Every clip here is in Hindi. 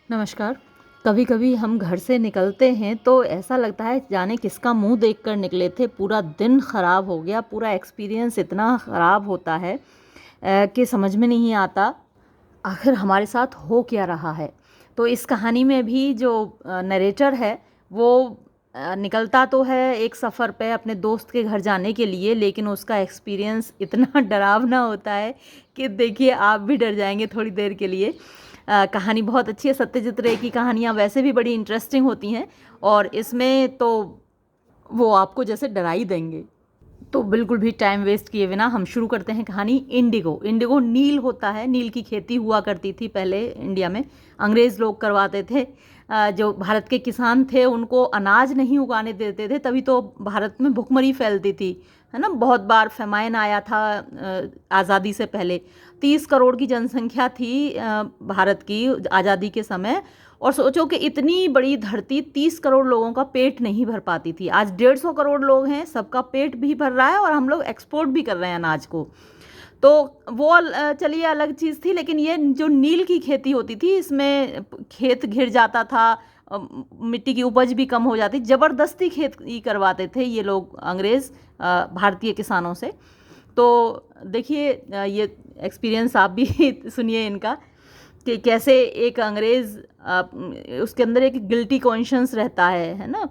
नमस्कार। कभी कभी हम घर से निकलते हैं तो ऐसा लगता है जाने किसका मुंह देखकर निकले थे, पूरा दिन ख़राब हो गया। पूरा एक्सपीरियंस इतना ख़राब होता है कि समझ में नहीं आता आखिर हमारे साथ हो क्या रहा है। तो इस कहानी में भी जो नरेटर है वो निकलता तो है एक सफ़र पे अपने दोस्त के घर जाने के लिए, लेकिन उसका एक्सपीरियंस इतना डरावना होता है कि देखिए आप भी डर जाएंगे थोड़ी देर के लिए। कहानी बहुत अच्छी है। सत्यजीत रे की कहानियाँ वैसे भी बड़ी इंटरेस्टिंग होती हैं और इसमें तो वो आपको जैसे डरा ही देंगे। तो बिल्कुल भी टाइम वेस्ट किए बिना हम शुरू करते हैं कहानी। इंडिगो। इंडिगो नील होता है। नील की खेती हुआ करती थी पहले इंडिया में, अंग्रेज़ लोग करवाते थे। जो भारत के किसान थे उनको अनाज नहीं उगाने देते थे, तभी तो भारत में भुखमरी फैलती थी, है ना। बहुत बार फेमाइन आया था आज़ादी से पहले। 30 करोड़ की जनसंख्या थी भारत की आज़ादी के समय। और सोचो कि इतनी बड़ी धरती 30 करोड़ लोगों का पेट नहीं भर पाती थी। आज 150 करोड़ लोग हैं, सबका पेट भी भर रहा है और हम लोग एक्सपोर्ट भी कर रहे हैं अनाज को। तो वो चलिए अलग चीज़ थी, लेकिन ये जो नील की खेती होती थी इसमें खेत घिर जाता था, मिट्टी की उपज भी कम हो जाती। ज़बरदस्ती खेती करवाते थे ये लोग अंग्रेज़ भारतीय किसानों से। तो देखिए ये एक्सपीरियंस आप भी सुनिए इनका कि कैसे एक अंग्रेज़ उसके अंदर एक गिल्टी कॉन्शियंस रहता है ना।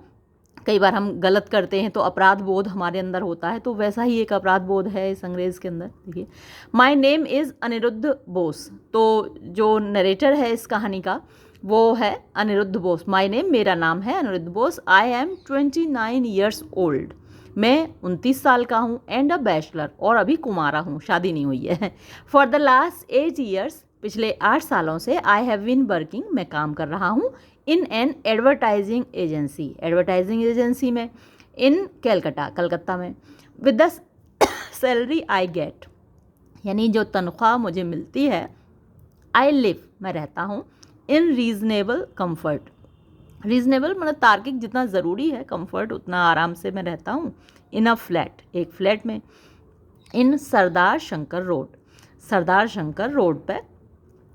कई बार हम गलत करते हैं तो अपराध बोध हमारे अंदर होता है, तो वैसा ही एक अपराध बोध है इस अंग्रेज़ के अंदर। देखिए, my name is Anirudh Bose. तो जो नरेटर है इस कहानी का वो है अनिरुद्ध बोस। माय नेम, मेरा नाम है Anirudh Bose. I am 29 years old. मैं 29 साल का हूँ। एंड अ बैचलर, और अभी कुमारा हूँ, शादी नहीं हुई है। फॉर द लास्ट 8 ईयर्स, पिछले 8 सालों से आई हैव बीन वर्किंग, मैं काम कर रहा हूँ in an advertising agency, advertising agency में, इन कैलकाटा, कलकत्ता में। With the salary I get, यानी जो तनख्वाह मुझे मिलती है, आई लिव, मैं रहता हूँ, इन रीजनेबल कम्फर्ट। रीजनेबल मतलब तार्किक, जितना ज़रूरी है, कंफर्ट उतना आराम से मैं रहता हूँ। इन अ फ्लैट, एक फ्लैट में। इन सरदार शंकर रोड, सरदार शंकर रोड पे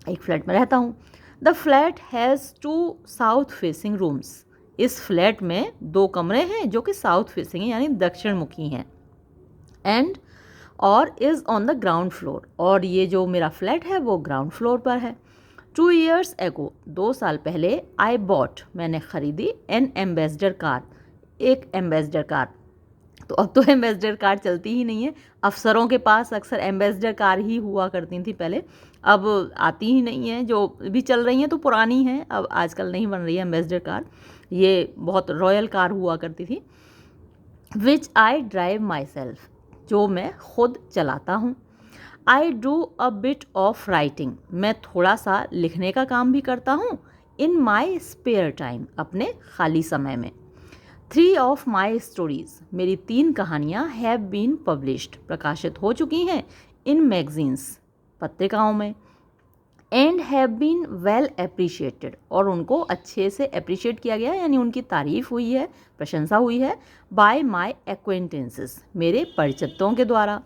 एक फ्लैट में रहता हूँ। The flat has 2 south facing rooms. इस फ्लैट में 2 कमरे हैं जो कि साउथ फेसिंग हैं, यानी दक्षिण मुखी हैं। एंड और is on the ground floor, और ये जो मेरा फ्लैट है वो ग्राउंड फ्लोर पर है। 2 years ago, 2 साल पहले, आई बॉट, मैंने ख़रीदी, एन एम्बेसडर कार, एक एम्बेसडर कार। तो अब तो एम्बेसडर कार चलती ही नहीं है। अफसरों के पास अक्सर एम्बेसडर कार ही हुआ करती थी पहले, अब आती ही नहीं है। जो भी चल रही हैं तो पुरानी हैं, अब आजकल नहीं बन रही है एम्बेसडर कार। ये बहुत रॉयल कार हुआ करती थी। विच आई ड्राइव माई सेल्फ, जो मैं खुद चलाता हूँ। I do a bit of writing, मैं थोड़ा सा लिखने का काम भी करता हूँ। इन माई स्पेयर टाइम, अपने खाली समय में। 3 ऑफ माई स्टोरीज, मेरी 3 कहानियाँ, हैव बीन पब्लिश्ड, प्रकाशित हो चुकी हैं, इन मैगजीन्स, पत्रिकाओं में। And have been well appreciated, और उनको अच्छे से अप्रिशिएट किया गया, यानी उनकी तारीफ हुई है, प्रशंसा हुई है, बाय माई एक्वेंटेंसेस, मेरे परिचितों के द्वारा।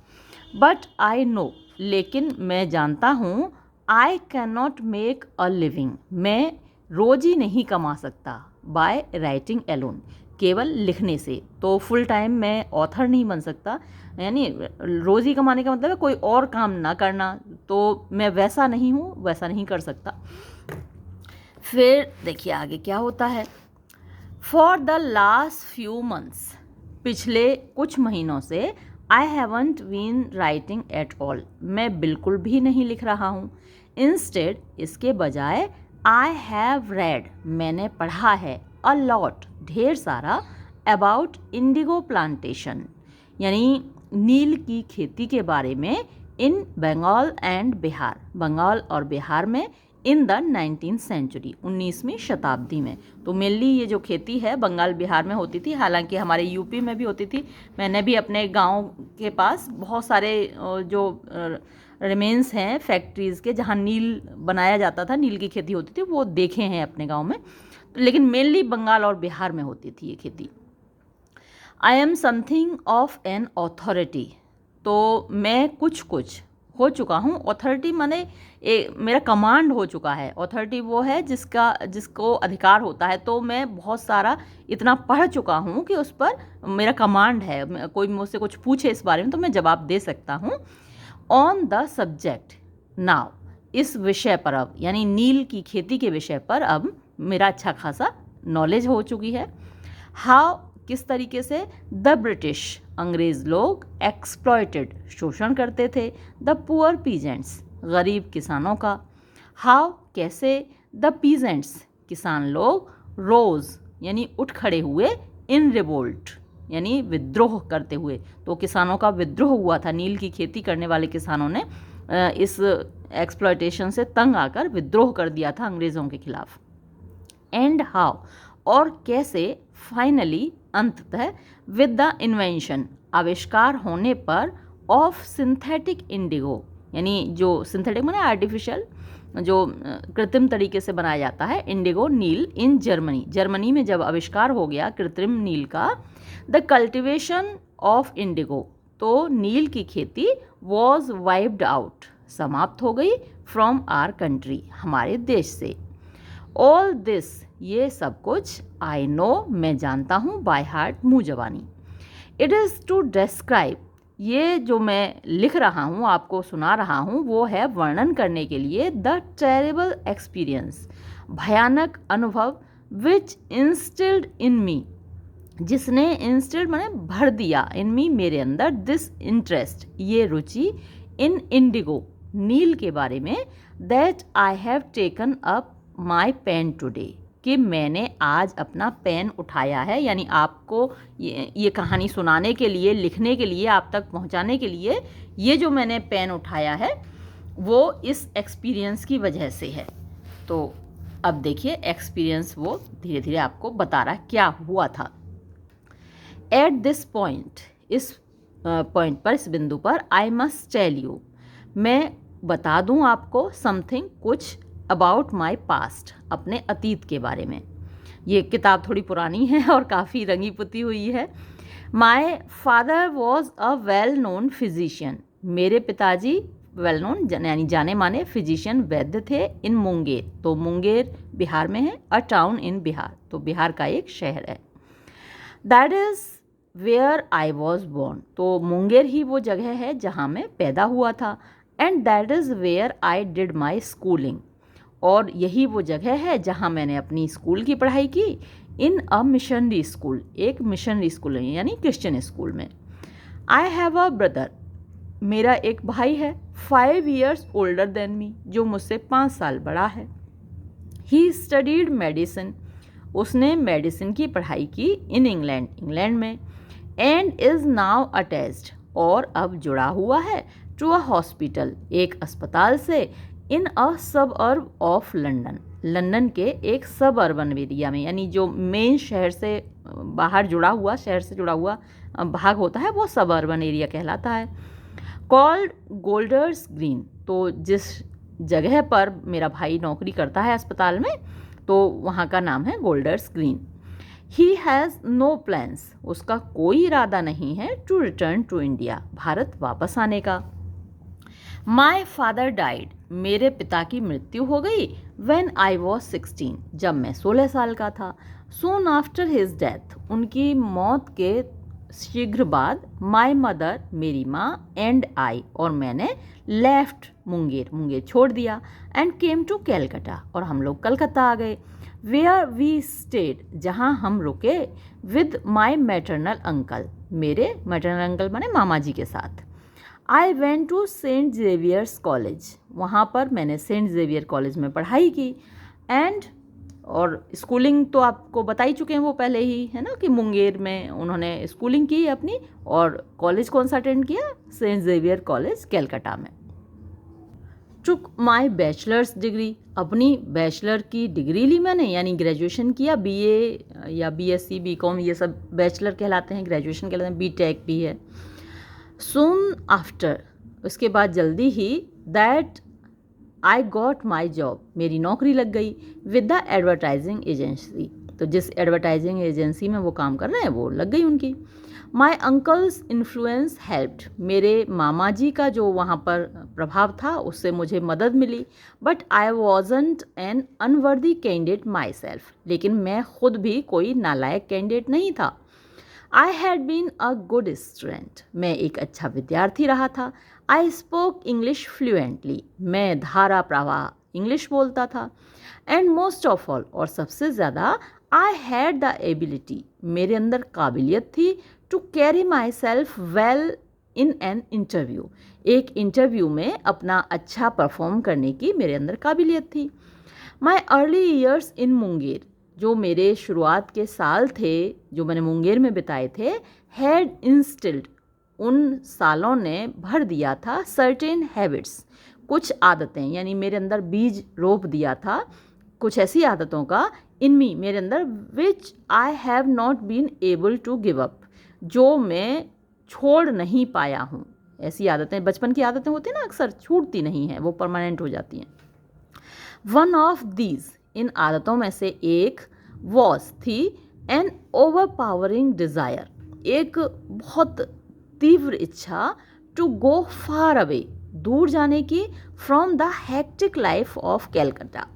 बट आई नो, लेकिन मैं जानता हूँ, I can not make a living, मैं रोजी नहीं कमा सकता, बाय राइटिंग एलोन, केवल लिखने से। तो फुल टाइम मैं ऑथर नहीं बन सकता, यानी रोज़ी कमाने का मतलब है कोई और काम ना करना, तो मैं वैसा नहीं हूँ, वैसा नहीं कर सकता। फिर देखिए आगे क्या होता है। For the last few months, पिछले कुछ महीनों से, I haven't been writing at all, मैं बिल्कुल भी नहीं लिख रहा हूँ। इंस्टेड, इसके बजाय, आई हैव रेड, मैंने पढ़ा है, अ लॉट, ढेर सारा, अबाउट इंडिगो प्लांटेशन, यानी नील की खेती के बारे में, इन बंगाल एंड बिहार, बंगाल और बिहार में, इन द 19th सेंचुरी, 19वीं शताब्दी में। तो मेनली ये जो खेती है बंगाल बिहार में होती थी, हालांकि हमारे यूपी में भी होती थी। मैंने भी अपने गांव के पास बहुत सारे जो रिमेन्स हैं फैक्ट्रीज़ के, जहां नील बनाया जाता था, नील की खेती होती थी, वो देखे हैं अपने गाँव में। लेकिन मेनली बंगाल और बिहार में होती थी ये खेती। I am something of an authority, तो मैं कुछ कुछ हो चुका हूँ। ऑथोरिटी माने मेरा कमांड हो चुका है। ऑथोरिटी वो है जिसको अधिकार होता है। तो मैं बहुत सारा इतना पढ़ चुका हूँ कि उस पर मेरा कमांड है। कोई मुझसे कुछ पूछे इस बारे में तो मैं जवाब दे सकता हूँ। ऑन द सब्जेक्ट नाउ, इस विषय पर अब, यानी नील की खेती के विषय पर अब मेरा अच्छा खासा नॉलेज हो चुकी है। हाउ, किस तरीके से, द ब्रिटिश, अंग्रेज लोग, एक्सप्लॉयटेड, शोषण करते थे, द पुअर पीजेंट्स, गरीब किसानों का। हाउ, कैसे, द पीजेंट्स, किसान लोग, रोज, यानी उठ खड़े हुए, इन रिवोल्ट, यानी विद्रोह करते हुए। तो किसानों का विद्रोह हुआ था, नील की खेती करने वाले किसानों ने इस एक्सप्लॉयटेशन से तंग आकर विद्रोह कर दिया था अंग्रेज़ों के खिलाफ। एंड हाउ, और कैसे, फाइनली, अंततः, विद द इन्वेंशन, आविष्कार होने पर, ऑफ सिंथेटिक इंडिगो, यानी जो सिंथेटिक माने आर्टिफिशियल, जो कृत्रिम तरीके से बनाया जाता है, इंडिगो नील, इन जर्मनी, जर्मनी में जब आविष्कार हो गया कृत्रिम नील का, द कल्टिवेशन ऑफ इंडिगो, तो नील की खेती वॉज वाइप्ड आउट, समाप्त हो गई, फ्रॉम आर कंट्री, हमारे देश से। ऑल दिस, ये सब कुछ, आई नो, मैं जानता हूँ, बाय हार्ट, मुँह जबानी। इट इज़ टू डिस्क्राइब, ये जो मैं लिख रहा हूँ, आपको सुना रहा हूँ, वो है वर्णन करने के लिए, द टेरेबल एक्सपीरियंस, भयानक अनुभव, विच इंस्टिल्ड इन मी, जिसने, इंस्टिल्ड माने भर दिया, इन मी, मेरे अंदर, दिस इंटरेस्ट, ये रुचि, इन इंडिगो, नील के बारे में, that I have taken up my pen today, कि मैंने आज अपना पेन उठाया है, यानी आपको ये कहानी सुनाने के लिए, लिखने के लिए, आप तक पहुंचाने के लिए, ये जो मैंने पेन उठाया है वो इस एक्सपीरियंस की वजह से है। तो अब देखिए एक्सपीरियंस वो धीरे धीरे आपको बता रहा है क्या हुआ था। एट दिस पॉइंट, इस पॉइंट पर, इस बिंदु पर, आई मस्ट टेल यू, मैं बता दूं आपको, समथिंग, कुछ, अबाउट माई पास्ट, अपने अतीत के बारे में। ये किताब थोड़ी पुरानी है और काफ़ी रंगी पुती हुई है। My father was a well known physician, मेरे पिताजी वेल नोन यानी जाने माने फिजिशियन, वैद्य थे, इन मुंगेर, तो मुंगेर बिहार में है, अ टाउन इन बिहार, तो बिहार का एक शहर है। That is where I was born, तो मुंगेर ही वो जगह है जहाँ मैं पैदा हुआ था। And that is where I did my schooling, और यही वो जगह है जहाँ मैंने अपनी स्कूल की पढ़ाई की, इन अ मिशनरी स्कूल, एक मिशनरी स्कूल है यानी क्रिश्चियन स्कूल में। आई हैव अ ब्रदर, मेरा एक भाई है, 5 years ओल्डर देन मी, जो मुझसे 5 साल बड़ा है। ही स्टडीड मेडिसिन, उसने मेडिसिन की पढ़ाई की, इन इंग्लैंड, इंग्लैंड में। एंड इज़ नाउ अटैच्ड, और अब जुड़ा हुआ है, टू अ हॉस्पिटल, एक अस्पताल से, इन अ सबअर्ब ऑफ लंदन, लंदन के एक सब अर्बन एरिया में, यानी जो मेन शहर से बाहर जुड़ा हुआ, शहर से जुड़ा हुआ भाग होता है वो सब अर्बन एरिया कहलाता है। कॉल्ड गोल्डर्स ग्रीन, तो जिस जगह पर मेरा भाई नौकरी करता है अस्पताल में, तो वहाँ का नाम है Golders Green. He has no plans, उसका कोई इरादा नहीं है, टू रिटर्न टू इंडिया, भारत वापस आने का। माई फादर डाइड, मेरे पिता की मृत्यु हो गई, व्हेन आई वॉज 16, जब मैं 16 साल का था। सून आफ्टर हिज डेथ, उनकी मौत के शीघ्र बाद, माई मदर, मेरी माँ, एंड आई, और मैंने, लेफ्ट मुंगेर, मुंगेर छोड़ दिया, एंड केम टू कैलकाटा, और हम लोग कलकत्ता आ गए। वेयर वी स्टेड, जहाँ हम रुके, विद माई मैटरनल अंकल, मेरे मैटरनल अंकल माने मामा जी के साथ। I went to Saint Xavier's College, वहाँ पर मैंने सेंट जेवियर कॉलेज में पढ़ाई की। एंड, और स्कूलिंग तो आपको बता ही चुके हैं वो पहले ही, है ना, कि मुंगेर में उन्होंने स्कूलिंग की अपनी, और कॉलेज कौन सा अटेंड किया, सेंट जेवियर कॉलेज कैलकाटा में। टुक माई बैचलर्स डिग्री, अपनी बैचलर की डिग्री ली मैंने, यानी ग्रेजुएशन किया, बीए या बीएससी, बीकॉम, ये सब बैचलर कहलाते हैं, ग्रेजुएशन कहलाते हैं, बीटेक भी है। सून आफ्टर, उसके बाद जल्दी ही, that I got my job, मेरी नौकरी लग गई, विद द एडवर्टाइजिंग एजेंसी, तो जिस एडवर्टाइजिंग एजेंसी में वो काम कर रहे हैं वो लग गई उनकी। माई अंकल्स इन्फ्लुएंस हेल्प्ड, मेरे मामा जी का जो वहाँ पर प्रभाव था उससे मुझे मदद मिली. But I wasn't an unworthy candidate myself, लेकिन मैं खुद भी कोई नालायक कैंडिडेट नहीं था. I had been a good student, मैं एक अच्छा विद्यार्थी रहा था. आई स्पोक इंग्लिश फ्लुएंटली, मैं धारा प्रवाह इंग्लिश बोलता था. एंड मोस्ट ऑफ ऑल, और सबसे ज़्यादा, आई हैड द एबिलिटी, मेरे अंदर काबिलियत थी, to carry my self well in an interview, एक इंटरव्यू में अपना अच्छा परफॉर्म करने की मेरे अंदर काबिलियत थी. My early years in Munger, जो मेरे शुरुआत के साल थे जो मैंने मुंगेर में बिताए थे, हैड इंस्टिल्ड, उन सालों ने भर दिया था, सर्टेन हैबिट्स, कुछ आदतें, यानी मेरे अंदर बीज रोप दिया था कुछ ऐसी आदतों का, इन मी, मेरे अंदर, which I have not been able to give up, जो मैं छोड़ नहीं पाया हूँ. ऐसी आदतें, बचपन की आदतें होती हैं ना, अक्सर छूटती नहीं हैं, वो परमानेंट हो जाती हैं. वन ऑफ दीज, इन आदतों में से एक, वॉज, थी, एन ओवर पावरिंग डिज़ायर, एक बहुत तीव्र इच्छा, टू गो फार अवे, दूर जाने की, from the hectic life of Calcutta,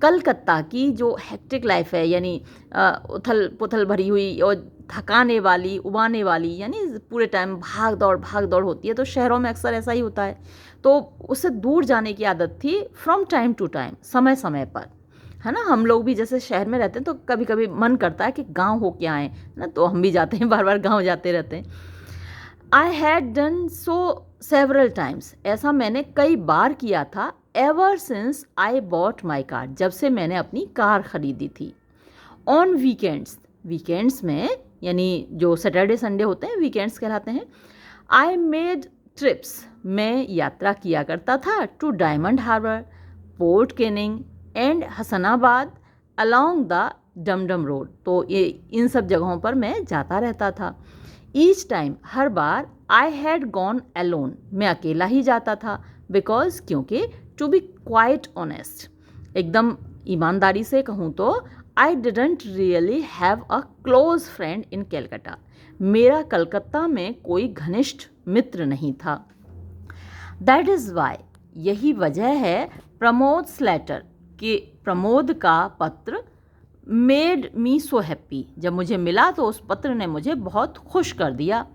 Calcutta की जो हेक्टिक लाइफ है, यानी उथल पुथल भरी हुई और थकाने वाली, उबाने वाली, यानी पूरे टाइम भाग दौड़ होती है, तो शहरों में अक्सर ऐसा ही होता है. तो उससे दूर जाने की आदत थी, फ्रॉम टाइम टू टाइम, समय समय पर, है ना. हम लोग भी जैसे शहर में रहते हैं तो कभी कभी मन करता है कि गांव हो के आएँ ना, तो हम भी जाते हैं, बार बार गांव जाते रहते हैं. I had done so several times, ऐसा मैंने कई बार किया था, ever since I bought my car, जब से मैंने अपनी कार ख़रीदी थी. ऑन वीकेंड्स, वीकेंड्स में, यानी जो सैटरडे संडे होते हैं वीकेंड्स कहलाते हैं, आई मेड ट्रिप्स, मैं यात्रा किया करता था, to Diamond Harbour, Port Canning and Hasnabad, along the Dumdum road, तो ये इन सब जगहों पर मैं जाता रहता था. Each time, her bar, I had gone alone, मैं अकेला ही जाता था, बिकॉज, क्योंकि, टू बी क्वाइट ऑनेस्ट, एकदम ईमानदारी से कहूँ तो, I didn't really have a close friend in Calcutta, मेरा कलकत्ता में कोई घनिष्ठ मित्र नहीं था. दैट इज़ वाई, यही वजह है, प्रमोद्स लेटर, कि प्रमोद का पत्र, मेड मी सो हैप्पी, जब मुझे मिला तो उस पत्र ने मुझे बहुत खुश कर दिया.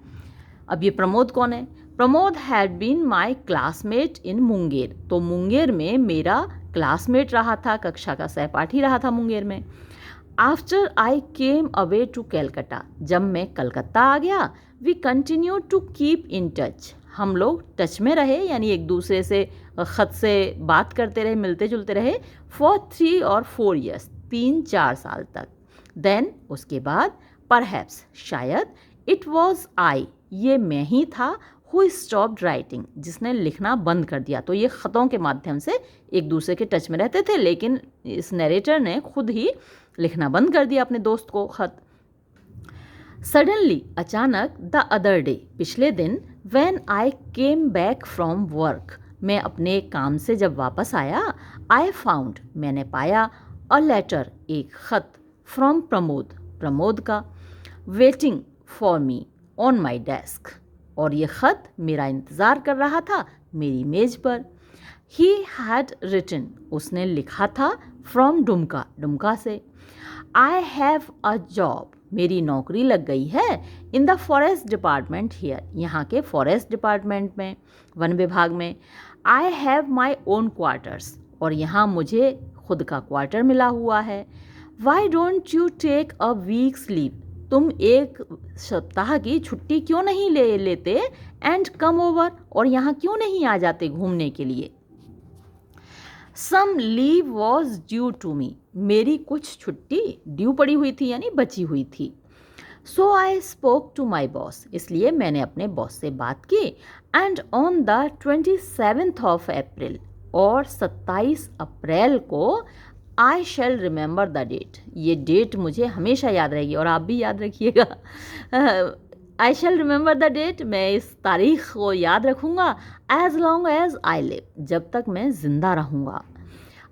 अब ये प्रमोद कौन है? Pramod had been my classmate in Munger, तो मुंगेर में मेरा क्लासमेट रहा था, कक्षा का सहपाठी रहा था मुंगेर में. After I came away to Calcutta, जब मैं कलकत्ता आ गया, we continue to keep in touch, हम लोग टच में रहे, यानी एक दूसरे से ख़त से बात करते रहे, मिलते जुलते रहे, फॉर 3 और 4 ईयर्स, 3-4 साल तक. देन, उसके बाद, परहैप्स, शायद, इट वॉज आई, ये मैं ही था, हु स्टॉप्ड राइटिंग, जिसने लिखना बंद कर दिया. तो ये ख़तों के माध्यम से एक दूसरे के टच में रहते थे, लेकिन इस नरेटर ने खुद ही लिखना बंद कर दिया अपने दोस्त को ख़त. सडनली, अचानक, द अदर डे, पिछले दिन, when I came back from work, मैं अपने काम से जब वापस आया, आई फाउंड, मैंने पाया, अ लेटर, एक ख़त, फ्रॉम प्रमोद, प्रमोद का, waiting for me on my desk, और ये ख़त मेरा इंतज़ार कर रहा था मेरी मेज़ पर. ही हैड रिटन, उसने लिखा था, फ्रॉम डुमका, डुमका से, आई हैव अ जॉब, मेरी नौकरी लग गई है, in the forest department here, यहाँ के फॉरेस्ट डिपार्टमेंट में, वन विभाग में. I have my own quarters, और यहाँ मुझे खुद का क्वार्टर मिला हुआ है. Why don't you take a week's leave, तुम एक सप्ताह की छुट्टी क्यों नहीं ले लेते, एंड कम ओवर, और यहाँ क्यों नहीं आ जाते घूमने के लिए. Some leave was due to me, मेरी कुछ छुट्टी ड्यू पड़ी हुई थी, यानी बची हुई थी. So I spoke to my boss, इसलिए मैंने अपने बॉस से बात की. And on the 27th of April, और 27 अप्रैल को, I shall remember the date, ये डेट मुझे हमेशा याद रहेगी, और आप भी याद रखिएगा. I shall remember the date, मैं इस तारीख को याद रखूँगा, as long as I live, जब तक मैं ज़िंदा रहूँगा.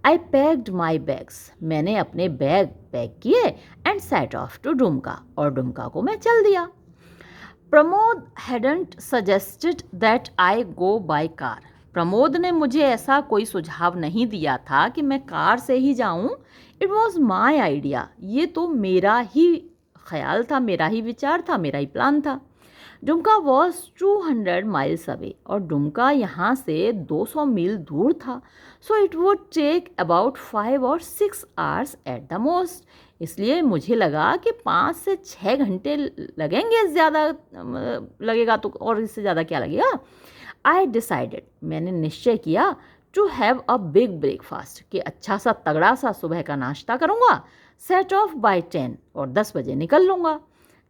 आई पैक्ड माई बैग्स, मैंने अपने बैग पैक किए, and set off to Dumka, और डुमका को मैं चल दिया. Pramod hadn't suggested that I go by car. Pramod ने मुझे ऐसा कोई सुझाव नहीं दिया था कि मैं कार से ही जाऊं। इट वॉज माई आइडिया, ये तो मेरा ही ख्याल था, मेरा ही विचार था, मेरा ही प्लान था। डुमका वॉज 200 माइल्स अवे, और डुमका यहाँ से 200 मील दूर था। So it would take about 5 और 6 आवर्स एट द मोस्ट। इसलिए मुझे लगा कि 5 से 6 घंटे लगेंगे, ज़्यादा लगेगा तो, और इससे ज़्यादा क्या लगेगा। आई डिसाइडेड, मैंने निश्चय किया, to have a big breakfast, कि अच्छा सा तगड़ा सा सुबह का नाश्ता करूँगा, सेट ऑफ बाय 10, और 10 बजे निकल लूँगा,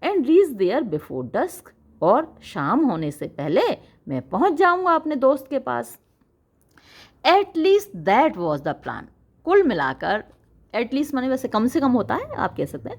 and reach there before dusk, और शाम होने से पहले मैं पहुंच जाऊंगा अपने दोस्त के पास। At least that was the plan. कुल मिलाकर, एट लीस्ट माने वैसे कम से कम होता है, आप कह सकते हैं,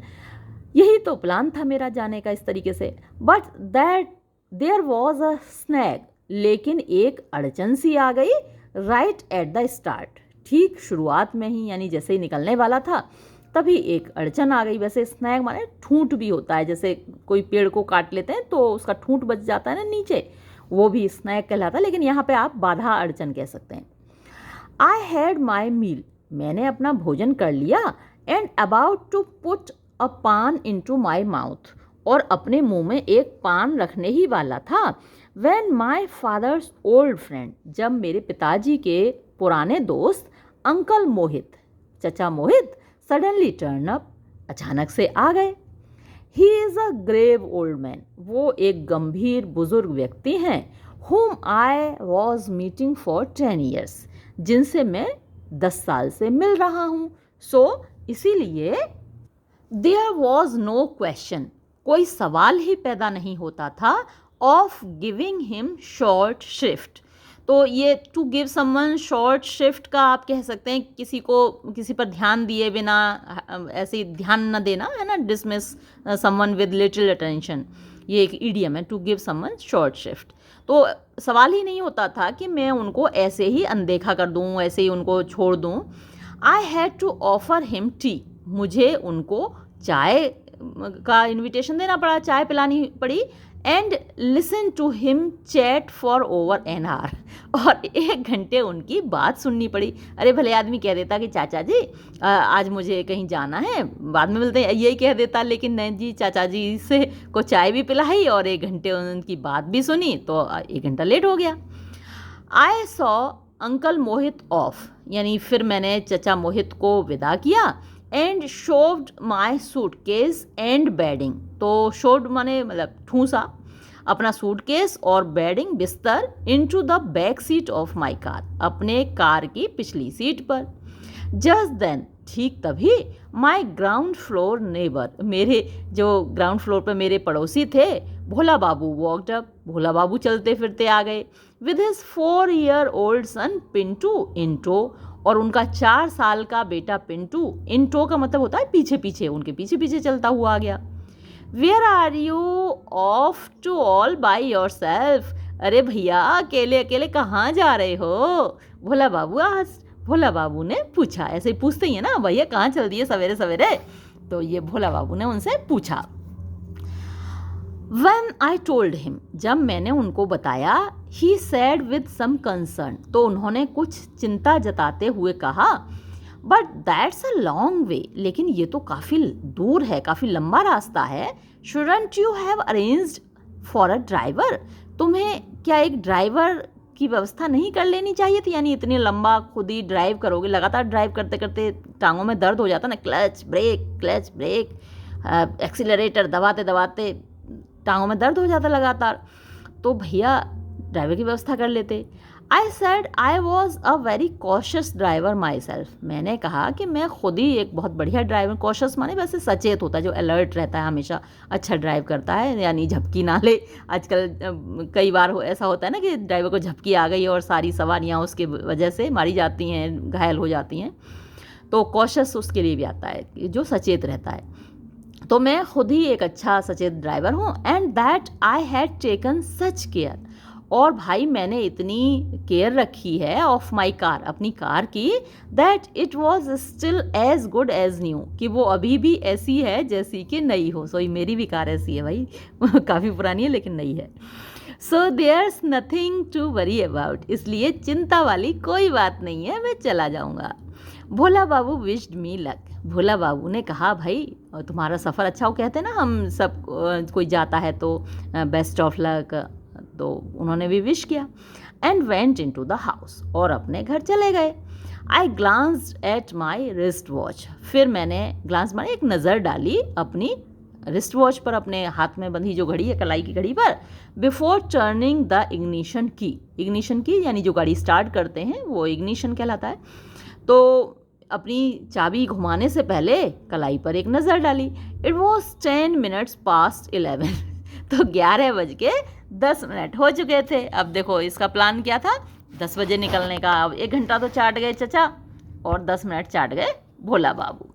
यही तो प्लान था मेरा जाने का इस तरीके से। But that there was a snag, लेकिन एक अड़चन सी आ गई राइट एट द स्टार्ट, ठीक शुरुआत में ही, यानी जैसे ही निकलने वाला था तभी एक अड़चन आ गई। वैसे स्नैग माने ठूंठ भी होता है, जैसे कोई पेड़ को काट लेते हैं तो उसका ठूंठ बच जाता है ना नीचे, वो भी स्नैग कहलाता है, लेकिन यहाँ पे आप बाधा अड़चन कह सकते हैं। आई हैड माई मील, मैंने अपना भोजन कर लिया, and about to put a paan into my mouth, और अपने मुंह में एक पान रखने ही वाला था। When my father's old friend, जब मेरे पिताजी के पुराने दोस्त अंकल मोहित, चचा मोहित, सडनली टर्न अप, अचानक से आ गए। He is a grave old man, वो एक गंभीर बुजुर्ग व्यक्ति हैं। whom I was meeting for 10 years, जिनसे मैं 10 साल से मिल रहा हूँ। सो इसीलिए देयर वॉज नो क्वेश्चन, कोई सवाल ही पैदा नहीं होता था, of giving him short shift. तो ये to give someone short shift का आप कह सकते हैं किसी को, किसी पर ध्यान दिए बिना, ऐसे ही ध्यान न देना, है ना, dismiss someone with little attention, ये एक इडियम है, to give someone short shift. तो सवाल ही नहीं होता था कि मैं उनको ऐसे ही अनदेखा कर दूँ, ऐसे ही उनको छोड़ दूँ। I had to offer him tea, मुझे उनको चाय का इनविटेशन देना पड़ा, चाय पिलानी पड़ी, and listen to him chat for over an hour, और 1 घंटे उनकी बात सुननी पड़ी। अरे भले आदमी कह देता कि चाचा जी आज मुझे कहीं जाना है, बाद में मिलते हैं, यही कह देता, लेकिन नहीं जी, चाचा जी से को चाय भी पिलाई और 1 घंटे उनकी बात भी सुनी, तो 1 घंटा लेट हो गया। I saw uncle Mohit off, यानी फिर मैंने चचा मोहित को विदा किया, and shoved my suitcase and bedding, तो शोव्ड माने मतलब ठूसा अपना सूटकेस और बेडिंग बिस्तर into the back seat of my car, अपने कार की पिछली सीट पर। जस्ट देन, ठीक तभी, माई ग्राउंड फ्लोर नेबर, मेरे जो ग्राउंड फ्लोर पर मेरे पड़ोसी थे, भोला बाबू वॉकड अप, भोला बाबू चलते फिरते आ गए, with his 4-year-old son Pintu in tow, और उनका 4 साल का बेटा पिंटू, इन टो का मतलब होता है पीछे पीछे, उनके पीछे पीछे चलता हुआ आ गया। Where are you off to all by yourself, अरे भैया अकेले अकेले कहाँ जा रहे हो, भोला बाबू आज, भोला बाबू ने पूछा। ऐसे ही पूछते ही है ना, भैया कहाँ चल दिए सवेरे सवेरे, तो ये भोला बाबू ने उनसे पूछा। When I told him, जब मैंने उनको बताया, he said with some concern, तो उन्होंने कुछ चिंता जताते हुए कहा, but that's a long way, लेकिन ये तो काफ़ी दूर है, काफ़ी लंबा रास्ता है। Shouldn't you have arranged for a driver, तुम्हें क्या एक ड्राइवर की व्यवस्था नहीं कर लेनी चाहिए थी, यानी इतनी लंबा खुद ही ड्राइव करोगे, लगातार ड्राइव करते करते टांगों में दर्द हो जाता ना, क्लच ब्रेक एक्सीलरेटर दबाते दबाते टांगों में दर्द हो जाता लगातार, तो भैया ड्राइवर की व्यवस्था कर लेते। I said I was a very cautious driver my self, मैंने कहा कि मैं खुद ही एक बहुत बढ़िया ड्राइवर, कॉशियस माने वैसे सचेत होता है, जो अलर्ट रहता है, हमेशा अच्छा ड्राइव करता है, यानी झपकी ना ले। आजकल कई बार ऐसा होता है ना कि ड्राइवर को झपकी आ गई और सारी सवारियाँ उसके वजह से मारी जाती हैं, घायल हो जाती हैं, तो कॉशियस उसके लिए भी आता है, जो सचेत रहता है। तो मैं खुद ही एक अच्छा सचेत ड्राइवर हूँ, and that I had taken such care, और भाई मैंने इतनी केयर रखी है ऑफ माई कार, अपनी कार की, that it was still as good as new, कि वो अभी भी ऐसी है जैसी कि नई हो। सो मेरी भी कार ऐसी है भाई काफ़ी पुरानी है लेकिन नई है। So there's nothing to worry about, इसलिए चिंता वाली कोई बात नहीं है, मैं चला जाऊँगा। भोला बाबू विश्ड मी लक, भोला बाबू ने कहा भाई तुम्हारा सफ़र अच्छा हो, कहते हैं ना हम सब कोई जाता है तो बेस्ट ऑफ लक, तो उन्होंने भी विश किया। And went in to the house, और अपने घर चले गए। I glanced at my wrist watch, फिर मैंने ग्लांस माने एक नज़र डाली अपनी रिस्ट वॉच पर, अपने हाथ में बंधी जो घड़ी है कलाई की घड़ी पर। बिफोर टर्निंग द इग्निशन की, इग्निशन की यानी जो गाड़ी स्टार्ट करते हैं वो इग्निशन कहलाता है। तो अपनी चाबी घुमाने से पहले कलाई पर एक नज़र डाली। इट वॉज 10 minutes past 11 तो 11:10 हो चुके थे। अब देखो इसका प्लान क्या था, 10 बजे निकलने का। अब 1 घंटा तो चाट गए चचा और 10 मिनट चाट गए भोला बाबू।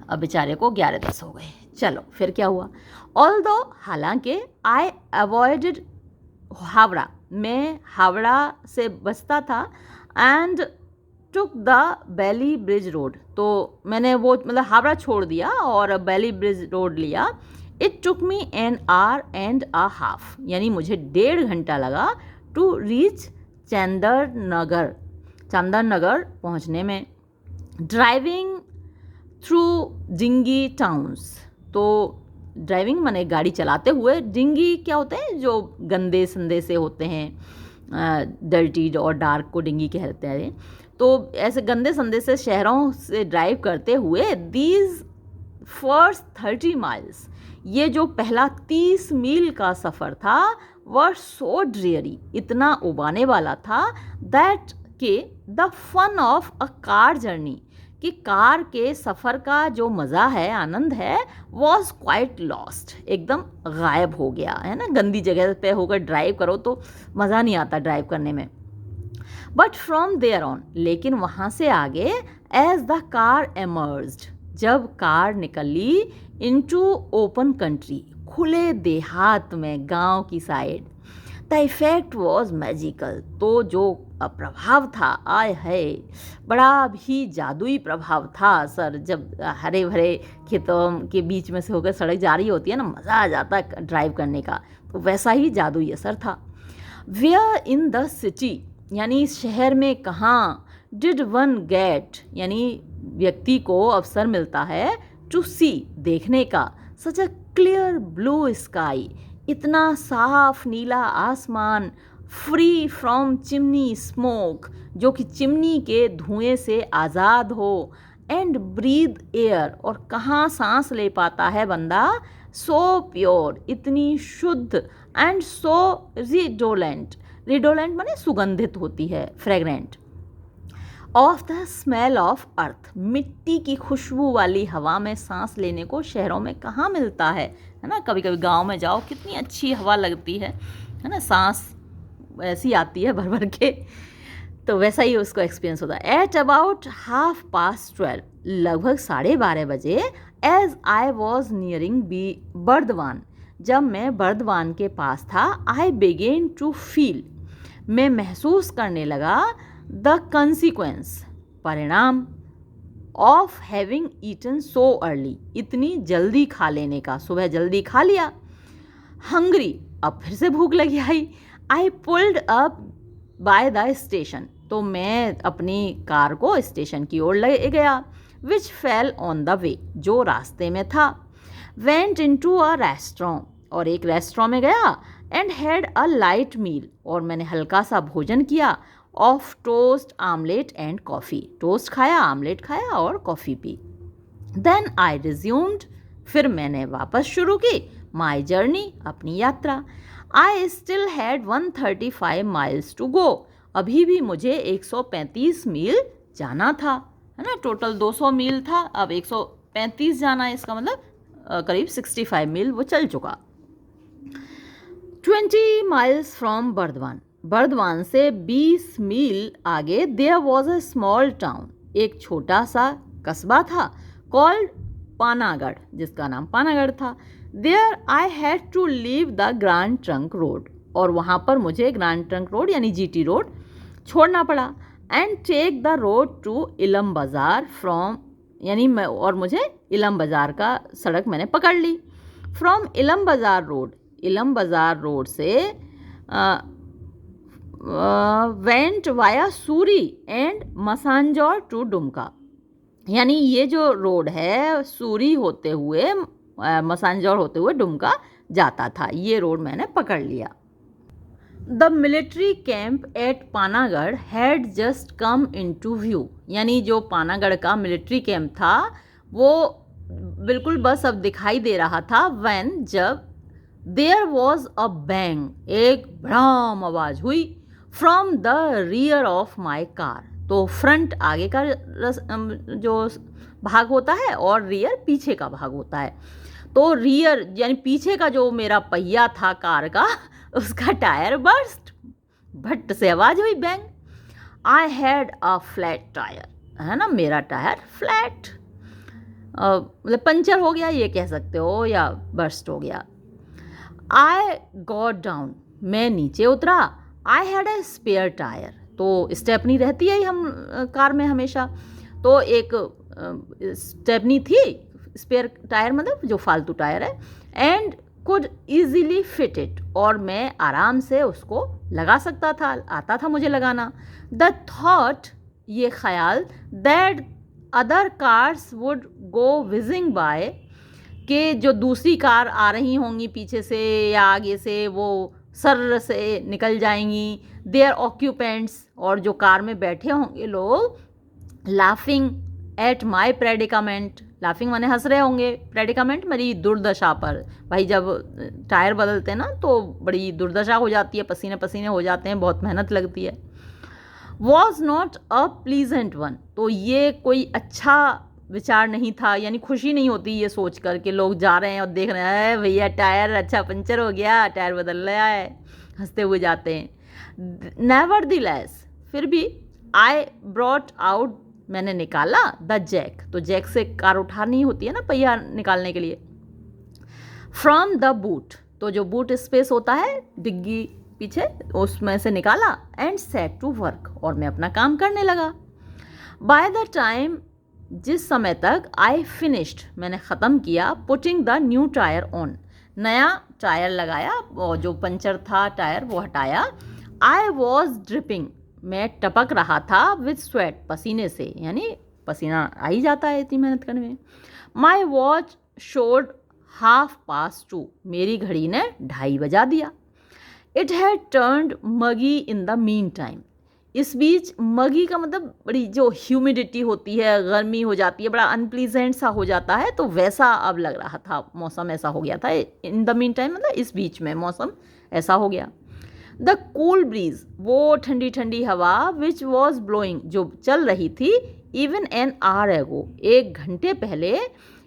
अब बेचारे को 11:10 हो गए। चलो फिर क्या हुआ, ऑल्दो हालांकि आई अवॉइडेड हावड़ा, मैं हावड़ा से बचता था, and took the Bailey Bridge road, तो मैंने वो मतलब हावड़ा छोड़ दिया और बेली ब्रिज रोड लिया। It took me an hour and a half, यानी मुझे 1.5 घंटा लगा टू रीच चांदर नगर पहुंचने में। ड्राइविंग थ्रू डिंगी टाउन्स, तो ड्राइविंग माने गाड़ी चलाते हुए, डिंगी क्या होते हैं जो गंदे संदे से होते हैं, डर्टी और डार्क को डिंगी कहते हैं। तो ऐसे गंदे संदे से शहरों से ड्राइव करते हुए दीज फर्स्ट 30 miles, ये जो पहला 30 मील का सफ़र था वह सो ड्रियरी, इतना उबाने वाला था, दैट के the fun of a car journey, कि कार के सफ़र का जो मज़ा है, आनंद है, वॉज क्वाइट लॉस्ट, एकदम गायब हो गया है ना। गंदी जगह पे होकर ड्राइव करो तो मज़ा नहीं आता ड्राइव करने में। बट फ्रॉम देयर ऑन, लेकिन वहाँ से आगे, एज द कार एमर्ज्ड, जब कार निकली इनटू ओपन कंट्री, खुले देहात में, गांव की side, the effect was magical, तो जो प्रभाव था, आय है, बड़ा भी जादुई प्रभाव था सर। जब हरे भरे खेतों के बीच में से होकर सड़क जा रही होती है ना, मज़ा आ जाता है ड्राइव करने का, तो वैसा ही जादुई असर था। वेयर इन द सिटी, यानी शहर में कहाँ, डिड वन गेट, यानी व्यक्ति को अवसर मिलता है, टू सी, देखने का, सच अ क्लियर ब्लू स्काई, इतना साफ नीला आसमान, फ्री फ्रॉम चिमनी स्मोक, जो कि चिमनी के धुएं से आज़ाद हो, एंड ब्रीद एयर, और कहाँ सांस ले पाता है बंदा, सो प्योर, इतनी शुद्ध, एंड सो रिडोलेंट, रिडोलेंट माने सुगंधित होती है, fragrant, of the smell of earth, मिट्टी की खुशबू वाली हवा में सांस लेने को शहरों में कहाँ मिलता है ना। कभी कभी गांव में जाओ, कितनी अच्छी हवा लगती है ना, सांस ऐसी आती है भर भर के, तो वैसा ही उसको एक्सपीरियंस होता है। एट अबाउट 12:30, लगभग 12:30 बजे, as I was nearing Burdwan, जब मैं बर्दवान के पास था, आई बिगेन टू फील, मैं महसूस करने लगा, द कंसिक्वेंस, परिणाम, of having eaten so early, इतनी जल्दी खा लेने का, सुबह जल्दी खा लिया। हंग्री, अब फिर से भूख लगी आई। I pulled up by the station, तो मैं अपनी कार को स्टेशन की ओर ले गया, विच फेल ऑन द वे, जो रास्ते में था। वेंट इनटू अ रेस्टोरेंट, और एक रेस्टोरेंट में गया, and had a light meal, और मैंने हल्का सा भोजन किया, of toast omelette and coffee, toast खाया, आमलेट खाया और कॉफ़ी पी। देन आई रिज्यूम्ड, फिर मैंने वापस शुरू की, माई जर्नी, अपनी यात्रा। I still had 135 miles to go, अभी भी मुझे 135 मील जाना था, है ना। टोटल 200 मील था, अब 135 जाना है, इसका मतलब करीब 65 मील वो चल चुका। 20 miles फ्रॉम बर्दवान, बर्दवान से 20 मील आगे, there was a small town, एक छोटा सा कस्बा था, कॉल्ड पानागढ़, जिसका नाम पानागढ़ था। There I had to leave the Grand Trunk Road, और वहाँ पर मुझे ग्रैंड ट्रंक रोड यानी जीटी रोड छोड़ना पड़ा and take the road to Ilambazar from, यानी मैं और मुझे इलम बाज़ार का सड़क मैंने पकड़ ली। फ्रॉम इलम बाज़ार रोड से went via Suri and Massanjore to Dumka, यानी ये जो रोड है सूरी होते हुए मसांजौर होते हुए डुमका जाता था, ये रोड मैंने पकड़ लिया। The military camp at Panagarh had just come into view, यानी जो पानागढ़ का मिलिट्री कैंप था वो बिल्कुल बस अब दिखाई दे रहा था। व्हेन, जब, देयर वॉज अ बैंग, एक भड़ाम आवाज़ हुई, from the rear of my car, तो फ्रंट आगे का जो भाग होता है और रियर पीछे का भाग होता है। तो रियर यानी पीछे का जो मेरा पहिया था कार का, उसका टायर बर्स्ट, भट्ट से आवाज़ हुई, bang. I had a flat tyre, है ना, मेरा टायर फ्लैट, मतलब पंचर हो गया ये कह सकते हो, या बर्स्ट हो गया। आई गॉट डाउन, मैं नीचे उतरा। I had a spare tyre, तो स्टेपनी रहती है हम कार में हमेशा, तो एक स्टेपनी थी, स्पेयर टायर मतलब जो फालतू टायर है, and could easily fit it, और मैं आराम से उसको लगा सकता था, आता था मुझे लगाना। द थॉट, ये ख्याल, that other cars would go whizzing by, कि जो दूसरी कार आ रही होंगी पीछे से या आगे से, वो सर से निकल जाएंगी। देयर ऑक्यूपेंट्स, और जो कार में बैठे होंगे लोग, laughing at my predicament, laughing माने हंस रहे होंगे, प्रेडिकामेंट मेरी दुर्दशा पर। भाई जब टायर बदलते हैं ना तो बड़ी दुर्दशा हो जाती है, पसीने पसीने हो जाते हैं, बहुत मेहनत लगती है। Was not a pleasant one, तो ये कोई अच्छा विचार नहीं था, यानी खुशी नहीं होती ये सोच कर के लोग जा रहे हैं और देख रहे हैं भैया टायर अच्छा पंचर हो गया, टायर बदल रहा है, हंसते हुए जाते हैं। नेवरदीलेस, फिर भी, आई ब्रॉट आउट, मैंने निकाला, द जैक, तो जैक से कार उठानी होती है ना पहिया निकालने के लिए। फ्रॉम द बूट, तो जो बूट स्पेस होता है डिग्गी पीछे, उसमें से निकाला। एंड सेट टू वर्क, और मैं अपना काम करने लगा। बाय द टाइम, जिस समय तक, आई फिनिश्ड, मैंने ख़त्म किया, putting the new tyre on, नया टायर लगाया और जो पंचर था टायर वो हटाया। आई वॉज ड्रिपिंग, मैं टपक रहा था, विथ स्वेट, पसीने से, यानी पसीना आ ही जाता है इतनी मेहनत करने में। माई वॉच शोड 2:30, मेरी घड़ी ने 2:30 बजा दिया। It had turned muggy in the meantime, इस बीच मगी का मतलब बड़ी जो ह्यूमिडिटी होती है, गर्मी हो जाती है, बड़ा अनप्लीजेंट सा हो जाता है, तो वैसा अब लग रहा था, मौसम ऐसा हो गया था। इन द मीन टाइम मतलब इस बीच में मौसम ऐसा हो गया। द कूल ब्रीज, वो ठंडी ठंडी हवा, विच वॉज ब्लोइंग, जो चल रही थी, इवन एन आवर एगो, 1 घंटे पहले,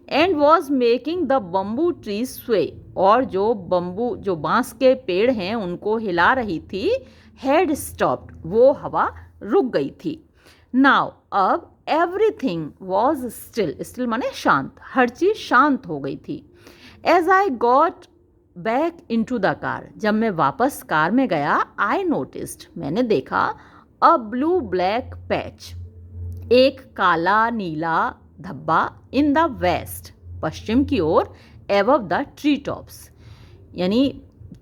and was making the bamboo trees स्वे, और जो बम्बू जो बांस के पेड़ हैं उनको हिला रही थी, हैड स्टॉप्ड, वो हवा रुक गई थी। नाउ, अब एवरीथिंग वॉज स्टिल, स्टिल माने शांत, हर चीज़ शांत हो गई थी। As I got back in to the car, जब मैं वापस कार में गया, आई नोटिस्ड, मैंने देखा, अ ब्लू ब्लैक पैच, एक काला नीला धब्बा, इन द वेस्ट, पश्चिम की ओर, एबव द ट्री टॉप्स, यानी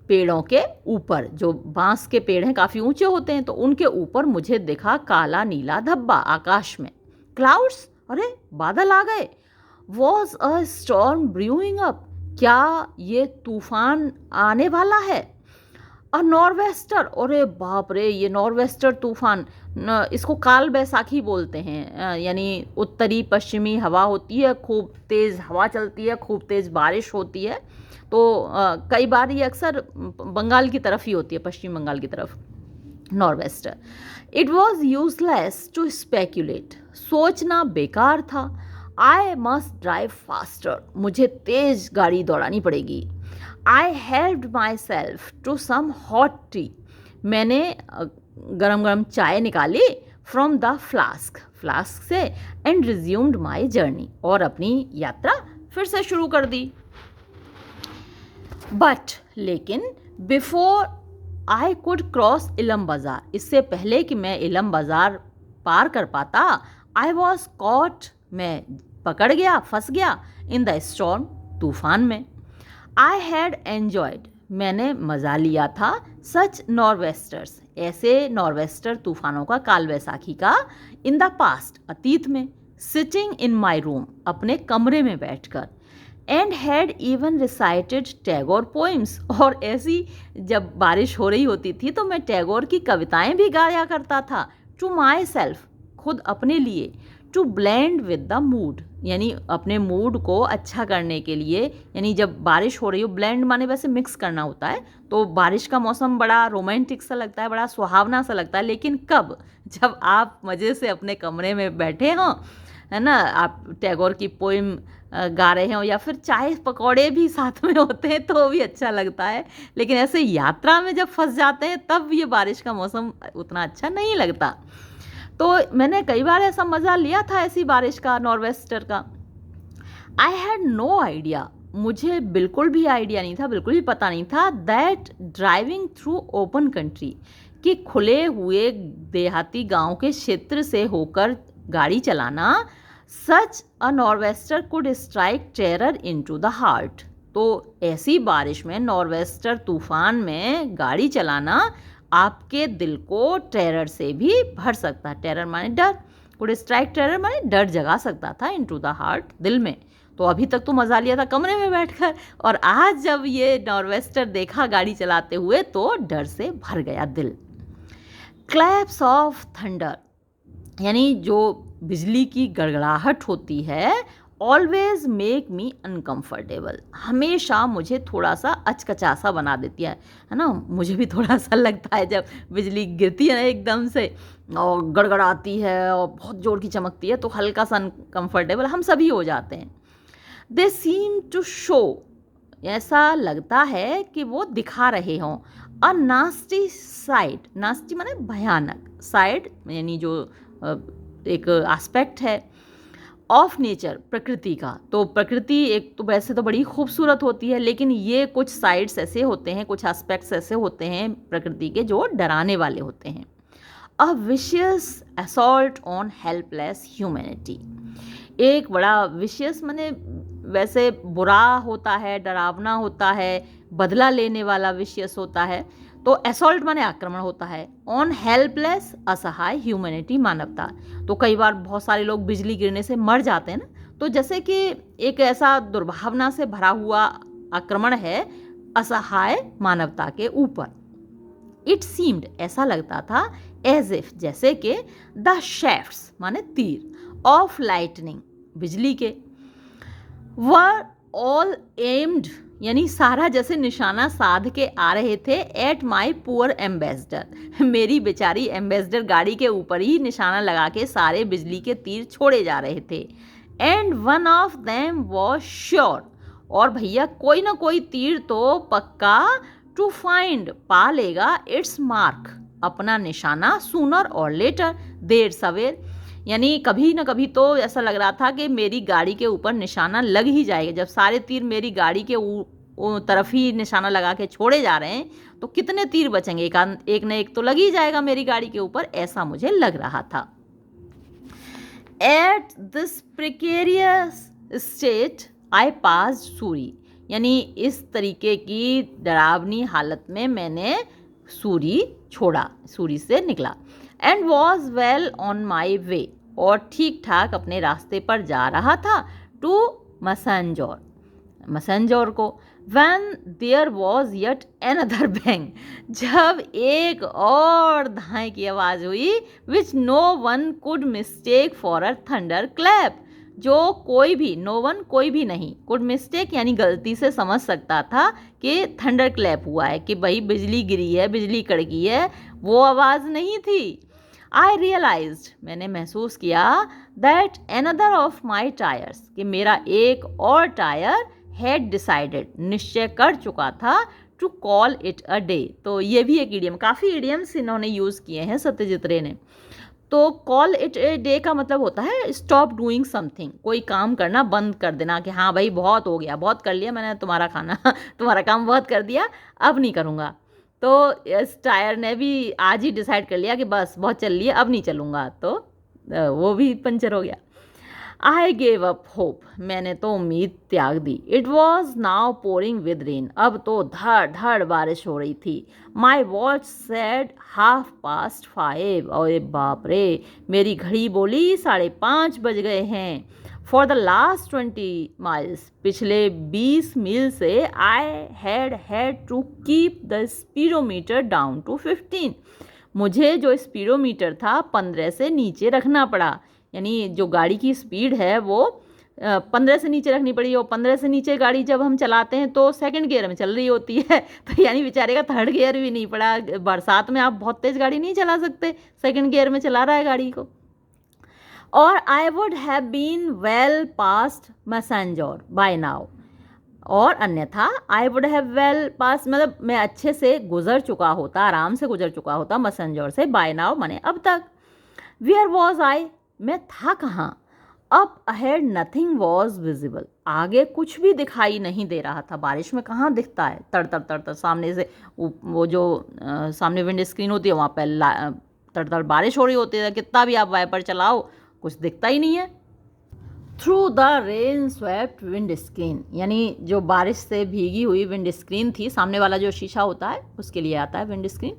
पेड़ों के ऊपर, जो बांस के पेड़ हैं काफ़ी ऊंचे होते हैं, तो उनके ऊपर मुझे दिखा काला नीला धब्बा आकाश में। क्लाउड्स, अरे बादल आ गए। Was a storm brewing up, क्या ये तूफान आने वाला है। अ नॉर्वेस्टर, अरे बाप रे, ये नॉर्वेस्टर तूफान, इसको काल बैसाखी बोलते हैं, यानी उत्तरी पश्चिमी हवा होती है, खूब तेज़ हवा चलती है, खूब तेज़ बारिश होती है, तो कई बार ये अक्सर बंगाल की तरफ ही होती है, पश्चिम बंगाल की तरफ, nor'wester. It was useless to speculate, सोचना बेकार था। आई मस्ट ड्राइव फास्टर, मुझे तेज़ गाड़ी दौड़ानी पड़ेगी। I helped myself to some hot tea, मैंने गरम गरम चाय निकाली, फ्रॉम द फ्लास्क से, एंड रिज्यूम्ड माई जर्नी, और अपनी यात्रा फिर से शुरू कर दी। बट, लेकिन, before I could cross Ilambazar, इससे पहले कि मैं इलम बाज़ार पार कर पाता, आई वॉज कॉट, मैं पकड़ गया, फंस गया, इन द स्टॉर्म, तूफान में। आई हैड एन्जॉयड, मैंने मज़ा लिया था, सच नॉर्वेस्टर्स, ऐसे नॉर्वेस्टर तूफानों का, काल वैसाखी का, इन द पास्ट, अतीत में, सिटिंग इन माई रूम, अपने कमरे में बैठकर, and had even recited Tagore poems, और ऐसी जब बारिश हो रही होती थी तो मैं टैगोर की कविताएं भी गाया करता था, टू माई सेल्फ, खुद अपने लिए, to blend with the mood, यानी अपने मूड को अच्छा करने के लिए, यानी जब बारिश हो रही हो, ब्लेंड माने वैसे मिक्स करना होता है, तो बारिश का मौसम बड़ा रोमांटिक सा लगता है, बड़ा सुहावना सा लगता है, लेकिन कब, जब आप मज़े से अपने कमरे में बैठे हों, है ना, आप टैगोर की पोइम गा रहे हों, या फिर चाय पकौड़े भी साथ में होते हैं तो भी अच्छा लगता है, लेकिन ऐसे यात्रा में जब फंस जाते हैं तब ये बारिश का मौसम उतना अच्छा नहीं लगता। तो मैंने कई बार ऐसा मज़ा लिया था ऐसी बारिश का, नॉर्वेस्टर का। आई हैड नो आइडिया, मुझे बिल्कुल भी आइडिया नहीं था, बिल्कुल भी पता नहीं था, that driving through open country, कि खुले हुए देहाती गांव के क्षेत्र से होकर गाड़ी चलाना, such a nor'wester could strike terror into the heart, तो ऐसी बारिश में, नॉर्वेस्टर तूफान में गाड़ी चलाना आपके दिल को टेरर से भी भर सकता है। टेरर माने डर, कुड स्ट्राइक टेरर माने डर जगा सकता था, इनटू द हार्ट, दिल में। तो अभी तक तो मज़ा लिया था कमरे में बैठकर, और आज जब ये नॉर्वेस्टर देखा गाड़ी चलाते हुए तो डर से भर गया दिल। क्लैप्स ऑफ थंडर, यानी जो बिजली की गड़गड़ाहट होती है, ऑलवेज मेक मी अनकम्फर्टेबल, हमेशा मुझे थोड़ा सा अचकचा सा बना देती है ना, मुझे भी थोड़ा सा लगता है जब बिजली गिरती है ना एकदम से और गड़गड़ाती है और बहुत ज़ोर की चमकती है, तो हल्का सा अनकम्फर्टेबल हम सभी हो जाते हैं। दे सीम टू शो, ऐसा लगता है कि वो दिखा रहे हों, अ नास्टी साइड, नास्टी माने भयानक, साइड यानी जो एक एस्पेक्ट है, ऑफ नेचर, प्रकृति का। तो प्रकृति एक तो वैसे तो बड़ी खूबसूरत होती है, लेकिन ये कुछ साइड्स ऐसे होते हैं, कुछ एस्पेक्ट्स ऐसे होते हैं प्रकृति के जो डराने वाले होते हैं। A vicious assault on helpless humanity, एक बड़ा विशियस माने वैसे बुरा होता है, डरावना होता है, बदला लेने वाला विशियस होता है, तो असॉल्ट माने आक्रमण होता है, ऑन हेल्पलेस, असहाय, ह्यूमैनिटी, मानवता। तो कई बार बहुत सारे लोग बिजली गिरने से मर जाते हैं ना, तो जैसे कि एक ऐसा दुर्भावना से भरा हुआ आक्रमण है असहाय मानवता के ऊपर। इट सीम्ड, ऐसा लगता था, एज इफ, जैसे कि द शैफ्ट्स माने तीर, ऑफ लाइटनिंग, बिजली के, वर ऑल एम्ड, यानी सारा जैसे निशाना साध के आ रहे थे, एट माई पुअर एम्बेसडर, मेरी बेचारी एम्बेसडर गाड़ी के ऊपर ही निशाना लगा के सारे बिजली के तीर छोड़े जा रहे थे। And one of them was sure, और भैया कोई ना कोई तीर तो पक्का, टू फाइंड, पा लेगा, इट्स मार्क, अपना निशाना, सूनर और लेटर, देर सवेर, यानी कभी ना कभी तो ऐसा लग रहा था कि मेरी गाड़ी के ऊपर निशाना लग ही जाएगा। जब सारे तीर मेरी गाड़ी के तरफ ही निशाना लगा के छोड़े जा रहे हैं तो कितने तीर बचेंगे, एक न एक तो लग ही जाएगा मेरी गाड़ी के ऊपर, ऐसा मुझे लग रहा था। एट दिस प्रिकेरियस स्टेट आई पास सूरी, यानी इस तरीके की डरावनी हालत में मैंने सूरी छोड़ा, सूरी से निकला। And was well on my way, और ठीक ठाक अपने रास्ते पर जा रहा था, टू मसंजोर, मसंजोर को। When there was yet another bang, जब एक और धाए की आवाज़ हुई, which no one could mistake for a thunderclap, जो कोई भी, नो वन कोई भी नहीं, कुड मिस्टेक यानी गलती से समझ सकता था कि थंडर क्लैप हुआ है, कि भाई बिजली गिरी है, बिजली कड़की है, वो आवाज़ नहीं थी। आई रियलाइज्ड, मैंने महसूस किया, that another of my tyres, कि मेरा एक और टायर हैड डिसाइडेड, निश्चय कर चुका था, to call it a day. तो ये भी एक इडियम, काफ़ी इडियम्स इन्होंने यूज़ किए हैं सत्यजीत रे ने। तो कॉल इट ए डे का मतलब होता है स्टॉप डूइंग समथिंग, कोई काम करना बंद कर देना, कि हाँ भाई बहुत हो गया, बहुत कर लिया मैंने तुम्हारा खाना तुम्हारा काम बहुत कर दिया, अब नहीं करूँगा। तो इस टायर ने भी आज ही डिसाइड कर लिया कि बस बहुत चल लिया, अब नहीं चलूँगा, तो वो भी पंचर हो गया। आई गेव अप होप, मैंने तो उम्मीद त्याग दी। It was now pouring with rain, अब तो धड़ धड़ बारिश हो रही थी। माई वॉच सेड 5:30, और बाप रे, मेरी घड़ी बोली 5:30 बज गए हैं। फॉर द लास्ट 20 माइल्स, पिछले 20 मील से I had to keep the speedometer down to 15। मुझे जो स्पीडोमीटर था 15 से नीचे रखना पड़ा, यानी जो गाड़ी की स्पीड है वो 15 से नीचे रखनी पड़ी। और 15 से नीचे गाड़ी जब हम चलाते हैं तो सेकंड गियर में चल रही होती है, तो यानी बेचारे का थर्ड गियर भी नहीं पड़ा। बरसात में आप बहुत तेज़ गाड़ी नहीं चला सकते, सेकंड गियर में चला रहा है गाड़ी को। और I would have been well past Massanjore by now, और अन्यथा I would have well pass, मतलब मैं अच्छे से गुजर चुका होता, आराम से गुजर चुका होता मैसेंजर से, बाय नाउ माने अब तक। वेयर वॉज आई, मैं था कहाँ? Up ahead nothing was visible, आगे कुछ भी दिखाई नहीं दे रहा था। बारिश में कहाँ दिखता है, तड़ तड़ तड़ तड़ सामने से वो जो सामने विंड स्क्रीन होती है वहाँ पर तड़ तड़ बारिश हो रही होती है, कितना भी आप वाइपर चलाओ कुछ दिखता ही नहीं है। Through the rain swept wind screen, यानी जो बारिश से भीगी हुई विंड स्क्रीन थी, सामने वाला जो शीशा होता है उसके लिए आता है विंड स्क्रीन,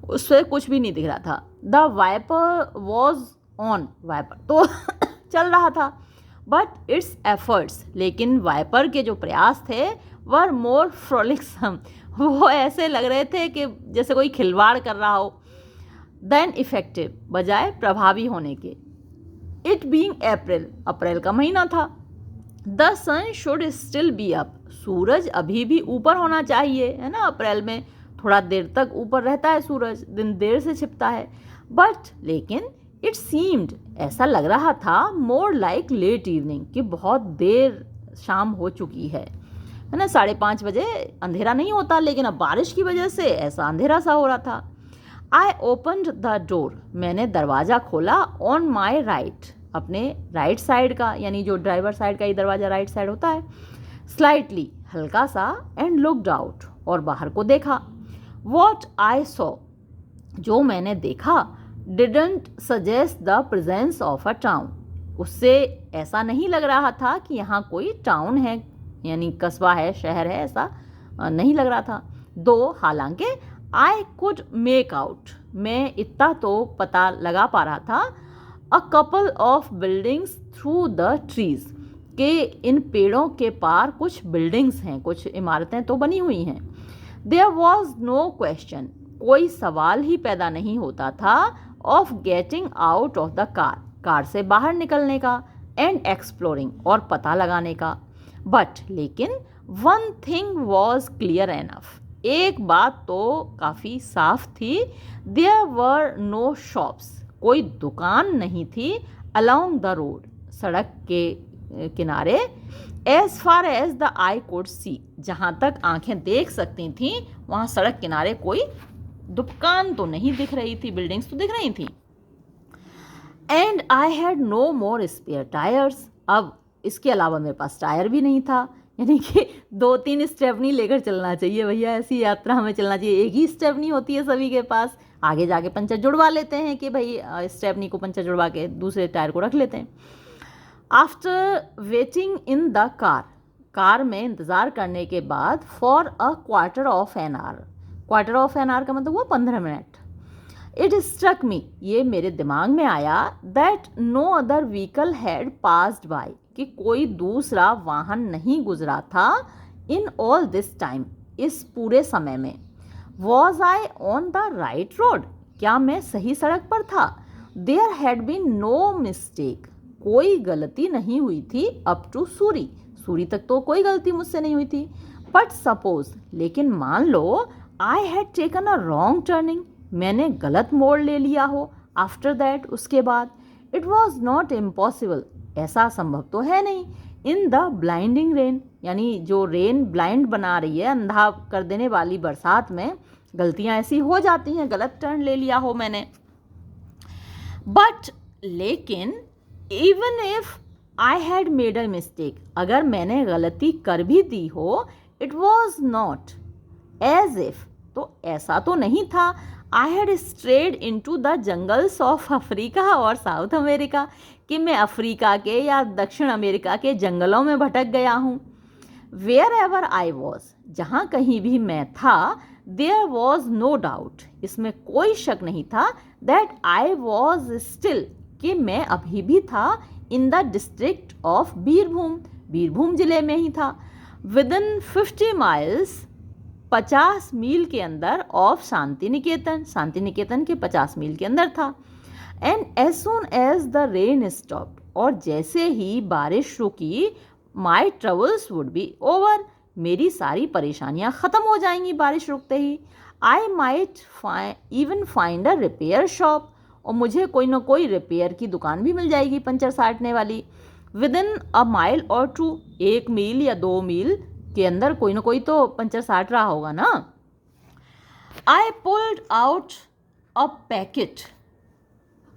उससे कुछ भी नहीं दिख रहा था। The wiper was on, wiper तो चल रहा था, बट इट्स एफर्ट्स, लेकिन वाइपर के जो प्रयास थे वर मोर फ्रोलिक्सम, वो ऐसे लग रहे थे कि जैसे कोई खिलवाड़ कर रहा हो, देन इफेक्टिव, बजाय प्रभावी होने के। इट बीइंग अप्रैल, अप्रैल का महीना था। The sun should still be up, सूरज अभी भी ऊपर होना चाहिए, है ना, अप्रैल में थोड़ा देर तक ऊपर रहता है सूरज, दिन देर से छिपता है। बट लेकिन इट सीम्ड, ऐसा लग रहा था, मोर लाइक लेट इवनिंग, कि बहुत देर शाम हो चुकी है ना। 5:30 बजे अंधेरा नहीं होता, लेकिन अब बारिश की वजह से ऐसा अंधेरा सा हो रहा था। आई ओपनड द डोर, मैंने दरवाज़ा खोला। ऑन माई राइट, अपने राइट साइड का, यानी जो ड्राइवर साइड का ही दरवाज़ा राइट साइड होता है, स्लाइटली, हल्का सा, एंड लुक्ड आउट, और बाहर को देखा। वॉट आई सॉ, जो मैंने देखा, didn't suggest the presence of a town, उससे ऐसा नहीं लग रहा था कि यहाँ कोई टाउन है, यानी कस्बा है, शहर है, ऐसा नहीं लग रहा था। दो हालांकि आई कुड मेक आउट, मैं इतना तो पता लगा पा रहा था, a couple of buildings through the trees, के इन पेड़ों के पार कुछ बिल्डिंग्स हैं, कुछ इमारतें तो बनी हुई हैं। देयर वॉज नो क्वेश्चन, कोई सवाल ही पैदा नहीं होता था, of getting out of the car, car से बाहर निकलने का, एंड एक्सप्लोरिंग, और पता लगाने का। बट लेकिन one thing was clear enough, एक बात तो काफ़ी साफ थी, देयर वर नो शॉप्स, कोई दुकान नहीं थी, अलोंग द रोड, सड़क के किनारे, as far as the eye could see, जहाँ तक आंखें देख सकती थीं वहाँ सड़क किनारे कोई दुकान तो नहीं दिख रही थी, बिल्डिंग्स तो दिख रही थी। And I had no more spare tyres, अब इसके अलावा मेरे पास टायर भी नहीं था, यानी कि 2-3 स्टेपनी लेकर चलना चाहिए भैया, ऐसी यात्रा हमें चलना चाहिए। एक ही स्टेपनी होती है सभी के पास, आगे जाके पंचर जुड़वा लेते हैं कि भाई स्टेपनी को पंचर जुड़वा के दूसरे टायर को रख लेते हैं। After waiting in the car, car में इंतज़ार करने के बाद, for a quarter of an hour, quarter of an hour का मतलब हुआ 15 मिनट। इट स्ट्रक मी, ये मेरे दिमाग में आया, that no other vehicle had passed by, कि कोई दूसरा वाहन नहीं गुजरा था, इन ऑल दिस टाइम, इस पूरे समय में। Was I on the right road, क्या मैं सही सड़क पर था? There had been no mistake, कोई गलती नहीं हुई थी, अप टू सूरी, सूरी तक तो कोई गलती मुझसे नहीं हुई थी। बट सपोज, लेकिन मान लो, I had taken a wrong turning, मैंने गलत मोड़ ले लिया हो, आफ्टर दैट, उसके बाद। इट वॉज नॉट इम्पॉसिबल, ऐसा संभव तो है नहीं, इन द ब्लाइंडिंग रेन, यानी जो रेन ब्लाइंड बना रही है, अंधा कर देने वाली बरसात में गलतियां ऐसी हो जाती हैं, गलत टर्न ले लिया हो मैंने। बट लेकिन even if I had made a mistake, अगर मैंने गलती कर भी दी हो, it was not as if तो ऐसा तो नहीं था। I had strayed into the jungles of Africa और साउथ अमेरिका, कि मैं अफ्रीका के या दक्षिण अमेरिका के जंगलों में भटक गया हूँ। वेयर एवर आई वॉज, जहाँ कहीं भी मैं था, देयर वॉज नो डाउट, इसमें कोई शक नहीं था, दैट आई वॉज स्टिल, कि मैं अभी भी था, in the district of Birbhum, Birbhum जिले में ही था, विद इन 50 माइल्स, 50 मील के अंदर, ऑफ शांति निकेतन, शांति निकेतन के 50 मील के अंदर था। And as soon as the rain stopped, और जैसे ही बारिश रुकी, my troubles would be over, मेरी सारी परेशानियां ख़त्म हो जाएंगी बारिश रुकते ही। I might even find a repair shop, और मुझे कोई ना कोई रिपेयर की दुकान भी मिल जाएगी पंचर साटने वाली। विद इन अ माइल और टू, 1 मील या 2 मील के अंदर कोई ना कोई तो पंचर साट रहा होगा ना। I pulled out a packet,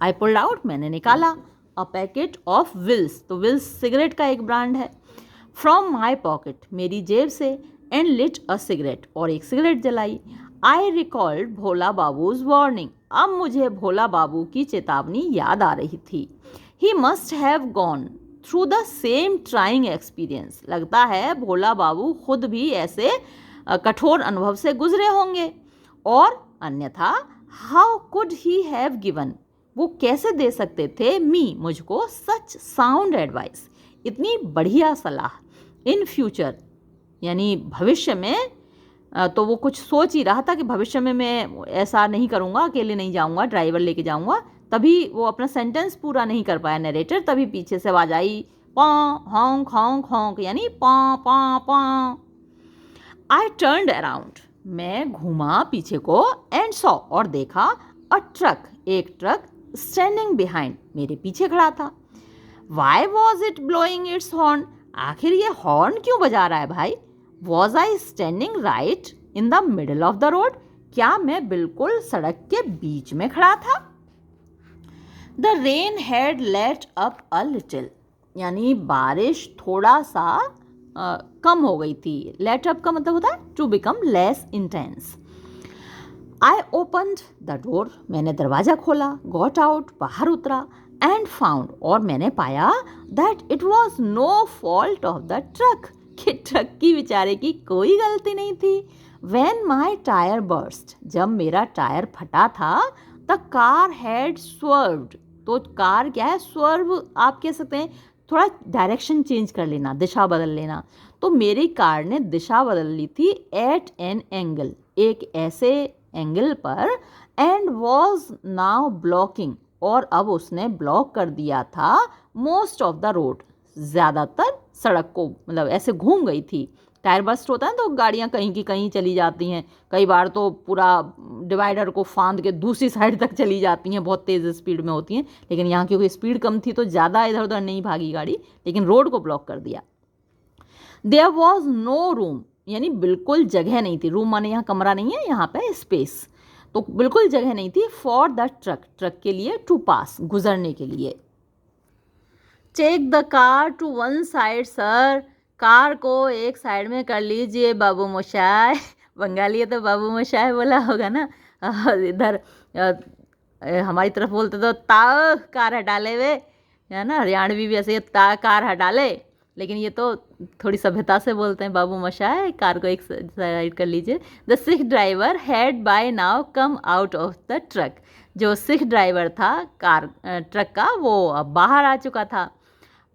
I pulled out, मैंने निकाला, अ पैकेट ऑफ विल्स, तो विल्स सिगरेट का एक ब्रांड है, फ्रॉम माई पॉकेट, मेरी जेब से, एंड लिट अ सिगरेट, और एक सिगरेट जलाई। आई रिकॉल्ड भोला बाबूज वार्निंग, अब मुझे भोला बाबू की चेतावनी याद आ रही थी। He must have gone through the same trying experience, लगता है भोला बाबू खुद भी ऐसे कठोर अनुभव से गुजरे होंगे, और अन्यथा how could he have given, वो कैसे दे सकते थे, मी, मुझको, सच साउंड एडवाइस, इतनी बढ़िया सलाह, इन फ्यूचर, यानी भविष्य में। तो वो कुछ सोच ही रहा था कि भविष्य में मैं ऐसा नहीं करूँगा, अकेले नहीं जाऊँगा, ड्राइवर लेके जाऊँगा। तभी वो अपना सेंटेंस पूरा नहीं कर पाया नरेटर, तभी पीछे से आवाज़ आई, पॉ हॉन्क हॉन्क हॉन्क, यानी पॉ पॉ पॉ। आई टर्न्ड अराउंड, मैं घूमा पीछे को, एंड सॉ, और देखा, अ ट्रक, एक ट्रक, स्टैंडिंग बिहाइंड, मेरे पीछे खड़ा था। Why was it blowing its horn, आखिर ये हॉर्न क्यों बजा रहा है भाई। Was I standing right in the middle of the road, क्या मैं बिल्कुल सड़क के बीच में खड़ा था। The rain had let up a little, यानी बारिश थोड़ा सा कम हो गई थी। लेट अप का मतलब होता है to become less intense. I opened the door, मैंने दरवाज़ा खोला, गॉट आउट, बाहर उतरा, एंड फाउंड, और मैंने पाया, that it was no fault of the truck, कि ट्रक की बेचारे की कोई गलती नहीं थी। व्हेन माई टायर बर्स्ट, जब मेरा टायर फटा था, द कार हैड स्वर्व्ड, तो कार क्या है, स्वर्व आप कह सकते हैं, थोड़ा डायरेक्शन चेंज कर लेना, दिशा बदल लेना। तो मेरी कार ने दिशा बदल ली थी, एट एन एंगल, एक ऐसे एंगल पर, एंड वॉज नाउ ब्लॉकिंग, और अब उसने ब्लॉक कर दिया था, मोस्ट ऑफ द रोड, ज़्यादातर सड़क को, मतलब ऐसे घूम गई थी। टायर बस्ट होता है तो गाड़ियाँ कहीं की कहीं चली जाती हैं, कई बार तो पूरा डिवाइडर को फांद के दूसरी साइड तक चली जाती हैं, बहुत तेज़ स्पीड में होती हैं। लेकिन यहाँ क्योंकि स्पीड कम थी तो ज़्यादा इधर उधर नहीं भागी गाड़ी, लेकिन रोड को ब्लॉक कर दिया। देयर वॉज नो रूम, यानी बिल्कुल जगह नहीं थी, रूम माने यहाँ कमरा नहीं है, यहाँ पे स्पेस, तो बिल्कुल जगह नहीं थी, फॉर द ट्रक, ट्रक के लिए, टू पास, गुजरने के लिए। Take the car to one side sir, car को एक साइड में कर लीजिए बाबू मोशाय। बंगाली है तो बाबू मोशाय बोला होगा ना, इधर हमारी तरफ बोलते तो ता कार हटा ले वे, है ना, हरियाणवी भी ऐसे ता कार हटा ले, लेकिन ये तो थोड़ी सभ्यता से बोलते हैं, बाबू मोशाय कार को एक साइड कर लीजिए। The Sikh driver had by now come out of the truck, जो सिख ड्राइवर था कार ट्रक का, वो अब बाहर आ चुका था।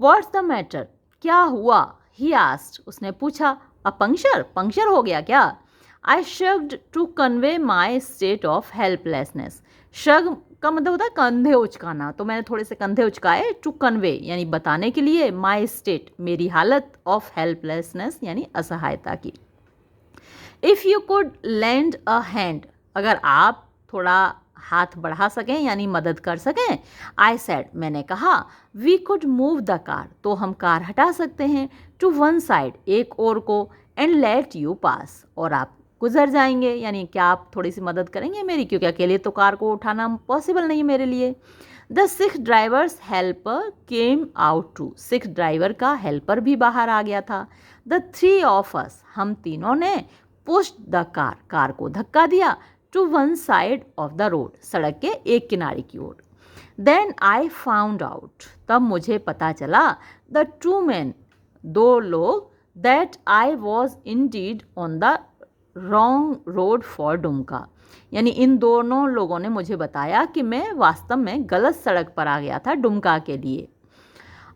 व्हाट्स द मैटर, क्या हुआ, ही आस्क्ड, उसने पूछा। अ पंक्चर, पंक्चर हो गया क्या। I shrugged to convey my state of helplessness, shrug का मतलब होता है कंधे उचकाना, तो मैंने थोड़े से कंधे उचकाए, टू कन्वे यानी बताने के लिए, माई स्टेट मेरी हालत, ऑफ हेल्पलेसनेस यानी असहायता की। If you could lend a hand, अगर आप थोड़ा हाथ बढ़ा सकें यानी मदद कर सकें। आई सेड, मैंने कहा, we could move the car, तो हम कार हटा सकते हैं, टू वन साइड, एक और को, एंड लेट यू पास, और आप गुजर जाएंगे, यानी क्या आप थोड़ी सी मदद करेंगे मेरी, क्योंकि अकेले तो कार को उठाना पॉसिबल नहीं मेरे लिए। The Sikh driver's helper came out too, Sikh driver का हेल्पर भी बाहर आ गया था। द थ्री ऑफ अस, हम तीनों ने, पुश्ड द कार, कार को धक्का दिया, to one side of the road, सड़क के एक किनारे की ओर। देन आई फाउंड आउट, तब मुझे पता चला, द टू मैन, दो लोग, that I was indeed on the wrong road for Dumka, यानी इन दोनों लोगों ने मुझे बताया कि मैं वास्तव में गलत सड़क पर आ गया था डुमका के लिए।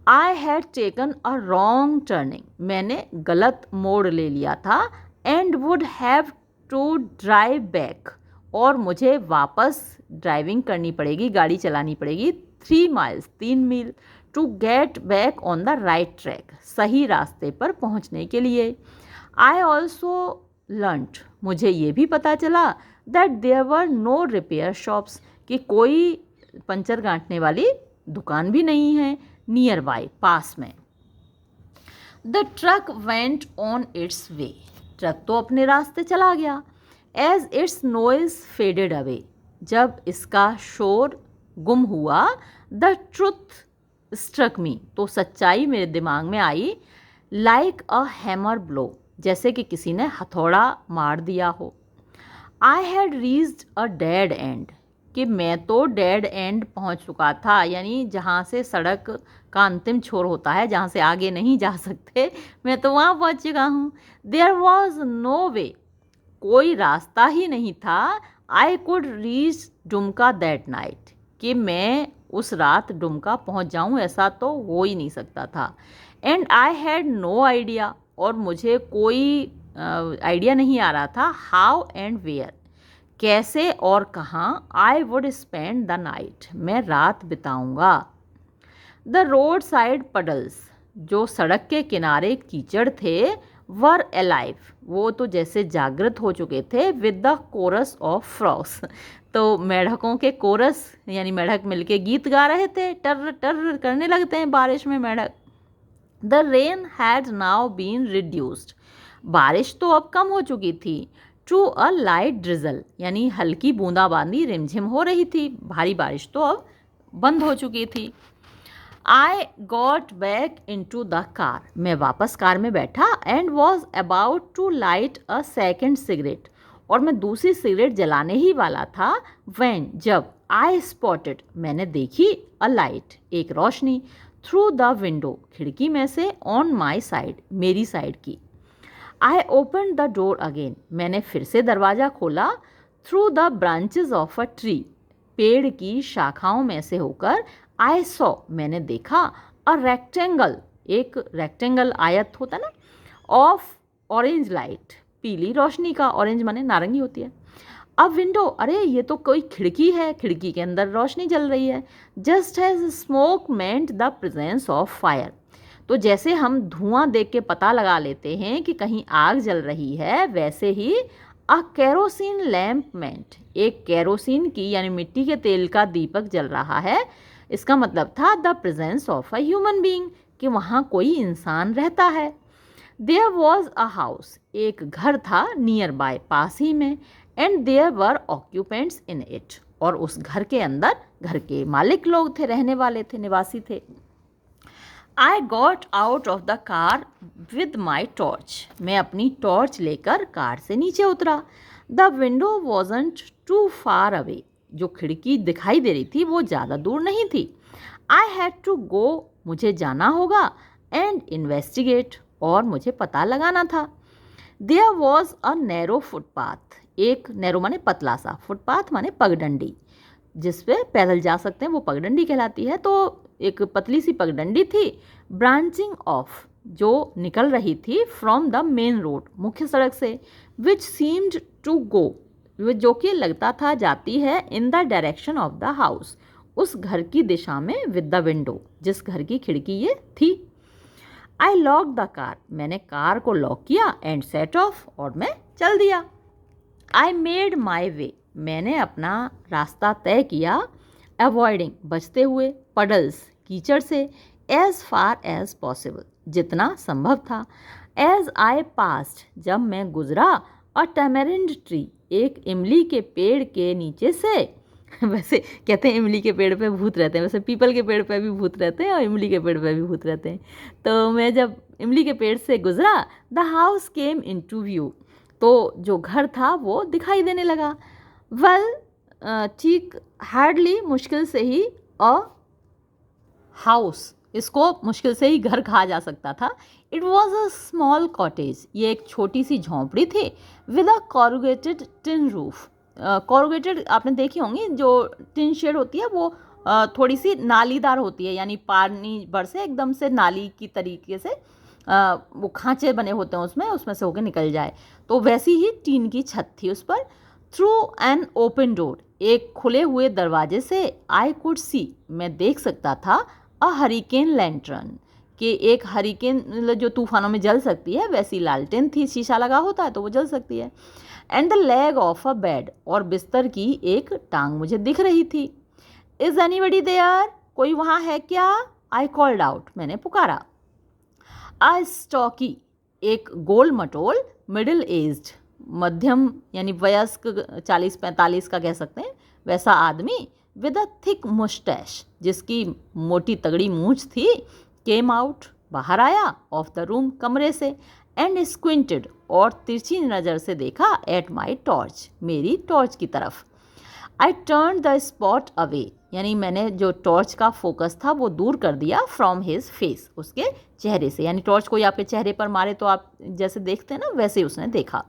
I had taken a wrong turning, मैंने गलत मोड़ ले लिया था, and would have to drive back, और मुझे वापस ड्राइविंग करनी पड़ेगी, गाड़ी चलानी पड़ेगी 3 माइल्स, 3 मील, to get back on the right track, सही रास्ते पर पहुंचने के लिए। आई ऑल्सो लर्नड, मुझे ये भी पता चला, that there were no repair shops, कि कोई पंचर गांठने वाली दुकान भी नहीं है नियर बाय, पास में। The truck went on its way, truck तो अपने रास्ते चला गया। As its noise faded away, जब इसका शोर गुम हुआ, द ट्रुथ स्ट्रक मी, तो सच्चाई मेरे दिमाग में आई, लाइक अ हैमर ब्लो, जैसे कि किसी ने हथौड़ा मार दिया हो। I had reached a dead and, कि मैं तो डेड एंड पहुंच चुका था, यानी जहाँ से सड़क का अंतिम छोर होता है, जहाँ से आगे नहीं जा सकते, मैं तो वहाँ पहुँच चुका हूँ। देयर वॉज नो वे, कोई रास्ता ही नहीं था, I could reach Dumka that night, कि मैं उस रात डुमका पहुँच जाऊँ, ऐसा तो हो ही नहीं सकता था। And I had no idea, और मुझे कोई आइडिया नहीं आ रहा था, हाउ एंड वेयर, कैसे और कहाँ, I would spend the night, मैं रात बिताऊंगा। द रोड साइड पडल्स, जो सड़क के किनारे कीचड़ थे, वर अलाइव, वो तो जैसे जागृत हो चुके थे, with the coarse of frogs, तो मेढकों के कोरस, यानी मेढक मिलके गीत गा रहे थे, टर टर करने लगते हैं बारिश में मेढक। The rain had now been reduced, बारिश तो अब कम हो चुकी थी, टू अ लाइट ड्रिजल, यानी हल्की बूंदाबांदी रिमझिम हो रही थी, भारी बारिश तो अब बंद हो चुकी थी। I got back in to the car, मैं वापस कार में बैठा, and was about to light a second cigarette, और मैं दूसरी सिगरेट जलाने ही वाला था, व्हेन, जब, आई स्पॉटेड, मैंने देखी, अ लाइट, एक रोशनी, थ्रू द विंडो, खिड़की में से, ऑन माई साइड, मेरी साइड की। I open the door again, मैंने फिर से दरवाज़ा खोला, through the branches of a tree, पेड़ की शाखाओं में से होकर, आई सॉ, मैंने देखा, अ रेक्टेंगल, एक रेक्टेंगल आयत होता ना, ऑफ ऑरेंज लाइट, पीली रोशनी का, ऑरेंज माने नारंगी होती है। अब विंडो, अरे ये तो कोई खिड़की है, खिड़की के अंदर रोशनी जल रही है। Just has smoke meant the presence of fire, तो जैसे हम धुआं देख के पता लगा लेते हैं कि कहीं आग जल रही है, वैसे ही अ केरोसिन लैम्प मेंट, एक केरोसिन की यानी मिट्टी के तेल का दीपक जल रहा है, इसका मतलब था the presence of a human being, कि वहाँ कोई इंसान रहता है। देयर वॉज अ हाउस, एक घर था, नियर बाय, पास ही में, and there were occupants in it, और उस घर के अंदर घर के मालिक लोग थे, रहने वाले थे, निवासी थे। I got out of the car with my torch, मैं अपनी टॉर्च लेकर कार से नीचे उतरा। The window wasn't too far away, जो खिड़की दिखाई दे रही थी वो ज़्यादा दूर नहीं थी। आई हैड टू गो, मुझे जाना होगा, एंड इन्वेस्टिगेट, और मुझे पता लगाना था। There was a narrow footpath, एक नैरो माने पतला सा, फुटपाथ माने पगडंडी, जिस पे पैदल जा सकते हैं, वो पगडंडी कहलाती है। तो एक पतली सी पगडंडी थी, ब्रांचिंग ऑफ, जो निकल रही थी, फ्रॉम द मेन रोड, मुख्य सड़क से, विच सीम्ड टू गो, जो कि लगता था जाती है, in the direction of the house, उस घर की दिशा में, विद द विंडो, जिस घर की खिड़की ये थी। आई लॉक द कार, मैंने कार को लॉक किया, एंड सेट ऑफ, और मैं चल दिया। आई मेड माई वे, मैंने अपना रास्ता तय किया, अवॉइडिंग, बचते हुए, पडल्स, कीचड़ से, एज फार एज पॉसिबल, जितना संभव था। एज आई पास्ट, जब मैं गुजरा, अ टैमेरिंड ट्री, एक इमली के पेड़ के नीचे से, वैसे कहते हैं इमली के पेड़ पे भूत रहते हैं, वैसे पीपल के पेड़ पे भी भूत रहते हैं और इमली के पेड़ पे भी भूत रहते हैं। तो मैं जब इमली के पेड़ से गुजरा, the house came into view, तो जो घर था वो दिखाई देने लगा। वेल, ठीक हार्डली, मुश्किल से ही अ हाउस, इसको मुश्किल से ही घर कहा जा सकता था। It was a small cottage, ये एक छोटी सी झोंपड़ी थी, with a corrugated tin roof. Corrugated आपने देखी होंगी, जो टिन शेड होती है वो थोड़ी सी नालीदार होती है, यानी पानी बरसे एकदम से नाली की तरीके से वो खांचे बने होते हैं उसमें उसमें से होकर निकल जाए, तो वैसी ही टीन की छत थी उस पर। थ्रू एन ओपन डोर, एक खुले हुए दरवाजे से आई कुड सी, मैं देख सकता था, अ हरिकेन लैंटर्न, कि एक हरिकेन जो तूफानों में जल सकती है वैसी लालटेन थी, शीशा लगा होता है तो वो जल सकती है। And the leg of a bed, और बिस्तर की एक टांग मुझे दिख रही थी। इज एनीबडी देयर, कोई वहाँ है क्या? आई कॉल्ड आउट, मैंने पुकारा। आ स्टॉकी, एक गोल मटोल, मिडिल एज्ड, मध्यम यानी वयस्क, 40-45 का कह सकते हैं वैसा आदमी, विद अ थिक मुस्टैश, जिसकी मोटी तगड़ी मूंछ थी, केम आउट, बाहर आया, ऑफ द रूम, कमरे से, एंड स्क्विंटेड, और तिरछी नज़र से देखा, एट माई टॉर्च, मेरी टॉर्च की तरफ। I turn the spot away, यानी मैंने जो टॉर्च का फोकस था वो दूर कर दिया, फ्रॉम हिज फेस, उसके चेहरे से, यानी टॉर्च कोई आपके चेहरे पर मारे तो आप जैसे देखते हैं ना, वैसे उसने देखा।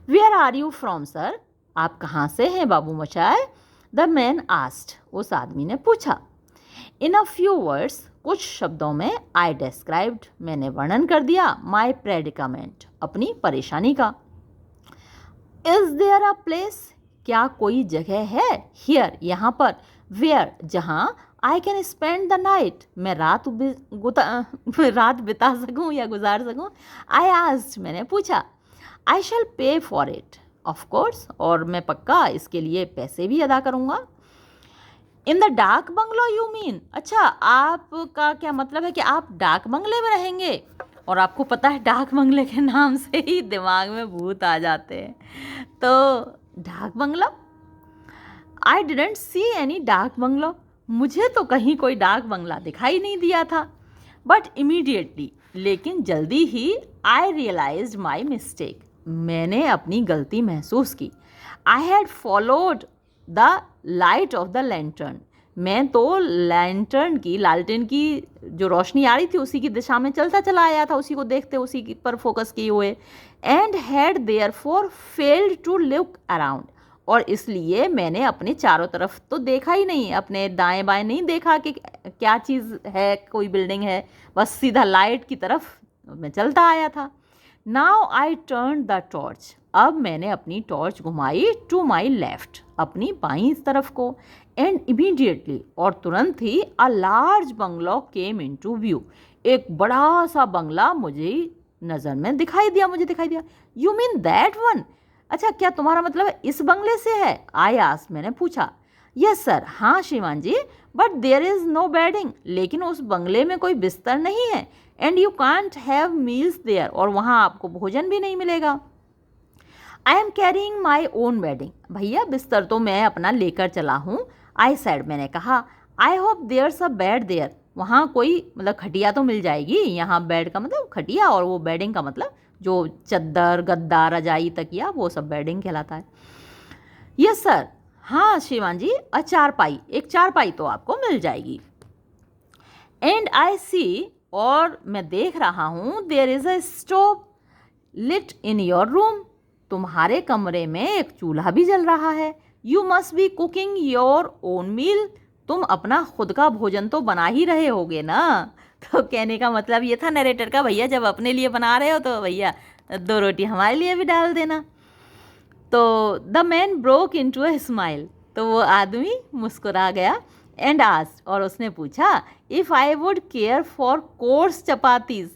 Where are you from sir, आप कहाँ से हैं बाबू मचाए? द मैन आस्ड, उस आदमी ने पूछा। इन अ फ्यू वर्ड्स, कुछ शब्दों में, आई डिस्क्राइब्ड, मैंने वर्णन कर दिया, माई प्रेडिकामेंट, अपनी परेशानी का। इज देयर अ प्लेस, क्या कोई जगह है, हियर, यहाँ पर, वेयर, जहाँ, I can spend the night, मैं रात बिता सकूँ या गुजार सकूँ। आई आस्क्ड, मैंने पूछा। आई शैल पे फॉर इट, ऑफ कोर्स, और मैं पक्का इसके लिए पैसे भी अदा करूँगा। इन द डाक बंगलो यू मीन, अच्छा आपका क्या मतलब है कि आप डाक बंगले में रहेंगे? और आपको पता है डाक बंगले के नाम से ही दिमाग में भूत आ जाते हैं, तो डाक बंगला, आई डिडंट सी एनी डाक बंगलो, मुझे तो कहीं कोई डाक बंगला दिखाई नहीं दिया था। बट इमीडिएटली, लेकिन जल्दी ही, आई रियलाइज माई मिस्टेक, मैंने अपनी गलती महसूस की। I had followed the light of the lantern, मैं तो लालटेन की जो रोशनी आ रही थी उसी की दिशा में चलता चला आया था, उसी को देखते, उसी पर फोकस किए हुए। And had therefore failed to look around, और इसलिए मैंने अपने चारों तरफ तो देखा ही नहीं, अपने दाएं बाएं नहीं देखा कि क्या चीज़ है, कोई बिल्डिंग है, बस सीधा लाइट की तरफ मैं चलता आया था। Now I turn the torch, अब मैंने अपनी टॉर्च घुमाई, टू माई लेफ्ट, अपनी बाईं तरफ को। एंड इमीडिएटली, और तुरंत ही, a large bungalow came into view, एक बड़ा सा बंगला मुझे नज़र में दिखाई दिया, मुझे दिखाई दिया। यू मीन दैट वन, अच्छा क्या तुम्हारा मतलब इस बंगले से है? आई आस्क्ड, मैंने पूछा। यस सर, हाँ श्रीमान जी, but there is no bedding, लेकिन उस बंगले में कोई बिस्तर नहीं है। And you can't have meals there, और वहाँ आपको भोजन भी नहीं मिलेगा। I am carrying my own bedding, भैया बिस्तर तो मैं अपना लेकर चला हूँ। आई सेड, मैंने कहा। I hope there's a bed there, वहाँ कोई मतलब खटिया तो मिल जाएगी, यहाँ बेड का मतलब खटिया, और वो बेडिंग का मतलब जो चद्दर गद्दा रजाई तकिया, वो सब बेडिंग कहलाता है। यस सर, हाँ श्रीमान जी, चारपाई, एक चारपाई तो आपको मिल जाएगी। एंड आई सी, और मैं देख रहा हूँ, there is a stove lit in your room, तुम्हारे कमरे में एक चूल्हा भी जल रहा है। You must be cooking your own meal, तुम अपना खुद का भोजन तो बना ही रहे होगे ना। तो कहने का मतलब ये था नरेटर का, भैया जब अपने लिए बना रहे हो तो भैया 2 रोटी हमारे लिए भी डाल देना। तो the man broke into a smile, तो वो आदमी मुस्कुरा गया। एंड आस्क्ड, और उसने पूछा, if I would care for course chapatis,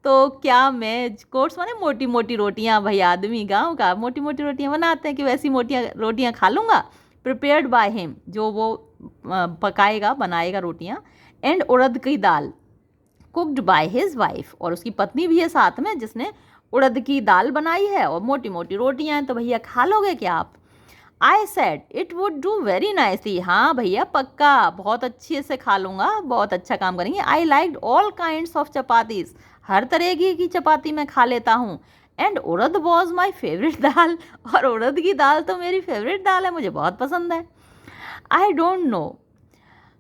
तो क्या मैं, कोर्स माने मोटी मोटी रोटियां, भाई आदमी गांव का मोटी मोटी रोटियां बनाते हैं, कि वैसी मोटियां रोटियां खा लूँगा। प्रिपेयर्ड बाय हिम, जो वो पकाएगा बनाएगा रोटियां। एंड उड़द की दाल, कुक्ड बाय हिज वाइफ, और उसकी पत्नी भी है साथ में जिसने उड़द की दाल बनाई है, और मोटी मोटी रोटियां हैं, तो भैया खा लोगे क्या आप? I said it would do very nicely, हाँ भैया पक्का, बहुत अच्छे से खा लूँगा, बहुत अच्छा काम करेंगे। I liked all kinds of chapatis, हर तरह की चपाती मैं खा लेता हूँ। And urad was my favourite dal, और उड़द की दाल तो मेरी फेवरेट दाल है, मुझे बहुत पसंद है। आई डोंट नो,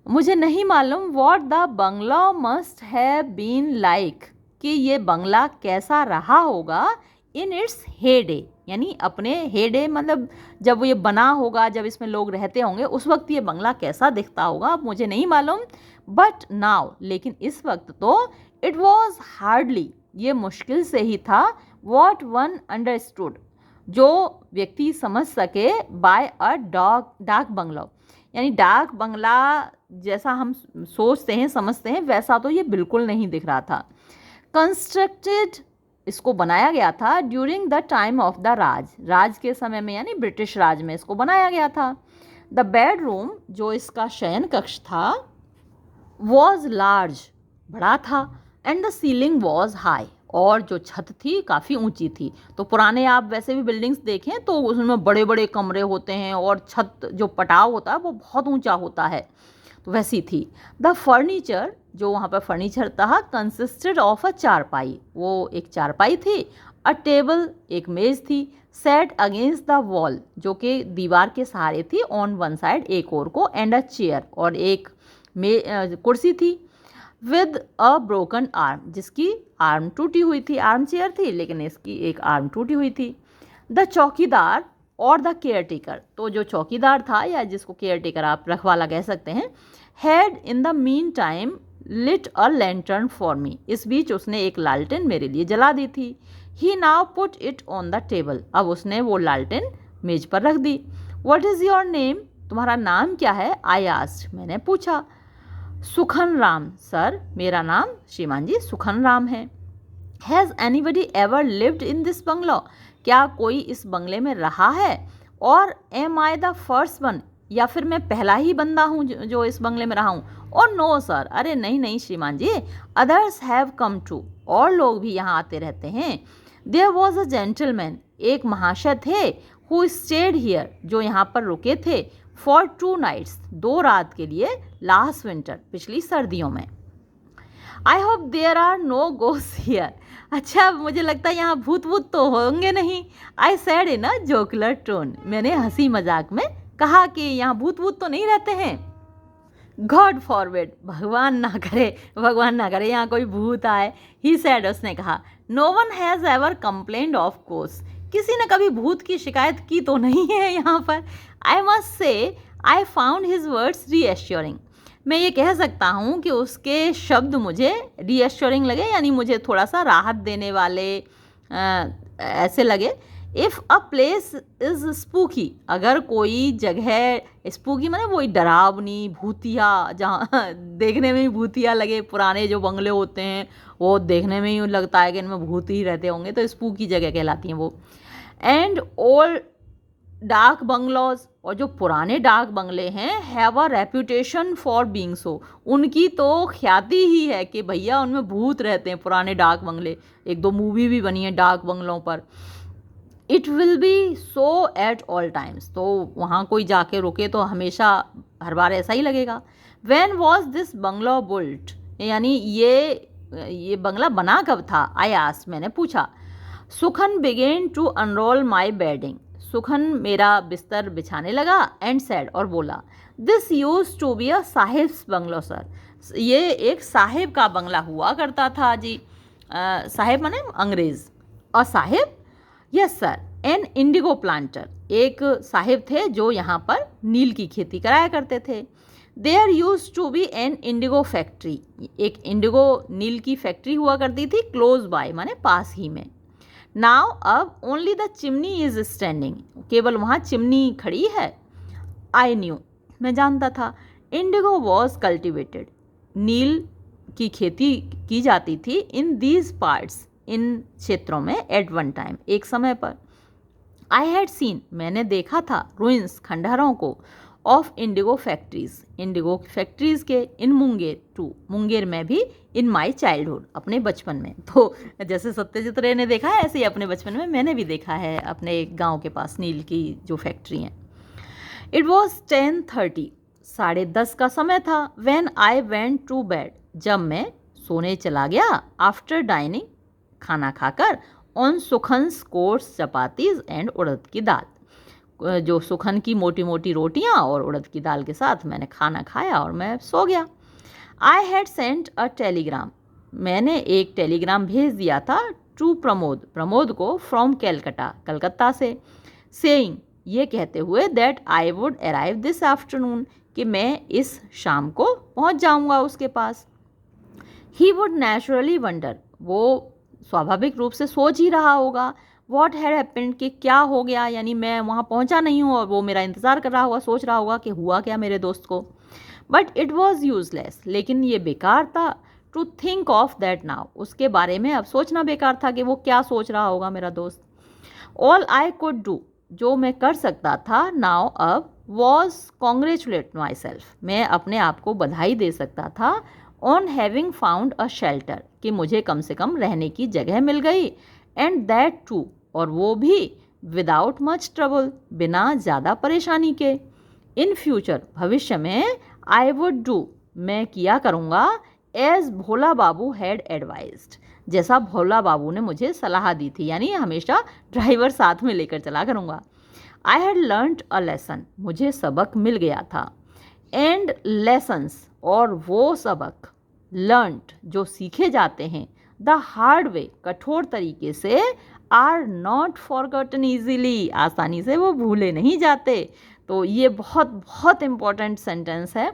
मुझे नहीं मालूम, what the bungalow must have been like, कि ये बंगला कैसा रहा होगा इन इट्स हेडे, यानी अपने हेडे मतलब जब वो ये बना होगा, जब इसमें लोग रहते होंगे उस वक्त ये बंगला कैसा दिखता होगा, मुझे नहीं मालूम। बट नाउ, लेकिन इस वक्त तो इट वॉज हार्डली, ये मुश्किल से ही था, वॉट वन अंडरस्टूड, जो व्यक्ति समझ सके, बाय अ डाक बंगला, यानी डाक बंगला जैसा हम सोचते हैं समझते हैं वैसा तो ये बिल्कुल नहीं दिख रहा था। कंस्ट्रक्टेड, इसको बनाया गया था during the time of the Raj के समय में, यानी ब्रिटिश राज में इसको बनाया गया था। द बेडरूम, जो इसका शयन कक्ष था, वॉज लार्ज, बड़ा था, and the ceiling was high, और जो छत थी काफ़ी ऊंची थी। तो पुराने आप वैसे भी बिल्डिंग्स देखें तो उसमें बड़े बड़े कमरे होते हैं और छत जो पटाव होता है वो बहुत ऊंचा होता है, तो वैसी थी। द फर्नीचर, जो वहाँ पर फर्नीचर था, कंसिस्टेड ऑफ अ चारपाई, वो एक चारपाई थी, अ टेबल, एक मेज़ थी, सेट अगेंस्ट द वॉल, जो कि दीवार के सहारे थी, ऑन वन साइड, एक और को, एंड अ चेयर, और एक कुर्सी थी, विद अ ब्रोकन आर्म, जिसकी आर्म टूटी हुई थी, आर्म चेयर थी लेकिन इसकी एक आर्म टूटी हुई थी। द चौकीदार और द केयर टेकर, तो जो चौकीदार था या जिसको केयर टेकर आप रखवाला कह सकते हैं, had in the meantime lit a lantern for me, इस बीच उसने एक लालटेन मेरे लिए जला दी थी। He now put it on the table, अब उसने वो लालटेन मेज पर रख दी। व्हाट इज़ योर नेम, तुम्हारा नाम क्या है, आई आस्क्ड, मैंने पूछा। सुखन राम, सर मेरा नाम श्रीमान जी सुखन राम है। Has anybody ever lived in this bungalow, क्या कोई इस बंगले में रहा है, और am I the first one, या फिर मैं पहला ही बंदा हूँ जो इस बंगले में रहा हूँ। और नो सर, अरे नहीं नहीं श्रीमान जी, अदर्स हैव कम टू, और लोग भी यहाँ आते रहते हैं। देयर वॉज अ जेंटलमैन, एक महाशय थे, हु स्टेड हियर, जो यहाँ पर रुके थे, फॉर 2 नाइट्स, 2 रात के लिए, लास्ट विंटर, पिछली सर्दियों में। I hope there are no ghost here, अच्छा मुझे लगता है यहाँ भूत भूत तो होंगे नहीं। आई सैड इन अ जोकुलर टोन, मैंने हंसी मजाक में कहा कि यहाँ भूत भूत तो नहीं रहते हैं। गॉड फॉरवर्ड, भगवान ना करे, भगवान ना करे यहाँ कोई भूत आए। ही सैड, उसने कहा, no one has ever complained of ghost, किसी ने कभी भूत की शिकायत की तो नहीं है यहाँ पर। I must say I found his words reassuring, मैं ये कह सकता हूँ कि उसके शब्द मुझे रीएश्योरिंग लगे, यानी मुझे थोड़ा सा राहत देने वाले ऐसे लगे। If a place is spooky, अगर कोई जगह स्पूकी माने वही डरावनी, भूतिया, जहाँ देखने में ही भूतिया लगे, पुराने जो बंगले होते हैं वो देखने में ही लगता है कि इनमें भूत ही रहते होंगे, तो स्पूकी जगह कहलाती हैं वो। एंड ओल्ड डाक बंगलोज, और जो पुराने डाक बंगले हैं, have a reputation for being so, उनकी तो ख्याति ही है कि भैया उनमें भूत रहते हैं, पुराने डाक बंगले, 1-2 मूवी भी बनी है डाक बंगलों पर। It will be so at all times, तो वहाँ कोई जाके रुके तो हमेशा हर बार ऐसा ही लगेगा। When was this bungalow built, यानी ये बंगला बना कब था, आई आस्क्ड, मैंने पूछा। Sukhan began to unroll my bedding, Sukhan मेरा बिस्तर बिछाने लगा, एंड सेड, और बोला, this use to be a sahib's bungalow sir, ये एक साहिब का बंगला हुआ करता था जी। साहिब माने अंग्रेज, और साहिब, yes sir, an indigo planter, एक साहिब थे जो यहाँ पर नील की खेती कराया करते थे। There used to be an indigo factory, एक इंडिगो नील की फैक्ट्री हुआ करती थी, क्लोज बाय माने पास ही में। नाउ अब only the chimney is standing, केवल वहाँ चिमनी खड़ी है। आई न्यू, मैं जानता था। इंडिगो वॉज कल्टिवेटेड, नील की खेती की जाती थी, इन दीज पार्ट्स, इन क्षेत्रों में, एट वन टाइम, एक समय पर। आई हैड सीन, मैंने देखा था, रुइंस, खंडहरों को, of Indigo factories, Indigo factories के, इन मुंगेर टू, मुंगेर में भी, इन माई चाइल्डहुड, अपने बचपन में। तो जैसे सत्यजीत रे ने देखा है ऐसे ही अपने बचपन में मैंने भी देखा है अपने गांव के पास नील की जो फैक्ट्री हैं। इट वॉज 10:30, 10:30 का समय था। When I went to bed, जब मैं सोने चला गया, आफ्टर डाइनिंग, खाना खाकर, ऑन सुखन्स कोर्स चपातीज एंड उड़द की दाल। जो सुखन की मोटी मोटी रोटियां और उड़द की दाल के साथ मैंने खाना खाया और मैं सो गया। I had sent a Telegram, मैंने एक टेलीग्राम भेज दिया था टू प्रमोद, प्रमोद को, फ्रॉम कैलकटा, कलकत्ता से, सेइंग, ये कहते हुए that I would arrive this afternoon, कि मैं इस शाम को पहुंच जाऊंगा उसके पास। ही वुड नेचुरली वंडर, वो स्वाभाविक रूप से सोच ही रहा होगा, वॉट हैड हैपेंड, कि क्या हो गया, यानी मैं वहाँ पहुँचा नहीं हूँ और वो मेरा इंतज़ार कर रहा होगा, सोच रहा होगा कि हुआ क्या मेरे दोस्त को। बट इट वॉज यूजलेस, लेकिन ये बेकार था, to think of that now, उसके बारे में अब सोचना बेकार था कि वो क्या सोच रहा होगा मेरा दोस्त। ऑल आई कुड डू, जो मैं कर सकता था नाउ अब, वॉज कॉन्ग्रेचुलेट माई सेल्फ, मैं अपने आप को बधाई दे सकता था, on having found a shelter, कि मुझे कम से कम रहने की जगह मिल गई, एंड दैट टू, और वो भी विदाउट मच ट्रबल, बिना ज़्यादा परेशानी के। इन फ्यूचर, भविष्य में, आई वुड डू, मैं किया करूँगा, as Bhola Babu had advised, जैसा भोला बाबू ने मुझे सलाह दी थी, यानी हमेशा ड्राइवर साथ में लेकर चला करूँगा। I had learned a lesson, मुझे सबक मिल गया था, एंड लेसन्स, और वो सबक, लर्नड, जो सीखे जाते हैं, द हार्ड वे, कठोर तरीके से, आर नॉट फॉरगॉटन ईजीली, आसानी से वो भूले नहीं जाते। तो ये बहुत बहुत इम्पॉर्टेंट सेंटेंस है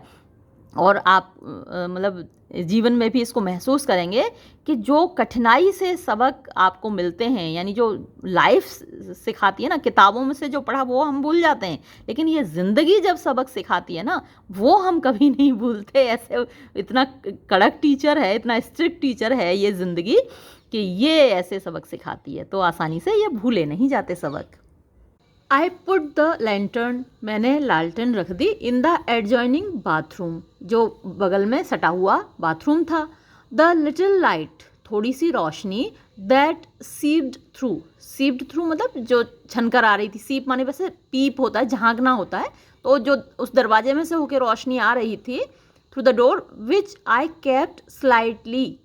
और आप मतलब जीवन में भी इसको महसूस करेंगे कि जो कठिनाई से सबक आपको मिलते हैं, यानी जो लाइफ सिखाती है ना, किताबों में से जो पढ़ा वो हम भूल जाते हैं, लेकिन ये ज़िंदगी जब सबक सिखाती है ना, वो हम कभी नहीं भूलते। ऐसे इतना कड़क टीचर है, इतना स्ट्रिक्ट टीचर है ये ज़िंदगी, कि ये ऐसे सबक सिखाती है, तो आसानी से ये भूले नहीं जाते सबक। आई पुट द लैंटर्न, मैंने लालटेन रख दी, इन द एडजॉइनिंग बाथरूम, जो बगल में सटा हुआ बाथरूम था, द लिटिल लाइट, थोड़ी सी रोशनी, दैट सीप्ड थ्रू मतलब जो छनकर आ रही थी, सीप माने वैसे पीप होता है, झांकना होता है, तो जो उस दरवाजे में से होकर रोशनी आ रही थी, through the door, which I kept slightly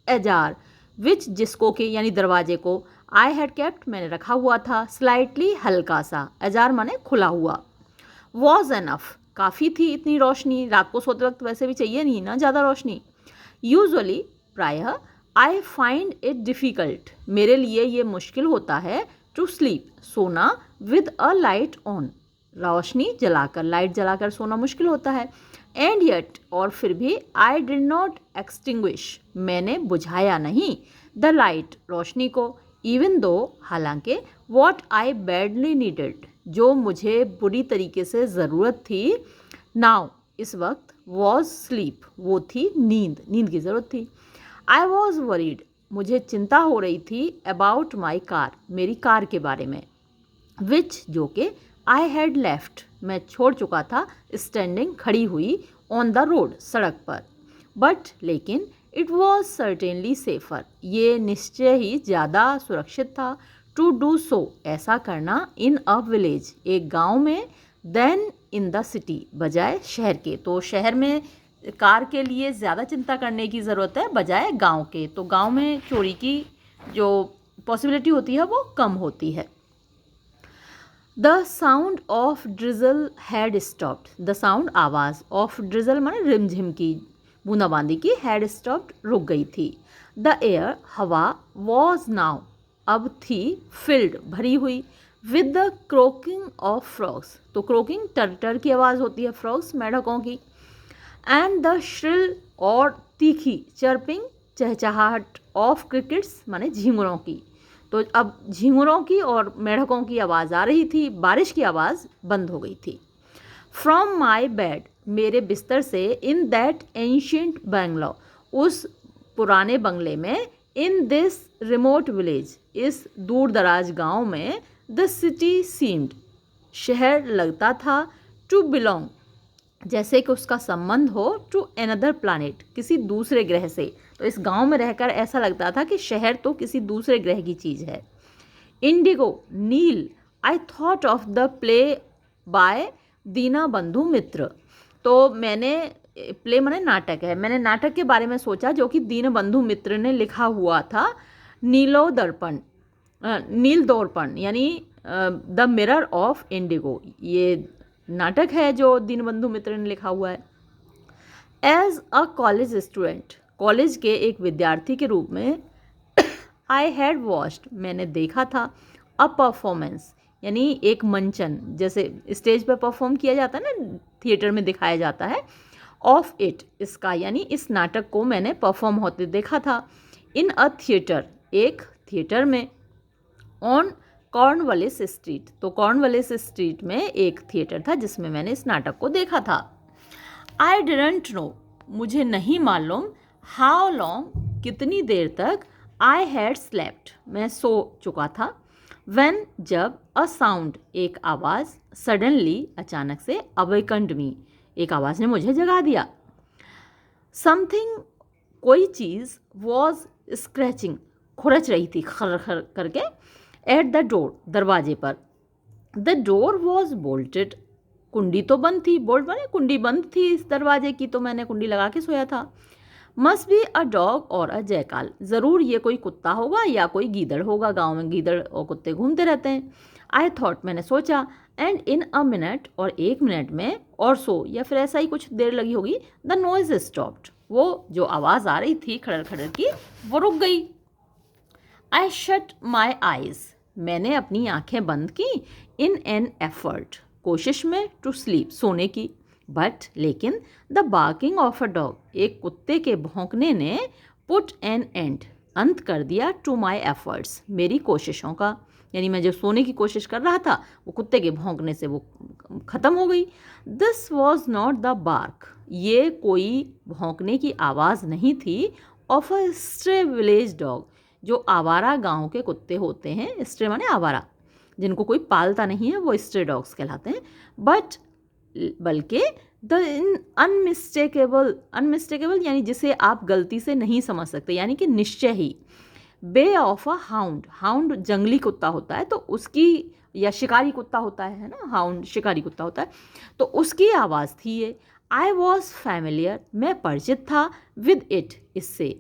ajar, which, जिसको के, यानी दरवाजे को, आई हैड केप्ट, मैंने रखा हुआ था, स्लाइटली, हल्का सा, एजार माने खुला हुआ, वॉज एनफ, काफ़ी थी इतनी रोशनी, रात को सोते वक्त वैसे भी चाहिए नहीं ना ज़्यादा रोशनी। यूजुअली, प्रायः, आई फाइंड इट डिफ़िकल्ट, मेरे लिए ये मुश्किल होता है, टू स्लीप, सोना, विद अ लाइट ऑन, रोशनी जलाकर, लाइट जलाकर सोना मुश्किल होता है। एंड येट, और फिर भी, आई डिड नॉट एक्सटिंग्विश, मैंने बुझाया नहीं, द लाइट, रोशनी को, इवन दो, हालांकि, वॉट आई बैडली नीडेड, जो मुझे बुरी तरीके से ज़रूरत थी, नाउ, इस वक्त, वॉज स्लीप, वो थी नींद की ज़रूरत थी। आई वॉज वरीड, मुझे चिंता हो रही थी, अबाउट माई कार, मेरी कार के बारे में, विच, जो कि, आई हैड लेफ्ट, मैं छोड़ चुका था, स्टैंडिंग, खड़ी हुई, ऑन द रोड, सड़क पर, बट, लेकिन, इट वॉज सर्टेनली सेफर, ये निश्चय ही ज़्यादा सुरक्षित था, टू डू सो, ऐसा करना, इन अ विलेज, एक गांव में, देन इन द सिटी, बजाय शहर के, तो शहर में कार के लिए ज़्यादा चिंता करने की ज़रूरत है बजाय गांव के, तो गांव में चोरी की जो पॉसिबिलिटी होती है वो कम होती है। The sound of drizzle had stopped, the sound, आवाज़, ऑफ ड्रिजल माने रिमझिम की, बूंदाबांदी की, हैड स्टॉप्ड, रुक गई थी। द एयर, हवा, वॉज नाउ, अब थी, फिल्ड, भरी हुई, with the croaking of frogs, तो क्रोकिंग टर की आवाज़ होती है, फ्रॉग्स मेढकों की, एंड द श्रिल, और तीखी, चर्पिंग, चहचहाहट, ऑफ क्रिकेट्स माने झींगुरों की, तो अब झींगुरों की और मेढकों की आवाज़ आ रही थी, बारिश की आवाज़ बंद हो गई थी। फ्रॉम माई बेड, मेरे बिस्तर से, इन दैट एंशियंट बंगलो, उस पुराने बंगले में, इन दिस रिमोट विलेज, इस दूर दराज गाँव में, द सिटी सीम्ड, शहर लगता था, टू बिलोंग, जैसे कि उसका संबंध हो, टू अनदर प्लानिट, किसी दूसरे ग्रह से, तो इस गांव में रहकर ऐसा लगता था कि शहर तो किसी दूसरे ग्रह की चीज़ है। इंडिगो, नील, I thought of the play by Dinabandhu Mitra, तो मैंने, प्ले माने नाटक है, मैंने नाटक के बारे में सोचा जो कि दीन बंधु मित्र ने लिखा हुआ था, नीलो दर्पण, नील दर्पण यानी द मिरर ऑफ इंडिगो, ये नाटक है जो दीनबंधु मित्र ने लिखा हुआ है। As a college student, college के एक विद्यार्थी के रूप में, आई हैड वॉच्ड, मैंने देखा था, अ परफॉर्मेंस यानी एक मंचन, जैसे स्टेज पर परफॉर्म किया जाता है ना, थिएटर में दिखाया जाता है, ऑफ इट, इसका यानी इस नाटक को मैंने परफॉर्म होते देखा था, इन अ थिएटर, एक थिएटर में, ऑन कॉर्नवालिस स्ट्रीट, तो कॉर्नवालिस स्ट्रीट में एक थिएटर था जिसमें मैंने इस नाटक को देखा था। आई डिडंट नो, मुझे नहीं मालूम, हाउ लॉन्ग, कितनी देर तक, आई हैड स्लेप्ट, मैं सो चुका था, व्हेन, जब, अ साउंड, एक आवाज़, सडनली, अचानक से, अवेकन्ड मी, एक आवाज़ ने मुझे जगा दिया, समथिंग, कोई चीज़, वॉज स्क्रैचिंग, खुरच रही थी खर खर करके, एट द डोर, दरवाजे पर, द डोर वॉज बोल्टेड, कुंडी तो बंद थी, बोल्ट बने, कुंडी बंद थी इस दरवाजे की, तो मैंने कुंडी लगा के सोया था। मस्ट बी अ डॉग और अ जैकाल, ज़रूर ये कोई कुत्ता होगा या कोई गीदड़ होगा, गांव में गीदड़ और कुत्ते घूमते रहते हैं। आई थॉट, मैंने सोचा, एंड इन अ मिनट, और एक मिनट में, और सो, या फिर ऐसा ही कुछ देर लगी होगी, द नॉइज स्टॉप्ड, वो जो आवाज़ आ रही थी खड़र खड़र की, वो रुक गई। आई शट माई आइज, मैंने अपनी आंखें बंद की, इन एन एफर्ट, कोशिश में, टू स्लीप, सोने की, बट, लेकिन, the barking of a dog, एक कुत्ते के भौंकने ने, पुट एन एंड, अंत कर दिया, टू माई एफर्ट्स, मेरी कोशिशों का, यानी मैं जो सोने की कोशिश कर रहा था वो कुत्ते के भौंकने से वो ख़त्म हो गई। This was not the bark, ये कोई भौंकने की आवाज़ नहीं थी, of a stray village dog, जो आवारा गांव के कुत्ते होते हैं, स्ट्रे माने आवारा, जिनको कोई पालता नहीं है, वो स्ट्रे डॉग्स कहलाते हैं, बट, बल्कि, द अनमिस्टेकेबल, अनमिस्टेकेबल यानी जिसे आप गलती से नहीं समझ सकते, यानी कि निश्चय ही, बे ऑफ अ हाउंड, हाउंड जंगली कुत्ता होता है, तो उसकी, या शिकारी कुत्ता होता है ना, हाउंड शिकारी कुत्ता होता है, तो उसकी आवाज़ थी ये। आई वॉज फैमिलियर, मैं परिचित था, विद इट, इससे,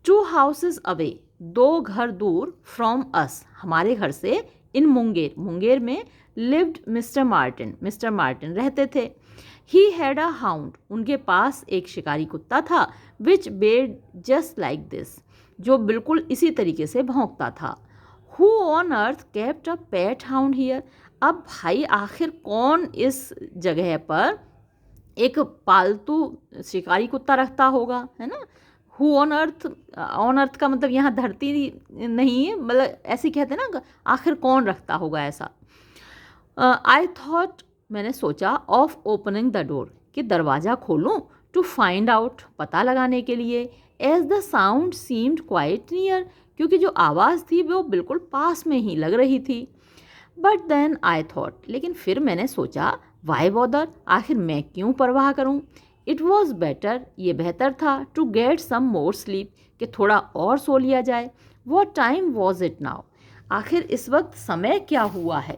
टू हाउसेज अवे, दो घर दूर, फ्रॉम अस, हमारे घर से, इन मुंगेर, मुंगेर में, lived mister Martin, mister Martin रहते थे। ही हैड अ हाउंड, उनके पास एक शिकारी कुत्ता था, विच बेड जस्ट लाइक दिस, जो बिल्कुल इसी तरीके से भौंकता था। Who on earth kept a pet hound here, अब भाई आखिर कौन इस जगह पर एक पालतू शिकारी कुत्ता रखता होगा, है ना। Who on earth, on earth का मतलब यहाँ धरती नहीं है, मतलब ऐसे कहते हैं ना, आखिर कौन रखता होगा ऐसा। आई थॉट, मैंने सोचा, ऑफ ओपनिंग द डोर, कि दरवाज़ा खोलूं, टू फाइंड आउट, पता लगाने के लिए, as the sound seemed quite near, क्योंकि जो आवाज़ थी वो बिल्कुल पास में ही लग रही थी। बट देन आई थॉट, लेकिन फिर मैंने सोचा, वाई बॉदर, आखिर मैं क्यों परवाह करूं। इट वॉज बेटर, ये बेहतर था, to get some more sleep, कि थोड़ा और सो लिया जाए। What time was it now, आखिर इस वक्त समय क्या हुआ है।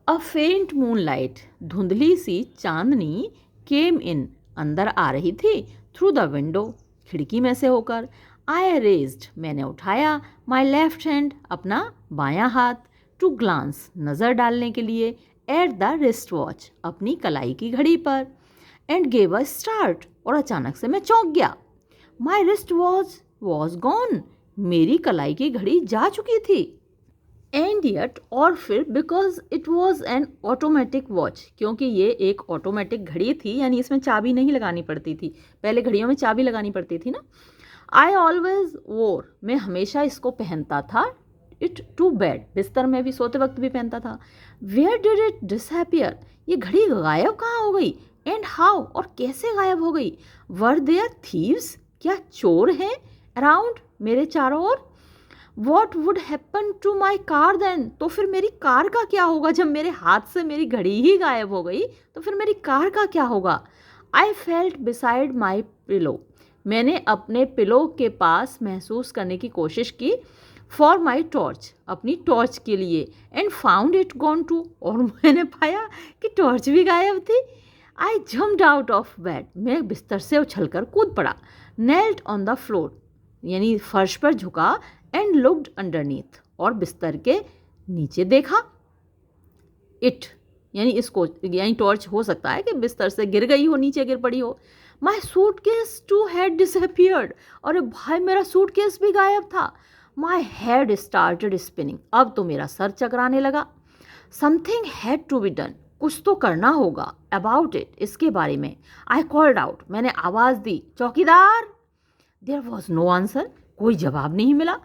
अ फेंट मून लाइट, धुंधली सी चांदनी, केम इन, अंदर आ रही थी, थ्रू द विंडो, खिड़की में से होकर। आई रेज्ड, मैंने उठाया, माई लेफ्ट हैंड, अपना बायां हाथ, टू ग्लांस, नज़र डालने के लिए, एट द रिस्ट वॉच, अपनी कलाई की घड़ी पर, एंड गेव अ स्टार्ट, और अचानक से मैं चौंक गया। माई रिस्ट वॉज गॉन, मेरी कलाई की घड़ी जा चुकी थी। एंड येट, और फिर, because it was an automatic watch, क्योंकि ये एक ऑटोमेटिक घड़ी थी, यानी इसमें चाबी नहीं लगानी पड़ती थी, पहले घड़ियों में चाबी लगानी पड़ती थी ना। आई ऑलवेज वोर, मैं हमेशा इसको पहनता था, इट टू बेड, बिस्तर में भी, सोते वक्त भी पहनता था। वेयर डिड इट डिसअपियर, ये घड़ी गायब कहाँ हो गई। एंड हाउ, और कैसे गायब हो गई। वर देयर थीव्स, क्या चोर हैं अराउंड, मेरे चारों ओर। What would happen to my car then, तो फिर मेरी कार का क्या होगा, जब मेरे हाथ से मेरी घड़ी ही गायब हो गई तो फिर मेरी कार का क्या होगा। I felt beside my pillow, मैंने अपने पिलो के पास महसूस करने की कोशिश की, फॉर माई टॉर्च, अपनी टॉर्च के लिए, and found it gone too, और मैंने पाया कि टॉर्च भी गायब थी। I jumped out of bed, मैं बिस्तर से उछलकर कूद पड़ा। नेल्ट ऑन द फ्लोर, यानी फर्श पर झुका, एंड लुक्ड अंडरनीथ, और बिस्तर के नीचे देखा। इट यानी टॉर्च हो सकता है कि बिस्तर से गिर गई हो, नीचे गिर पड़ी हो। माई सूटकेस टू हैड डिसअपियर्ड, अरे भाई मेरा सूटकेस भी गायब था। माई हेड स्टार्टेड स्पिनिंग, अब तो मेरा सर चकराने लगा। Something had to be done, कुछ तो करना होगा। अबाउट इट, इसके बारे में। आई कॉल्ड आउट, मैंने आवाज़ दी, चौकीदार। देयर वॉज नो आंसर, कोई जवाब नहीं मिला।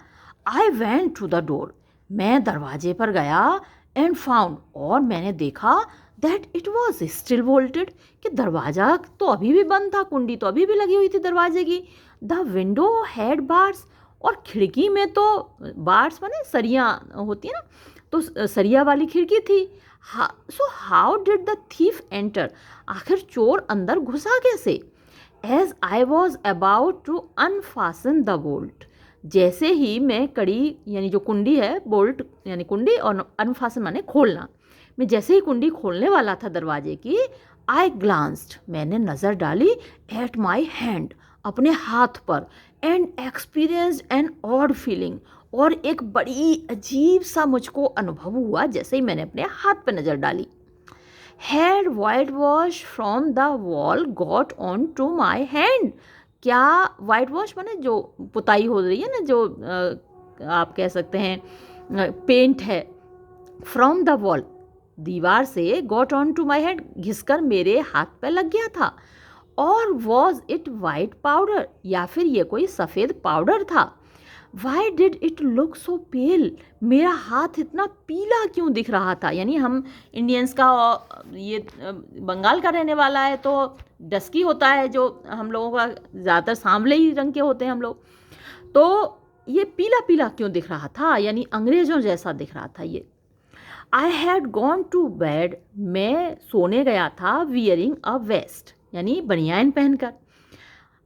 I went to the door, मैं दरवाजे पर गया। एंड फाउंड, और मैंने देखा that it was still bolted, कि दरवाज़ा तो अभी भी बंद था, कुंडी तो अभी भी लगी हुई थी दरवाजे की। द विंडो हैड बार्स, और खिड़की में तो बार्स माने सरियाँ होती है ना, तो सरिया वाली खिड़की थी। So how did the thief enter, आखिर चोर अंदर घुसा कैसे। As I was about to unfasten the bolt, जैसे ही मैं कड़ी यानी जो कुंडी है, बोल्ट यानी कुंडी, और अनफासन माने खोलना, मैं जैसे ही कुंडी खोलने वाला था दरवाजे की, आई ग्लांस्ड, मैंने नज़र डाली, एट माई हैंड, अपने हाथ पर। And experienced an odd feeling, और एक बड़ी अजीब सा मुझको अनुभव हुआ जैसे ही मैंने अपने हाथ पर नज़र डाली। Had whitewash from the wall got on to my hand, क्या वाइट वॉश माने जो पुताई हो रही है ना, जो आप कह सकते हैं पेंट है, फ्रॉम द वॉल, दीवार से, got on to my hand, घिसकर मेरे हाथ पे लग गया था। और वॉज इट वाइट पाउडर, या फिर ये कोई सफ़ेद पाउडर था। Why did it look so pale, मेरा हाथ इतना पीला क्यों दिख रहा था। यानी हम इंडियंस का, ये बंगाल का रहने वाला है तो डस्की होता है, जो हम लोगों का ज़्यादातर सांवले ही रंग के होते हैं हम लोग, तो ये पीला पीला क्यों दिख रहा था, यानी अंग्रेज़ों जैसा दिख रहा था ये। I had gone to bed, मैं सोने गया था, वियरिंग अ वेस्ट, यानी बनियान पहनकर।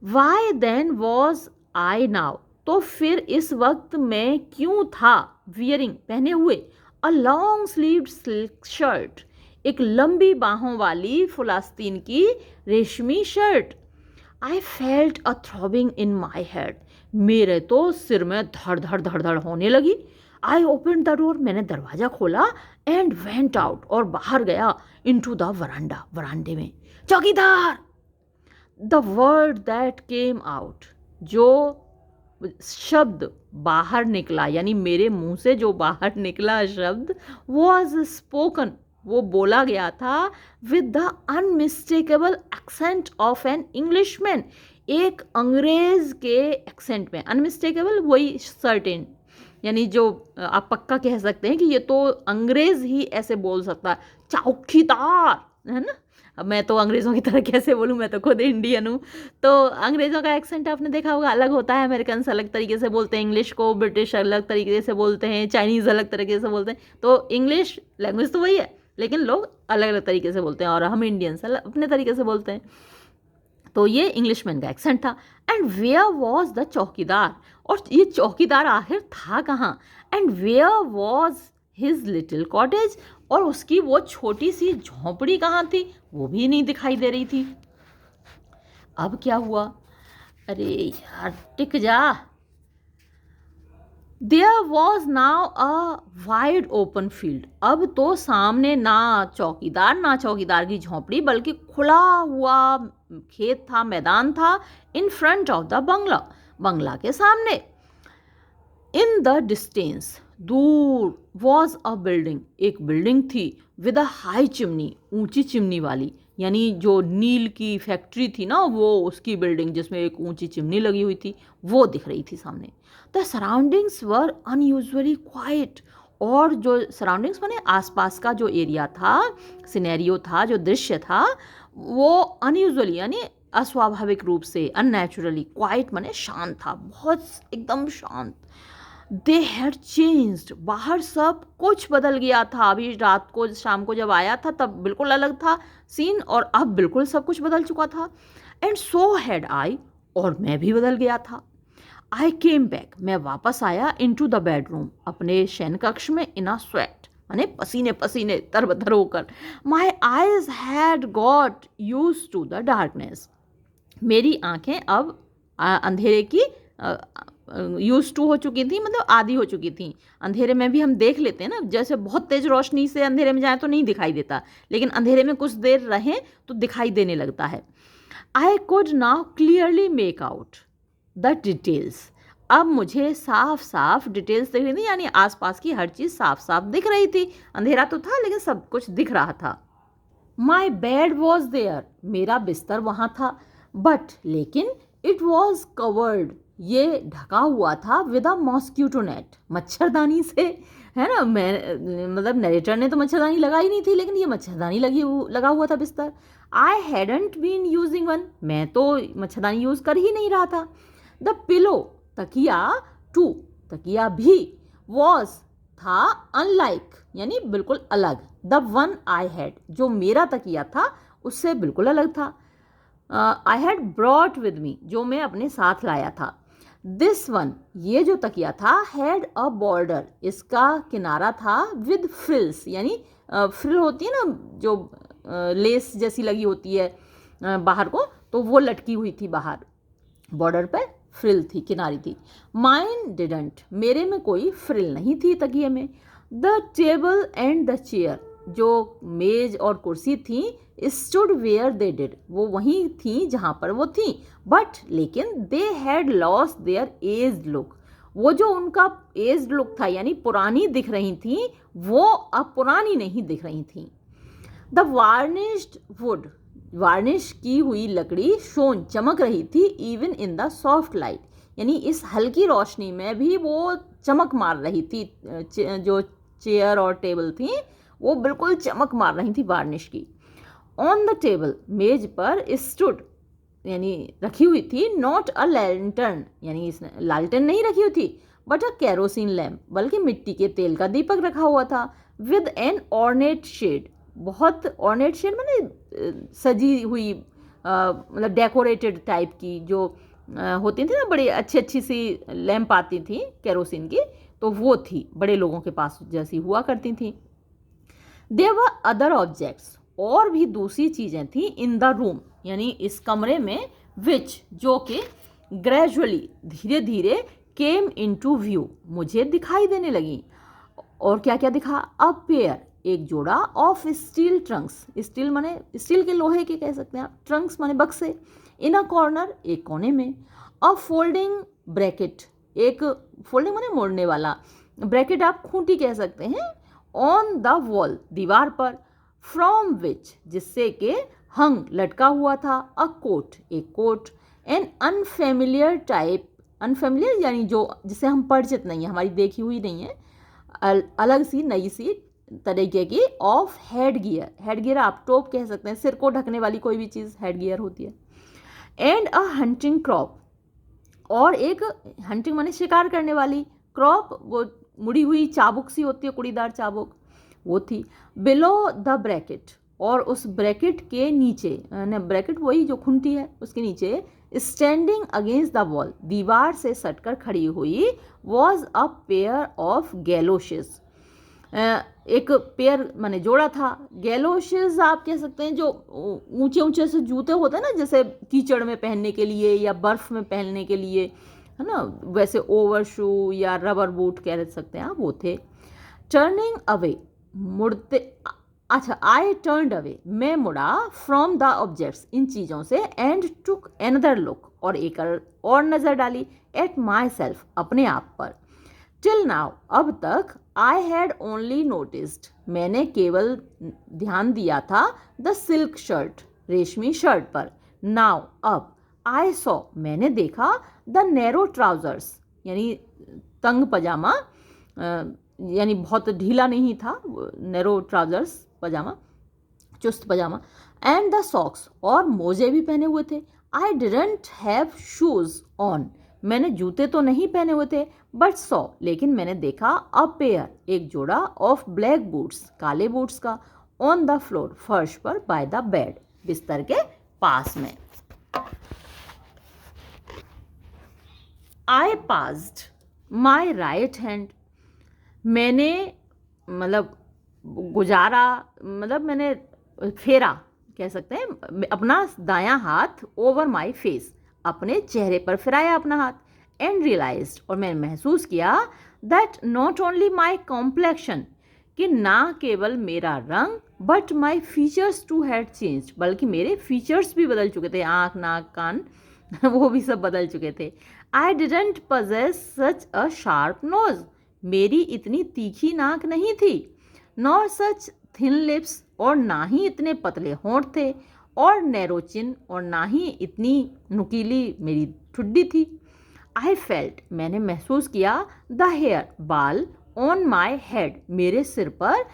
Why then was I now, तो फिर इस वक्त मैं क्यों था, वियरिंग पहने हुए, a long sleeved silk shirt, एक लंबी बाहों वाली फुलास्तीन की रेशमी shirt. I felt a throbbing in my head, मेरे तो सिर में धड़ धड़ धड़ धड़ होने लगी। आई ओपन द डोर, मैंने दरवाज़ा खोला। एंड वेंट आउट, और बाहर गया, इनटू द वरांडा, वरांडे में। चौकीदार, the word that came out, जो शब्द बाहर निकला, यानी मेरे मुंह से जो बाहर निकला शब्द, वॉज स्पोकन, वो बोला गया था, with the unmistakable accent of an Englishman, एक अंग्रेज के एक्सेंट में। अनमिस्टेकेबल वही सर्टेन, यानी जो आप पक्का कह सकते हैं कि ये तो अंग्रेज ही ऐसे बोल सकता है। चौकीदार, है ना। अब मैं तो अंग्रेज़ों की तरह कैसे बोलूँ, मैं तो खुद इंडियन हूँ। तो अंग्रेज़ों का एक्सेंट आपने देखा होगा, अलग होता है। अमेरिकन अलग तरीके से बोलते हैं इंग्लिश को, ब्रिटिश अलग तरीके से बोलते हैं, चाइनीज़ अलग तरीके से बोलते हैं। तो इंग्लिश लैंग्वेज तो वही है, लेकिन लोग अलग अलग तरीके से बोलते हैं, और हम इंडियंस अपने तरीके से बोलते हैं। तो ये इंग्लिशमैन का एक्सेंट था। एंड वेयर वॉज द चौकीदार, और ये चौकीदार आखिर था कहाँ। And where was his little cottage, और उसकी वो छोटी सी झोंपड़ी कहाँ थी, वो भी नहीं दिखाई दे रही थी। अब क्या हुआ, अरे यार टिक जा। There was now a wide open field, अब तो सामने ना चौकीदार की झोंपड़ी, बल्कि खुला हुआ खेत था, मैदान था। इन फ्रंट ऑफ द बंगला, बंगला के सामने। इन द डिस्टेंस, दूर, वॉज अ बिल्डिंग, एक बिल्डिंग थी, विद अ हाई चिमनी, ऊंची चिमनी वाली, यानी जो नील की फैक्ट्री थी ना, वो उसकी बिल्डिंग जिसमें एक ऊंची चिमनी लगी हुई थी, वो दिख रही थी सामने। The surroundings were unusually quite, और जो सराउंडिंग्स माने आसपास का जो एरिया था, सिनेरियो था, जो दृश्य था, वो अनयूजुअली यानी अस्वाभाविक रूप से, अननेचुरली, क्वाइट माने शांत था, बहुत एकदम शांत। दे हैड चेंज्ड, बाहर सब कुछ बदल गया था। अभी रात को शाम को जब आया था तब बिल्कुल अलग था सीन, और अब बिल्कुल सब कुछ बदल चुका था। एंड सो हैड आई, और मैं भी बदल गया था। आई केम बैक, मैं वापस आया, इनटू द बेडरूम, अपने शयन कक्ष में, इन अ स्वेट माने पसीने पसीने तरबतर होकर। My eyes had got used to the darkness, मेरी आंखें अब अंधेरे की यूज टू हो चुकी थी, मतलब आदी हो चुकी थी। अंधेरे में भी हम देख लेते हैं ना, जैसे बहुत तेज रोशनी से अंधेरे में जाए तो नहीं दिखाई देता, लेकिन अंधेरे में कुछ देर रहें तो दिखाई देने लगता है। I could now clearly make out the details. अब मुझे साफ साफ डिटेल्स दिख रही थी, यानी आसपास की हर चीज़ साफ साफ दिख रही थी। अंधेरा तो था लेकिन सब कुछ दिख रहा था। माई बेड वॉज देयर, मेरा बिस्तर वहाँ था। बट लेकिन इट वॉज कवर्ड, ये ढका हुआ था विद अ मॉस्क्यूटो नेट, मच्छरदानी से, है ना। मैं मतलब नरेटर ने तो मच्छरदानी लगाई नहीं थी, लेकिन ये मच्छरदानी लगा हुआ था बिस्तर। I hadn't been using one, मैं तो मच्छरदानी यूज़ कर ही नहीं रहा था। द पिलो, तकिया, टू, तकिया भी, वॉज, था, अनलाइक, यानी बिल्कुल अलग, द वन आई हैड, जो मेरा तकिया था उससे बिल्कुल अलग था। I had brought with me, जो मैं अपने साथ लाया था। दिस वन, ये जो तकिया था, हैड अ बॉर्डर, इसका किनारा था, विद फ्रिल्स, यानी फ्रिल होती है ना जो लेस जैसी लगी होती है बाहर को, तो वो लटकी हुई थी बाहर, बॉर्डर पे फ्रिल थी, किनारी थी। माइन डिडंट, मेरे में कोई फ्रिल नहीं थी तकिए में। The table and the chair, जो मेज और कुर्सी थी, स्टूड वेयर दे डिड, वो वहीं थी जहाँ पर वो थी। बट लेकिन they had lost their aged look, वो जो उनका एज्ड लुक था, यानी पुरानी दिख रही थी, वो अब पुरानी नहीं दिख रही थी। द वार्निश्ड वुड, वार्निश की हुई लकड़ी, शोन, चमक रही थी, even in the soft light, यानी इस हल्की रोशनी में भी वो चमक मार रही थी। जो चेयर और टेबल थी वो बिल्कुल चमक मार रही थी वार्निश की। ऑन द टेबल, मेज पर, स्टूड, यानी रखी हुई थी, नॉट अ लैंटर्न, यानी इसने लालटेन नहीं रखी हुई थी, बट अ कैरोसिन लैम्प, बल्कि मिट्टी के तेल का दीपक रखा हुआ था। विद एन ऑर्नेट शेड, बहुत ऑर्नेट शेड मैंने सजी हुई, मतलब डेकोरेटेड टाइप की, जो होती थी ना, बड़ी अच्छी अच्छी सी लैंप आती थी कैरोसिन की, तो वो थी, बड़े लोगों के पास जैसी हुआ करती थी। देयर वर अदर ऑब्जेक्ट्स, और भी दूसरी चीज़ें थी, इन द रूम, यानी इस कमरे में, विच, जो कि ग्रेजुअली, धीरे धीरे, केम इनटू व्यू, मुझे दिखाई देने लगी। और क्या क्या दिखा? अ पेयर, एक जोड़ा, ऑफ स्टील ट्रंक्स, स्टील माने स्टील के, लोहे के कह सकते हैं आप, ट्रंक्स माने बक्से, इन अ कॉर्नर, एक कोने में। अ फोल्डिंग ब्रैकेट, एक, फोल्डिंग माने मोड़ने वाला, ब्रैकेट आप खूंटी कह सकते हैं, ऑन द वॉल, दीवार पर, फ्रॉम विच, जिससे के, हंग, लटका हुआ था, अ कोट, एक coat, an unfamiliar type, unfamiliar यानी जो, जिसे हम परिचित नहीं है, हमारी देखी हुई नहीं है, अलग सी, नई सी तरीके की, of head gear, head gear आप टोप कह सकते हैं, सिर को ढकने वाली कोई भी चीज़ हेड गियर होती है। एंड अ हंटिंग क्रॉप, और एक, हंटिंग माने शिकार करने वाली, क्रॉप वो मुड़ी हुई चाबुक सी होती है, कुड़ीदार चाबुक, वो थी। बिलो द ब्रैकेट, और उस ब्रैकेट के नीचे, ब्रैकेट वही जो खुंटी है उसके नीचे, स्टैंडिंग अगेंस्ट द वॉल, दीवार से सटकर खड़ी हुई, वॉज अ पेयर ऑफ गैलोशेस, एक पेयर माने जोड़ा था। गैलोशेस आप कह सकते हैं जो ऊंचे ऊंचे से जूते होते हैं ना, जैसे कीचड़ में पहनने के लिए या बर्फ में पहनने के लिए, है ना, वैसे ओवर शू या रबर बूट कह सकते हैं आप, वो थे। टर्निंग अवे, मुड़ते, अच्छा, आई टर्नड अवे, मैं मुड़ा, फ्रॉम द ऑब्जेक्ट्स, इन चीज़ों से, एंड टुक एनदर लुक, और एक और नज़र डाली, एट माई सेल्फ, अपने आप पर। टिल नाउ, अब तक, आई हैड ओनली नोटिस्ड, मैंने केवल ध्यान दिया था, द सिल्क शर्ट, रेशमी शर्ट पर। नाउ, अब, आई सॉ, मैंने देखा, द नैरो ट्राउजर्स, यानी तंग पजामा, यानी बहुत ढीला नहीं था, नैरो ट्राउजर्स, पजामा, चुस्त पजामा, एंड द सॉक्स, और मोजे भी पहने हुए थे। I didn't have shoes on, मैंने जूते तो नहीं पहने हुए थे, बट सॉ, लेकिन मैंने देखा, अ पेयर, एक जोड़ा, ऑफ ब्लैक बूट्स, काले बूट्स का, ऑन द फ्लोर, फर्श पर, बाय द बेड, बिस्तर के पास में। I passed my right hand, मैंने, मतलब गुजारा, मतलब मैंने फेरा कह सकते हैं, अपना दायां हाथ, ओवर माई फेस, अपने चेहरे पर फिराया अपना हाथ, एंड रियलाइज्ड, और मैंने महसूस किया that not only my complexion, कि ना केवल मेरा रंग, but my features too had changed, बल्कि मेरे फीचर्स भी बदल चुके थे, आँख नाक कान वो भी सब बदल चुके थे. I didn't possess such a sharp nose, मेरी इतनी तीखी नाक नहीं थी, नॉर सच थिन लिप्स, और ना ही इतने पतले होंठ थे, और नैरो चिन, और ना ही इतनी नुकीली मेरी ठुड्डी थी. आई फेल्ट, मैंने महसूस किया, द हेयर, बाल, ऑन माई हेड, मेरे सिर पर,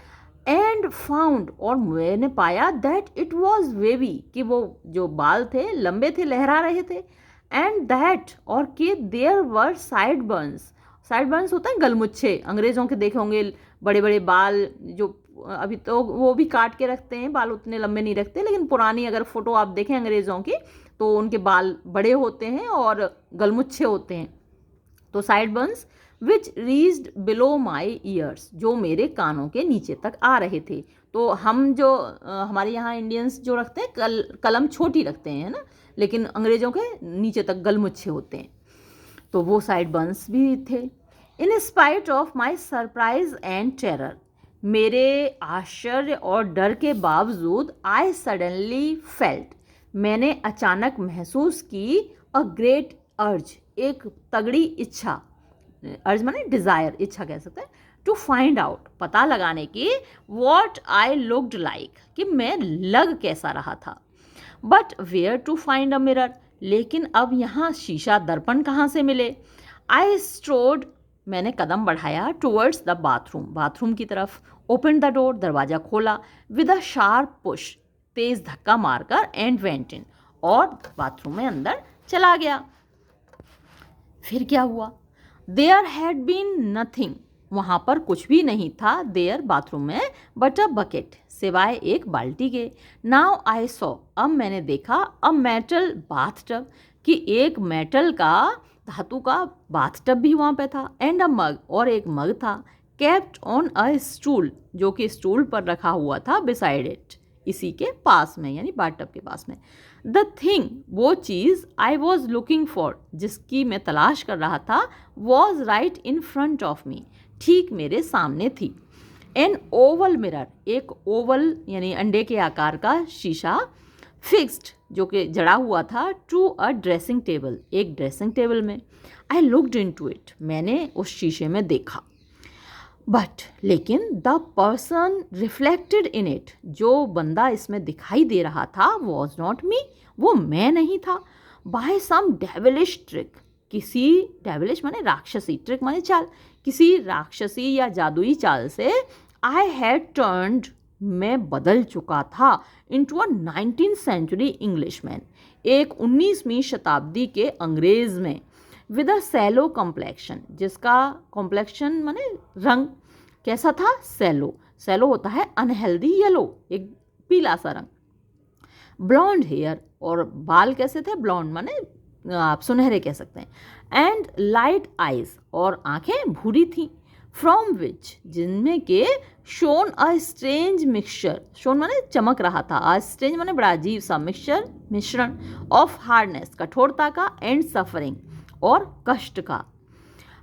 एंड फाउंड, और मैंने पाया दैट इट वॉज वेवी, कि वो जो बाल थे लंबे थे, लहरा रहे थे, एंड दैट, और कि there were sideburns, sideburns होता है गलमुच्छे, अंग्रेज़ों के देखे होंगे बड़े बड़े बाल, जो अभी तो वो भी काट के रखते हैं, बाल उतने लंबे नहीं रखते, लेकिन पुरानी अगर फ़ोटो आप देखें अंग्रेज़ों की तो उनके बाल बड़े होते हैं और गलमुच्छे होते हैं. तो साइड बर्न्स विच रीच्ड बिलो माई ईयर्स, जो मेरे कानों के नीचे तक आ रहे थे. तो हम जो हमारे यहाँ इंडियंस जो रखते हैं कलम छोटी रखते हैं, है ना, लेकिन अंग्रेज़ों के नीचे तक गलमुच्छे होते हैं, तो वो साइड बर्न्स भी थे. In spite of my surprise and terror, मेरे आश्चर्य और डर के बावजूद, आई सडनली फेल्ट, मैंने अचानक महसूस की, अ ग्रेट अर्ज, एक तगड़ी इच्छा, अर्ज माने डिज़ायर, इच्छा कह सकते हैं, टू फाइंड आउट, पता लगाने की, वॉट आई लुक्ड लाइक, कि मैं लग कैसा रहा था. But where to find a mirror, लेकिन अब यहाँ शीशा दर्पण कहाँ से मिले. आई स्ट्रोड, मैंने कदम बढ़ाया, टूवर्ड्स द बाथरूम, बाथरूम की तरफ. ओपन द डोर, दरवाज़ा खोला, विद अ शार्प पुश, तेज़ धक्का मारकर, एंड वेंट इन, और बाथरूम में अंदर चला गया. फिर क्या हुआ. देयर हैड बीन नथिंग, वहाँ पर कुछ भी नहीं था, देयर बाथरूम में, बट अ बकेट, सिवाय एक बाल्टी के. नाउ आई सॉ, अब मैंने देखा, अ मेटल बाथटब, कि एक मेटल का, धातु का बाथटब भी वहाँ पे था, एंड अ मग, और एक मग था, केप्ट ऑन अ स्टूल, जो कि स्टूल पर रखा हुआ था, बिसाइड इट, इसी के पास में, यानी बाथटब के पास में. द थिंग, वो चीज़, आई वॉज लुकिंग फॉर, जिसकी मैं तलाश कर रहा था, was right in front of me, ठीक मेरे सामने थी. एन ओवल मिरर, एक ओवल यानी अंडे के आकार का शीशा, फिक्स्ड, जो कि जड़ा हुआ था, टू अ ड्रेसिंग टेबल, एक ड्रेसिंग टेबल में. I looked into it, मैंने उस शीशे में देखा. बट, लेकिन the person reflected in it, जो बंदा इसमें दिखाई दे रहा था, वॉज नॉट मी, वो मैं नहीं था. बाय सम डेविलिश ट्रिक, किसी, डेविलिश माने राक्षसी, ट्रिक माने चाल, किसी राक्षसी या जादुई चाल से, आई हैड टर्न्ड, मैं बदल चुका था, into a 19th century Englishman, एक 19वीं शताब्दी के अंग्रेज में, विद अ सैलो कॉम्प्लेक्शन, जिसका कॉम्प्लेक्शन माने रंग कैसा था, सैलो, सैलो होता है अनहेल्दी येलो, एक पीला सा रंग. ब्लॉन्ड हेयर, और बाल कैसे थे, ब्लॉन्ड माने आप सुनहरे कह सकते हैं. एंड लाइट आइज, और आंखें भूरी थी. फ्रॉम विच, जिनमें के, shown a strange mixture, shown माने चमक रहा था, अ स्ट्रेंज माने बड़ा अजीब सा, मिक्सचर मिश्रण, ऑफ हार्डनेस, कठोरता का, एंड सफरिंग, और कष्ट का.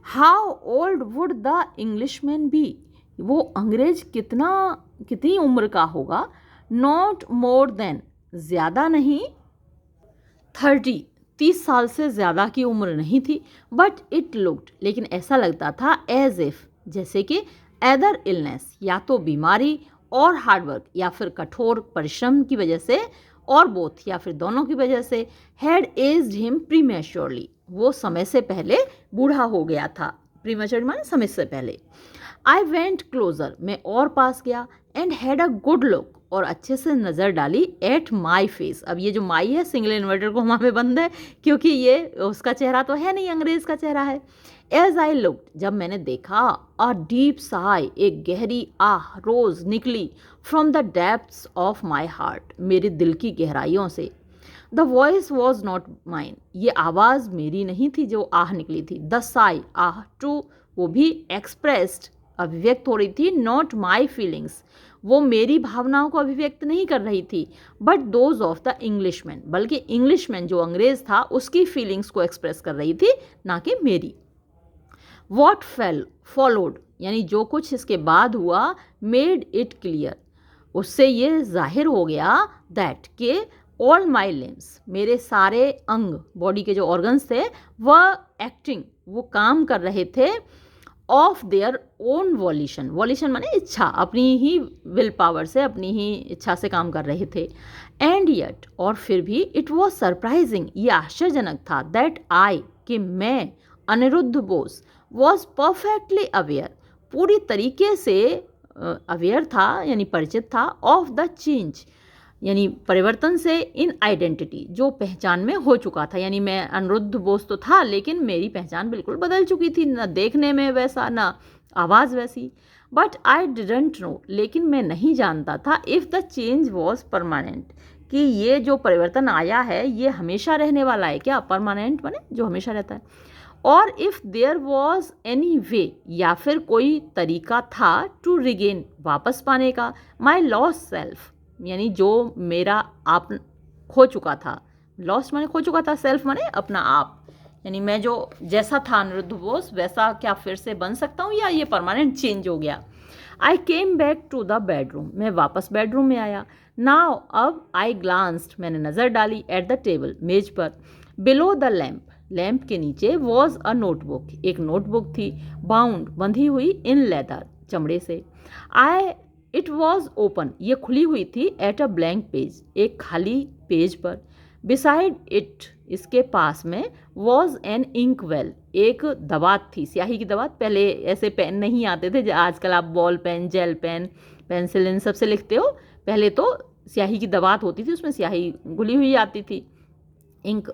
How old would the Englishman be, वो अंग्रेज कितनी उम्र का होगा. नॉट मोर देन, ज़्यादा नहीं, 30 साल से ज़्यादा की उम्र नहीं थी. बट इट लुक्ड, लेकिन ऐसा लगता था, एज इफ, जैसे कि, एदर इलनेस, या तो बीमारी, और हार्डवर्क, या फिर कठोर परिश्रम की वजह से, और बोथ, या फिर दोनों की वजह से, हैड एज्ड हिम प्रीमेच्योरली, वो समय से पहले बूढ़ा हो गया था. प्रीमेच्योर माने समय से पहले. आई वेंट क्लोजर, मैं और पास गया, and had a good look, और अच्छे से नज़र डाली, एट माई फेस. अब ये जो माई है सिंगल इन्वर्टर को वहाँ पे बंद है, क्योंकि ये उसका चेहरा तो है नहीं, अंग्रेज़ का चेहरा है. एज आई लुक्ड, जब मैंने देखा, अ डीप साई, एक गहरी आह रोज निकली, from the depths of my heart, मेरे दिल की गहराइयों से. The voice was not mine, ये आवाज़ मेरी नहीं थी जो आह निकली थी. द साई, आह, टू, वो भी एक्सप्रेस्ड, अभिव्यक्त हो रही थी, नॉट माई फीलिंग्स, वो मेरी भावनाओं को अभिव्यक्त नहीं कर रही थी, but those of the Englishman, बल्कि इंग्लिशमैन जो अंग्रेज था उसकी फीलिंग्स को एक्सप्रेस कर रही थी, ना कि मेरी। वॉट फॉलोड, यानी जो कुछ इसके बाद हुआ, मेड इट क्लियर, उससे ये जाहिर हो गया दैट के ऑल माई लिम्स, मेरे सारे अंग, बॉडी के जो ऑर्गन्स थे वह एक्टिंग, वो काम कर रहे थे, of their own violation, violation माने इच्छा, अपनी ही विल पावर से, अपनी ही इच्छा से काम कर रहे थे। एंड येट, और फिर भी, इट वॉज सरप्राइजिंग, ये आश्चर्यजनक था, दैट आई, कि मैं, Anirudh Bose, was perfectly aware, पूरी तरीके से अवेयर था, यानी परिचित था, ऑफ द चेंज, यानी परिवर्तन से, इन आइडेंटिटी, जो पहचान में हो चुका था, यानी मैं अनिरुद्ध बोस तो था लेकिन मेरी पहचान बिल्कुल बदल चुकी थी, ना देखने में वैसा, ना आवाज़ वैसी। बट आई डिडंट नो, लेकिन मैं नहीं जानता था, if the change was permanent, कि ये जो परिवर्तन आया है ये हमेशा रहने वाला है क्या, परमानेंट माने जो हमेशा रहता है, और if there was any way, या फिर कोई तरीका था, टू रिगेन, वापस पाने का, माई लॉस्ट सेल्फ, यानी जो मेरा आप खो चुका था, लॉस्ट माने खो चुका था, सेल्फ माने अपना आप, यानी मैं जो जैसा था अनिरुद्ध बोस वैसा क्या फिर से बन सकता हूँ, या ये परमानेंट चेंज हो गया। I came back to the bedroom, मैं वापस बेडरूम में आया। नाउ, अब, आई ग्लांस्ड, मैंने नज़र डाली, एट द टेबल, मेज पर, बिलो द लैम्प, लैम्प के नीचे, वॉज अ नोटबुक, एक नोटबुक थी, बाउंड, बंधी हुई, इन लेदर, चमड़े से। इट वॉज ओपन, ये खुली हुई थी, एट अ ब्लैंक पेज, एक खाली पेज पर। बिसाइड इट, इसके पास में, वॉज एन इंक वेल, एक दवात थी, स्याही की दवात, पहले ऐसे पेन नहीं आते थे, आजकल आप ball pen, gel pen, pencil, इन सबसे लिखते हो, पहले तो स्याही की दवात होती थी, उसमें स्याही घुली हुई आती थी, ink,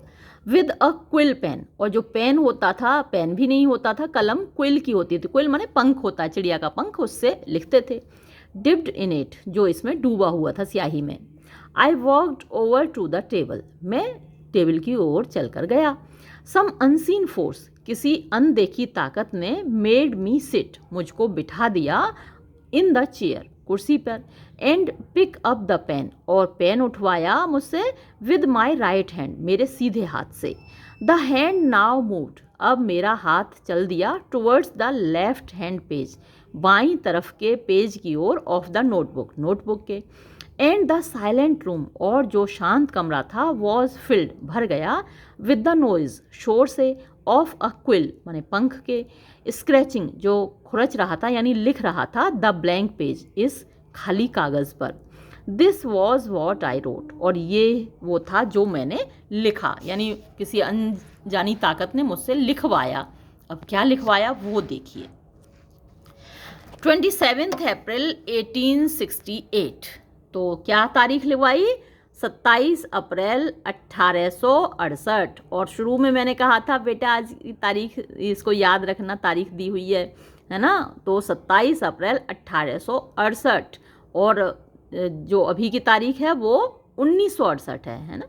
with a quill pen, और जो पेन होता था, पेन भी नहीं होता था, कलम क्विल की होती थी, क्विल माने पंख होता है, चिड़िया का पंख, उससे लिखते थे। डिप्ड इन इट, जो इसमें डूबा हुआ था स्याही में। I walked over to the table, मैं टेबल की ओर चलकर गया। सम अनसीन फोर्स, किसी अनदेखी ताकत ने, मेड मी सिट, मुझको बिठा दिया, इन द चेयर, कुर्सी पर, and pick up the pen, और पेन उठवाया मुझसे, विद माई राइट हैंड, मेरे सीधे हाथ से। द हैंड नाउ मूव्ड, अब मेरा हाथ चल दिया, towards the left hand page, बाईं तरफ के पेज की ओर, ऑफ द नोटबुक, नोटबुक के। एंड द साइलेंट रूम, और जो शांत कमरा था, वॉज फिल्ड, भर गया, विद द नॉइज, शोर से, ऑफ अ क्विल माने पंख के, स्क्रैचिंग, जो खुरच रहा था, यानी लिख रहा था, द ब्लैंक पेज, इस खाली कागज़ पर। This was what I wrote, और ये वो था जो मैंने लिखा, यानी किसी अनजानी ताकत ने मुझसे लिखवाया। अब क्या लिखवाया वो देखिए। 27 अप्रैल 1868, तो क्या तारीख लिखवाई, 27 अप्रैल 1868, और शुरू में मैंने कहा था बेटा आज की तारीख इसको याद रखना, तारीख दी हुई है ना, तो 27 अप्रैल 1868, और जो अभी की तारीख है वो 1968 है ना,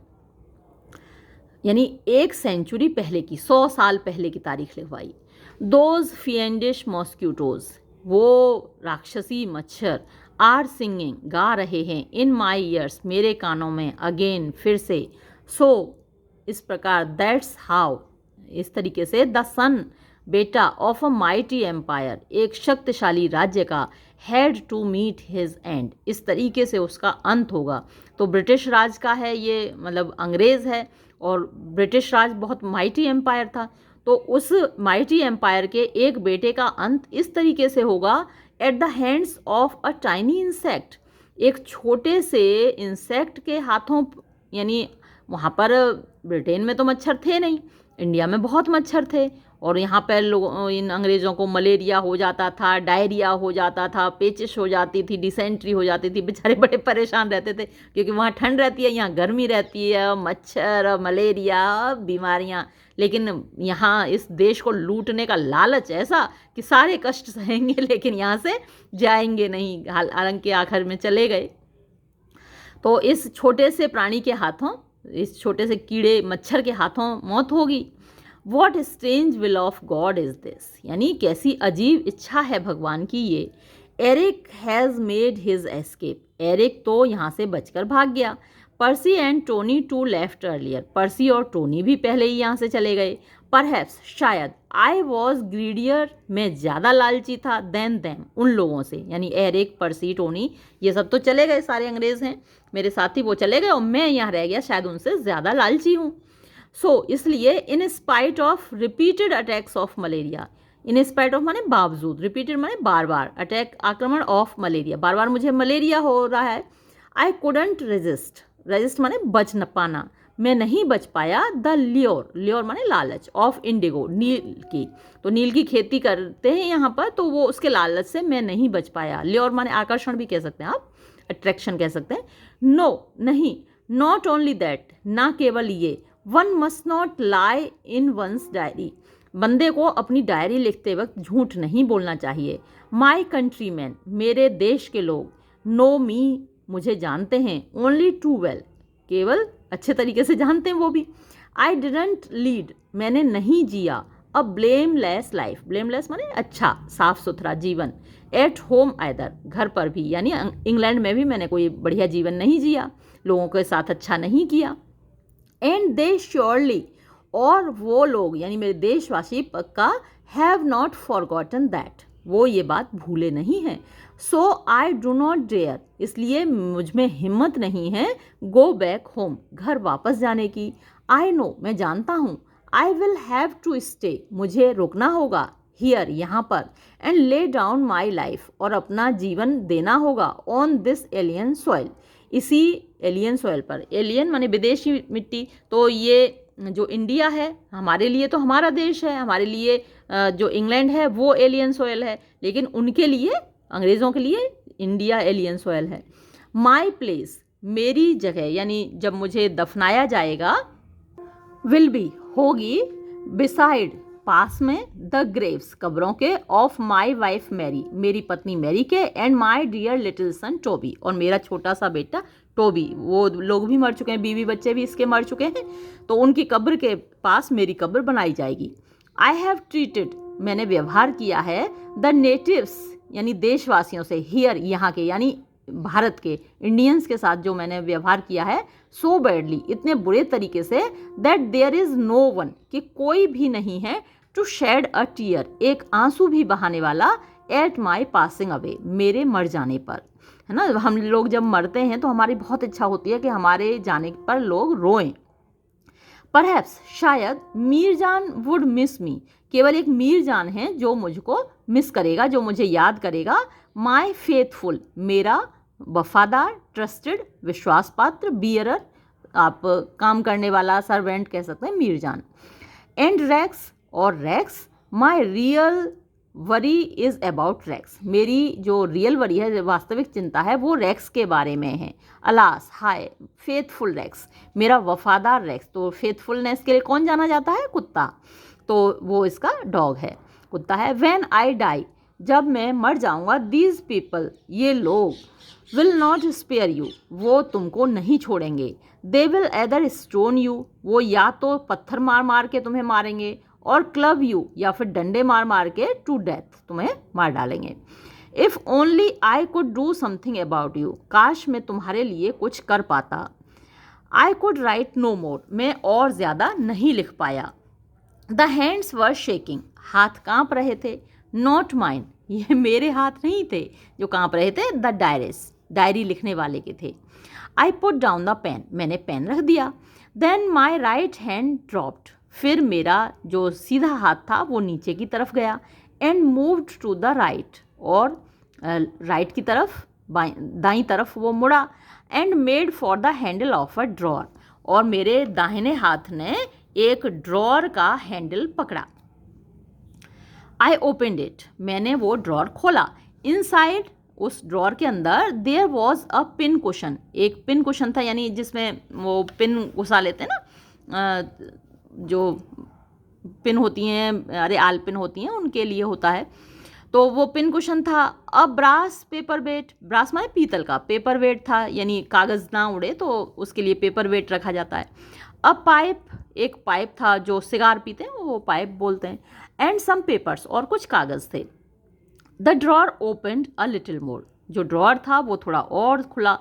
यानी 1 सेंचुरी पहले की, 100 साल पहले की तारीख लिखवाई। दोज फिएंडिश मॉस्क्यूटोज, वो राक्षसी मच्छर, आर सिंगिंग, गा रहे हैं, इन माई ईयर्स, मेरे कानों में, अगेन, फिर से, सो, इस प्रकार, दैट्स हाउ, इस तरीके से, द सन, बेटा, ऑफ अ माइटी एम्पायर, एक शक्तिशाली राज्य का, had to meet his end, इस तरीके से उसका अंत होगा। तो ब्रिटिश राज का है ये, मतलब अंग्रेज़ है, और ब्रिटिश राज बहुत माइटी एम्पायर था, तो उस माइटी एम्पायर के एक बेटे का अंत इस तरीके से होगा, at the hands of a tiny insect, एक छोटे से इंसेक्ट के हाथों, यानी वहाँ पर ब्रिटेन में तो मच्छर थे नहीं, इंडिया में बहुत मच्छर थे, और यहाँ पर लोग, इन अंग्रेज़ों को मलेरिया हो जाता था, डायरिया हो जाता था, पेचिश हो जाती थी, डिसेंट्री हो जाती थी, बेचारे बड़े परेशान रहते थे, क्योंकि वहाँ ठंड रहती है, यहाँ गर्मी रहती है, मच्छर, मलेरिया, बीमारियाँ, लेकिन यहाँ इस देश को लूटने का लालच ऐसा कि सारे कष्ट सहेंगे लेकिन यहाँ से जाएंगे नहीं, हालांकि आखिर में चले गए। तो इस छोटे से प्राणी के हाथों, इस छोटे से कीड़े मच्छर के हाथों मौत होगी। What strange will of God is this, यानी कैसी अजीब इच्छा है भगवान की ये। Eric has made his escape, Eric तो यहाँ से बचकर भाग गया। Percy and Tony too left earlier, पर्सी और टोनी भी पहले ही यहाँ से चले गए। परहैप्स, शायद, आई वॉज ग्रीडियर, मैं ज़्यादा लालची था, देन दैम, उन लोगों से, यानी एरिक, पर्सी, टोनी, ये सब तो चले गए, सारे अंग्रेज़ हैं मेरे साथी, वो चले गए और मैं यहाँ रह गया, शायद उनसे ज़्यादा लालची हूँ। सो इसलिए in spite of repeated attacks of malaria, in spite of माने बावजूद, रिपीटेड माने बार बार, अटैक आक्रमण ऑफ मलेरिया, बार बार मुझे मलेरिया हो रहा है। आई कुडंट रेजिस्ट, रेजिस्ट माने बच न पाना, मैं नहीं बच पाया। द ल्योर, ल्योर माने लालच, ऑफ इंडिगो, नील की, तो नील की खेती करते हैं यहाँ पर, तो वो उसके लालच से मैं नहीं बच पाया। ल्योर माने आकर्षण भी कह सकते हैं आप, अट्रैक्शन कह सकते हैं। नो, नहीं, नॉट ओनली दैट, ना केवल ये, one must not lie in one's diary, बंदे को अपनी डायरी लिखते वक्त झूठ नहीं बोलना चाहिए। माई कंट्री मैन, मेरे देश के लोग, नो मी, मुझे जानते हैं, ओनली टू वेल, केवल अच्छे तरीके से जानते हैं वो भी। आई डिडंट लीड, मैंने नहीं जिया, अ ब्लेमलेस लाइफ, ब्लेमलेस माने अच्छा, साफ सुथरा जीवन। एट होम आइदर, घर पर भी, यानी इंग्लैंड में भी मैंने कोई बढ़िया जीवन नहीं जिया, लोगों के साथ अच्छा नहीं किया। एंड दे श्योरली, और वो लोग यानी मेरे देशवासी पक्का, हैव नॉट फॉरगॉटन दैट, वो ये बात भूले नहीं हैं। सो आई डू नॉट डेयर, इसलिए मुझ में हिम्मत नहीं है, गो बैक होम, घर वापस जाने की। आई नो, मैं जानता हूँ, I will have to stay, मुझे रुकना होगा, हियर, यहाँ पर, and lay down my life, और अपना जीवन देना होगा, ऑन दिस एलियन सॉइल, इसी एलियन सॉइल पर। एलियन माने विदेशी मिट्टी, तो ये जो इंडिया है हमारे लिए तो हमारा देश है, हमारे लिए जो इंग्लैंड है वो एलियन सॉइल है, लेकिन उनके लिए, अंग्रेज़ों के लिए इंडिया एलियन सॉइल है। माई प्लेस, मेरी जगह, यानी जब मुझे दफनाया जाएगा, विल बी, होगी, बिसाइड, पास में, द ग्रेव्स, कब्रों के, ऑफ माई वाइफ मैरी, मेरी पत्नी मैरी के, and my dear little son Toby, और मेरा छोटा सा बेटा टोबी, वो लोग भी मर चुके हैं, बीवी बच्चे भी इसके मर चुके हैं, तो उनकी कब्र के पास मेरी कब्र बनाई जाएगी। आई हैव ट्रीटेड, मैंने व्यवहार किया है, द नेटिव्स, यानी देशवासियों से, हियर, यहाँ के, यानी भारत के इंडियंस के साथ जो मैंने व्यवहार किया है, सो बैडली, इतने बुरे तरीके से, that there is no one, कि कोई भी नहीं है, टू शेड अ टीयर, एक आंसू भी बहाने वाला, एट माई पासिंग अवे, मेरे मर जाने पर, है ना। हम लोग जब मरते हैं तो हमारी बहुत इच्छा होती है कि हमारे जाने पर लोग रोएं। परहैप्स, शायद, मीरजान वुड मिस मी, केवल एक मीरजान है जो मुझको मिस करेगा, जो मुझे याद करेगा। माई फेथफुल, मेरा वफादार, ट्रस्टेड, विश्वास पात्र, बियरर, आप काम करने वाला, सर्वेंट कह सकते हैं, मीरजान। एंड रैक्स, और Rex, my real worry is about Rex, मेरी जो रियल वरी है, वास्तविक चिंता है, वो रैक्स के बारे में है। अलास, हाय, फेथफुल रैक्स, मेरा वफादार रैक्स, तो फेथफुलनेस के लिए कौन जाना जाता है, कुत्ता, तो वो इसका डॉग है, कुत्ता है। व्हेन आई डाई, जब मैं मर जाऊंगा, दीज पीपल, ये लोग, विल नॉट स्पेयर यू, वो तुमको नहीं छोड़ेंगे। They will either stone you, वो या तो पत्थर मार मार के तुम्हें मारेंगे, और क्लब यू, या फिर डंडे मार मार के, टू डेथ, तुम्हें मार डालेंगे। If only I could do something about you, काश मैं तुम्हारे लिए कुछ कर पाता। आई कुड राइट नो मोर, मैं और ज़्यादा नहीं लिख पाया। द हैंड्स वर शेकिंग, हाथ कांप रहे थे। नॉट माइन, ये मेरे हाथ नहीं थे जो कांप रहे थे, द डायरीज, डायरी लिखने वाले के थे। I put down the pen, मैंने पेन रख दिया। Then my right hand dropped, फिर मेरा जो सीधा हाथ था वो नीचे की तरफ गया। And moved to the right, और राइट की तरफ, दाईं तरफ वो मुड़ा। And made for the handle of a drawer, और मेरे दाहिने हाथ ने एक ड्रॉर का हैंडल पकड़ा। आई ओपनड इट, मैंने वो ड्रॉर खोला। इनसाइड, उस ड्रॉर के अंदर, there was a pin cushion, एक पिन कुशन था, यानी जिसमें वो पिन घुसा लेते हैं ना, जो पिन होती हैं, अरे आल पिन होती हैं, उनके लिए होता है, तो वो पिन कुशन था। अ ब्रास पेपर वेट, ब्रास माने पीतल का, पेपर वेट था, यानी कागज़ ना उड़े तो उसके लिए पेपर वेट रखा जाता है। अ पाइप एक पाइप था, जो सिगार पीते हैं वो पाइप बोलते हैं, एंड सम पेपर्स, और कुछ कागज़ थे। The drawer opened a little more, जो ड्रॉर था वो थोड़ा और खुला।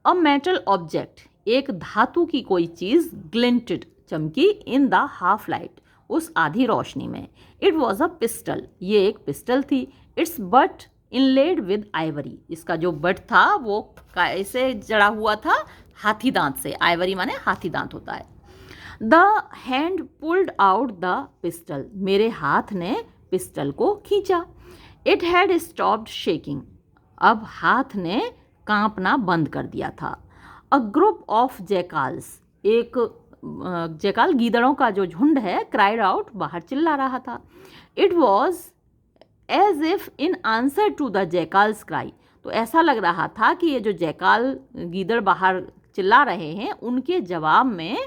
अ मेटल ऑब्जेक्ट, एक धातु की कोई चीज़, ग्लिंटेड, चमकी, इन द हाफ लाइट, उस आधी रोशनी में। इट वॉज अ पिस्टल, ये एक पिस्टल थी। It's but inlaid with Ivory, इसका जो बट था वो कैसे जड़ा हुआ था, हाथी दांत से। आइवरी माने हाथी दांत होता है। The hand pulled out the pistol, मेरे हाथ ने पिस्टल को खींचा। इट हैड स्टॉप्ड शेकिंग, अब हाथ ने कांपना बंद कर दिया था। अ ग्रुप ऑफ जैकाल्स, एक जैकाल गीदड़ों का जो झुंड है, क्राइड आउट, बाहर चिल्ला रहा था। It was as if in answer to the jackal's cry, तो ऐसा लग रहा था कि ये जो जैकाल गीदड़ बाहर चिल्ला रहे हैं, उनके जवाब में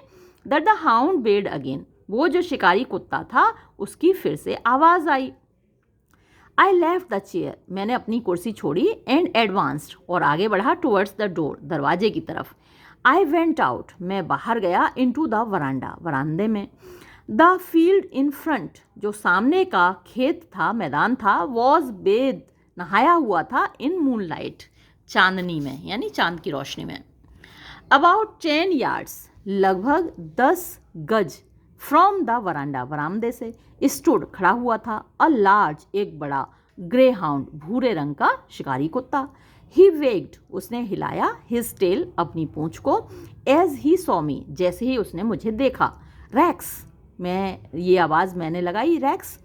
that the hound bed again, वो जो शिकारी कुत्ता था उसकी फिर से आवाज़ आई। आई लेफ्ट द चेयर, मैंने अपनी कुर्सी छोड़ी, एंड एडवांस्ड, और आगे बढ़ा, टुवर्ड्स द डोर, दरवाजे की तरफ। आई वेंट आउट, मैं बाहर गया, इनटू द वरांडा, वरांदे में। द फील्ड इन फ्रंट, जो सामने का खेत था, मैदान था, वॉज बेद, नहाया हुआ था, इन मून लाइट, चांदनी में, यानी चांद की रोशनी में। अबाउट 10 yards, लगभग 10 गज, फ्रॉम द वरांडा, वरामदे से, स्टूड, खड़ा हुआ था, अ लार्ज, एक बड़ा, ग्रे हाउंड, भूरे रंग का शिकारी कुत्ता। ही वेग्ड, उसने हिलाया, हिज टेल, अपनी पूंछ को, एज ही सॉ मी, जैसे ही उसने मुझे देखा। रैक्स, मैं, ये आवाज़ मैंने लगाई, Rex.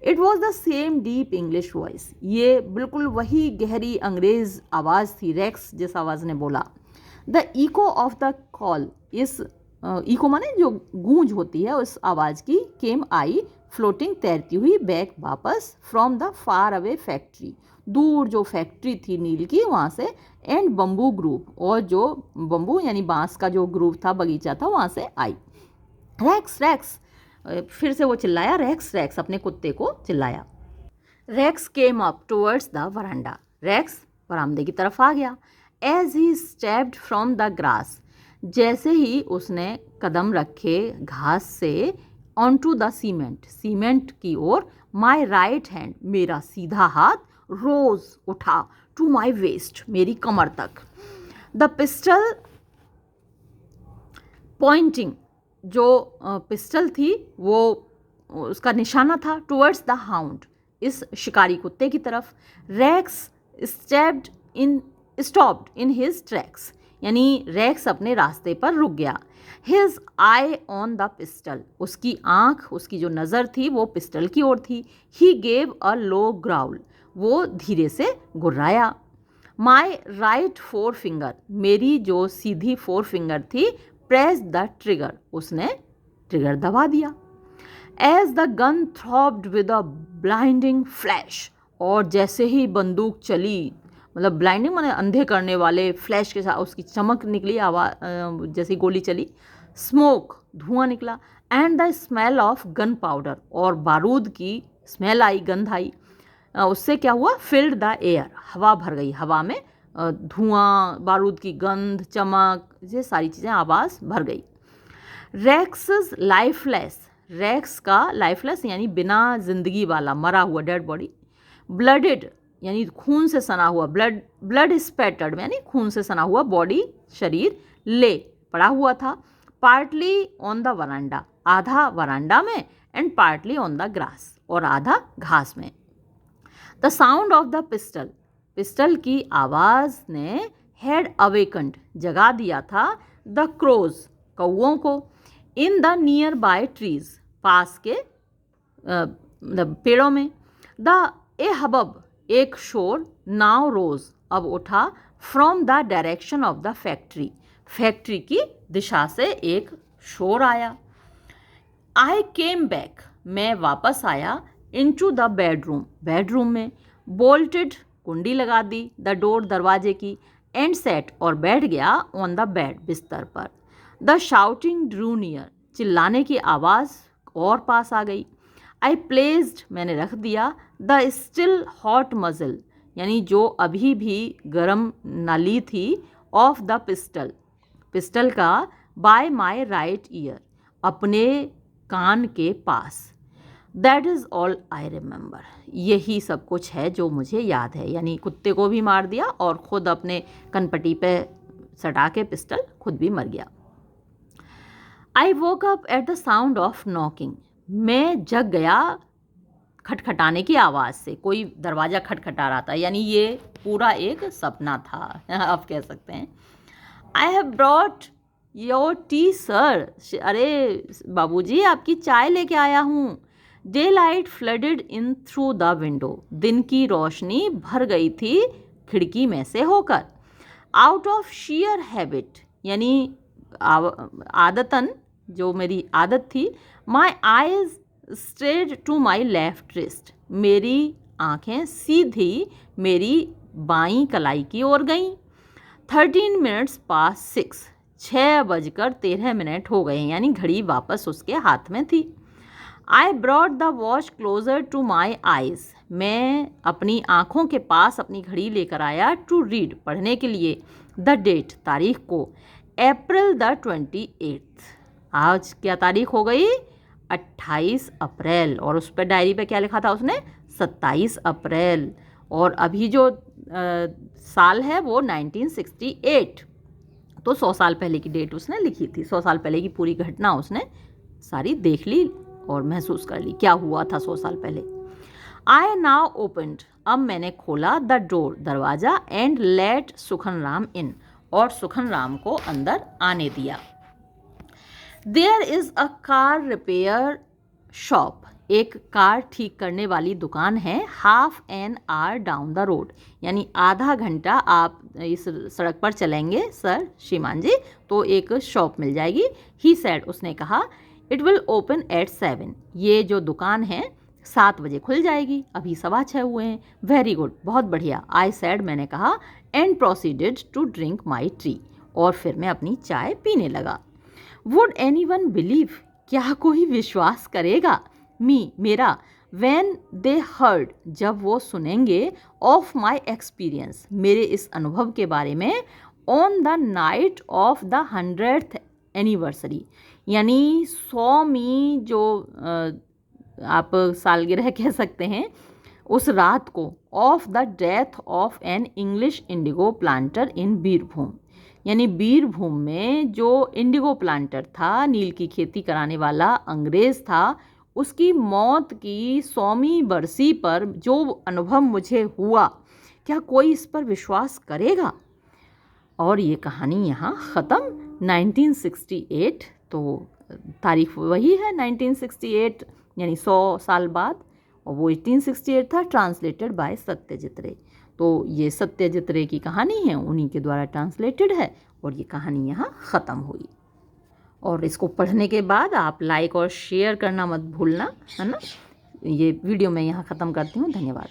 It was the same deep English voice, ये बिल्कुल वही गहरी अंग्रेज़ आवाज़ थी, रैक्स जिस आवाज़ ने बोला। The eco of the call, इस इको माने जो गूंज होती है उस आवाज़ की, केम आई, फ्लोटिंग, तैरती हुई, बैक, वापस, from the far away factory, दूर जो फैक्ट्री थी नील की, वहाँ से, एंड बम्बू ग्रुप, और जो बम्बू यानी बांस का जो ग्रुप था, बगीचा था, वहाँ से आई। रैक्स रैक्स, फिर से वो चिल्लाया, रैक्स रैक्स, अपने कुत्ते को चिल्लाया। Rex came up towards the veranda, Rex बरामदे की तरफ आ गया। As he stepped from the grass, जैसे ही उसने कदम रखे घास से, onto the cement, cement की ओर, माई राइट हैंड, मेरा सीधा हाथ, रोज, उठा, टू माई वेस्ट, मेरी कमर तक। द पिस्टल पॉइंटिंग, जो पिस्टल थी वो उसका निशाना था, टुवर्ड्स द हाउंड, इस शिकारी कुत्ते की तरफ। Rex stopped in his tracks, यानी रैक्स अपने रास्ते पर रुक गया। His eye on the pistol, उसकी आंख, उसकी जो नज़र थी वो पिस्टल की ओर थी। He gave a low growl, वो धीरे से गुर्राया। माई राइट फोर फिंगर, मेरी जो सीधी फोर फिंगर थी, प्रेस द ट्रिगर, उसने ट्रिगर दबा दिया। As the gun throbbed with a blinding flash, और जैसे ही बंदूक चली, मतलब ब्लाइंडिंग माने अंधे करने वाले, फ्लैश के साथ उसकी चमक निकली, आवाज़ जैसी गोली चली, स्मोक, धुआं निकला, and the smell of gun powder, और बारूद की स्मेल आई, गंध आई। उससे क्या हुआ, फिल्ड द एयर, हवा भर गई, हवा में धुआं, बारूद की गंध, चमक, ये सारी चीज़ें, आवाज़ भर गई। रैक्स लाइफलेस, रैक्स का लाइफलेस यानी बिना जिंदगी वाला, मरा हुआ, डेड बॉडी। ब्लडेड यानी खून से सना हुआ, ब्लड स्पैटर्ड यानी खून से सना हुआ, बॉडी, शरीर, ले, पड़ा हुआ था। पार्टली ऑन द वरांडा, आधा वरांडा में, and partly on the grass, और आधा घास में। The sound of the pistol, pistol की आवाज़ ने, हैड अवेकंड, जगा दिया था, द क्रोज, कौओं को, in the nearby trees, पास के पेड़ों में। द ए हबब, एक शोर, नाव रोज, अब उठा, from the direction of the factory, factory की दिशा से एक शोर आया। आई केम बैक, मैं वापस आया, इनटू द बेडरूम, बेडरूम में। बोल्टेड, कुंडी लगा दी, द डोर, दरवाजे की, एंड सेट, और बैठ गया, ऑन द बेड, बिस्तर पर। द शाउटिंग ड्रू नियर, चिल्लाने की आवाज़ और पास आ गई। आई प्लेस्ड, मैंने रख दिया, द स्टिल हॉट मजल, यानी जो अभी भी गर्म नली थी, ऑफ द पिस्टल, पिस्टल का, बाय माई राइट ईयर, अपने कान के पास। That is all I remember. यही सब कुछ है जो मुझे याद है। यानी कुत्ते को भी मार दिया और ख़ुद अपने कनपट्टी पे सटा के पिस्टल खुद भी मर गया। I woke up at the sound of knocking. मैं जग गया खटखटाने की आवाज़ से। कोई दरवाज़ा खटखटा रहा था, यानी ये पूरा एक सपना था आप कह सकते हैं। I have brought your T sir. अरे बाबूजी, आपकी चाय लेके आया हूँ। Day light flooded in through the window. दिन की रोशनी भर गई थी खिड़की में से होकर। आउट ऑफ शेयर हैबिट, यानी आदतन, जो मेरी आदत थी, my eyes straight to my left wrist. मेरी आंखें सीधी मेरी बाईं कलाई की ओर गईं। 13 मिनट्स पास 6। 6:13 हो गए, यानी घड़ी वापस उसके हाथ में थी। I brought the watch closer to my eyes. मैं अपनी आँखों के पास अपनी घड़ी लेकर आया। टू रीड, पढ़ने के लिए। द डेट, तारीख को। अप्रैल द 28th। आज क्या तारीख हो गई? 28 अप्रैल। और उस पर डायरी पे क्या लिखा था उसने? 27 अप्रैल। और अभी जो साल है वो 1968। तो 100 साल पहले की डेट उसने लिखी थी। 100 साल पहले की पूरी घटना उसने सारी देख ली और महसूस कर ली क्या हुआ था 100 साल पहले। आई नाउ ओपनड, अब मैंने खोला द डोर, दरवाज़ा, एंड लेट सुखन राम इन, और सुखन राम को अंदर आने दिया। There is a car repair shop, एक कार ठीक करने वाली दुकान है। Half an hour down the road, यानी आधा घंटा आप इस सड़क पर चलेंगे सर श्रीमान जी तो एक शॉप मिल जाएगी। ही सेड, उसने कहा। इट विल ओपन एट 7, ये जो दुकान है 7 बजे खुल जाएगी। अभी 6:15 हुए हैं। वेरी गुड, बहुत बढ़िया। आई सेड, मैंने कहा। And proceeded to drink my tea, और फिर मैं अपनी चाय पीने लगा। वुड एनी वन बिलीव, क्या कोई विश्वास करेगा? मी, मेरा। वैन दे हर्ड, जब वो सुनेंगे। ऑफ माई एक्सपीरियंस, मेरे इस अनुभव के बारे में। On the night of the 100th anniversary, यानी 100वीं जो आप सालगिरह कह सकते हैं, उस रात को। Of the death of an English indigo planter in Birbhum, यानी बीरभूम में जो इंडिगो प्लांटर था, नील की खेती कराने वाला अंग्रेज़ था, उसकी मौत की 100वीं बरसी पर जो अनुभव मुझे हुआ, क्या कोई इस पर विश्वास करेगा? और ये कहानी यहाँ ख़त्म। 1968, तो तारीख वही है 1968, यानी 100 साल बाद, और वो 1868 था। ट्रांसलेटेड बाय सत्यजित रे। तो ये सत्यजित रे की कहानी है, उन्हीं के द्वारा ट्रांसलेटेड है, और ये कहानी यहाँ ख़त्म हुई। और इसको पढ़ने के बाद आप लाइक और शेयर करना मत भूलना, है ना। ये वीडियो मैं यहाँ ख़त्म करती हूँ। धन्यवाद।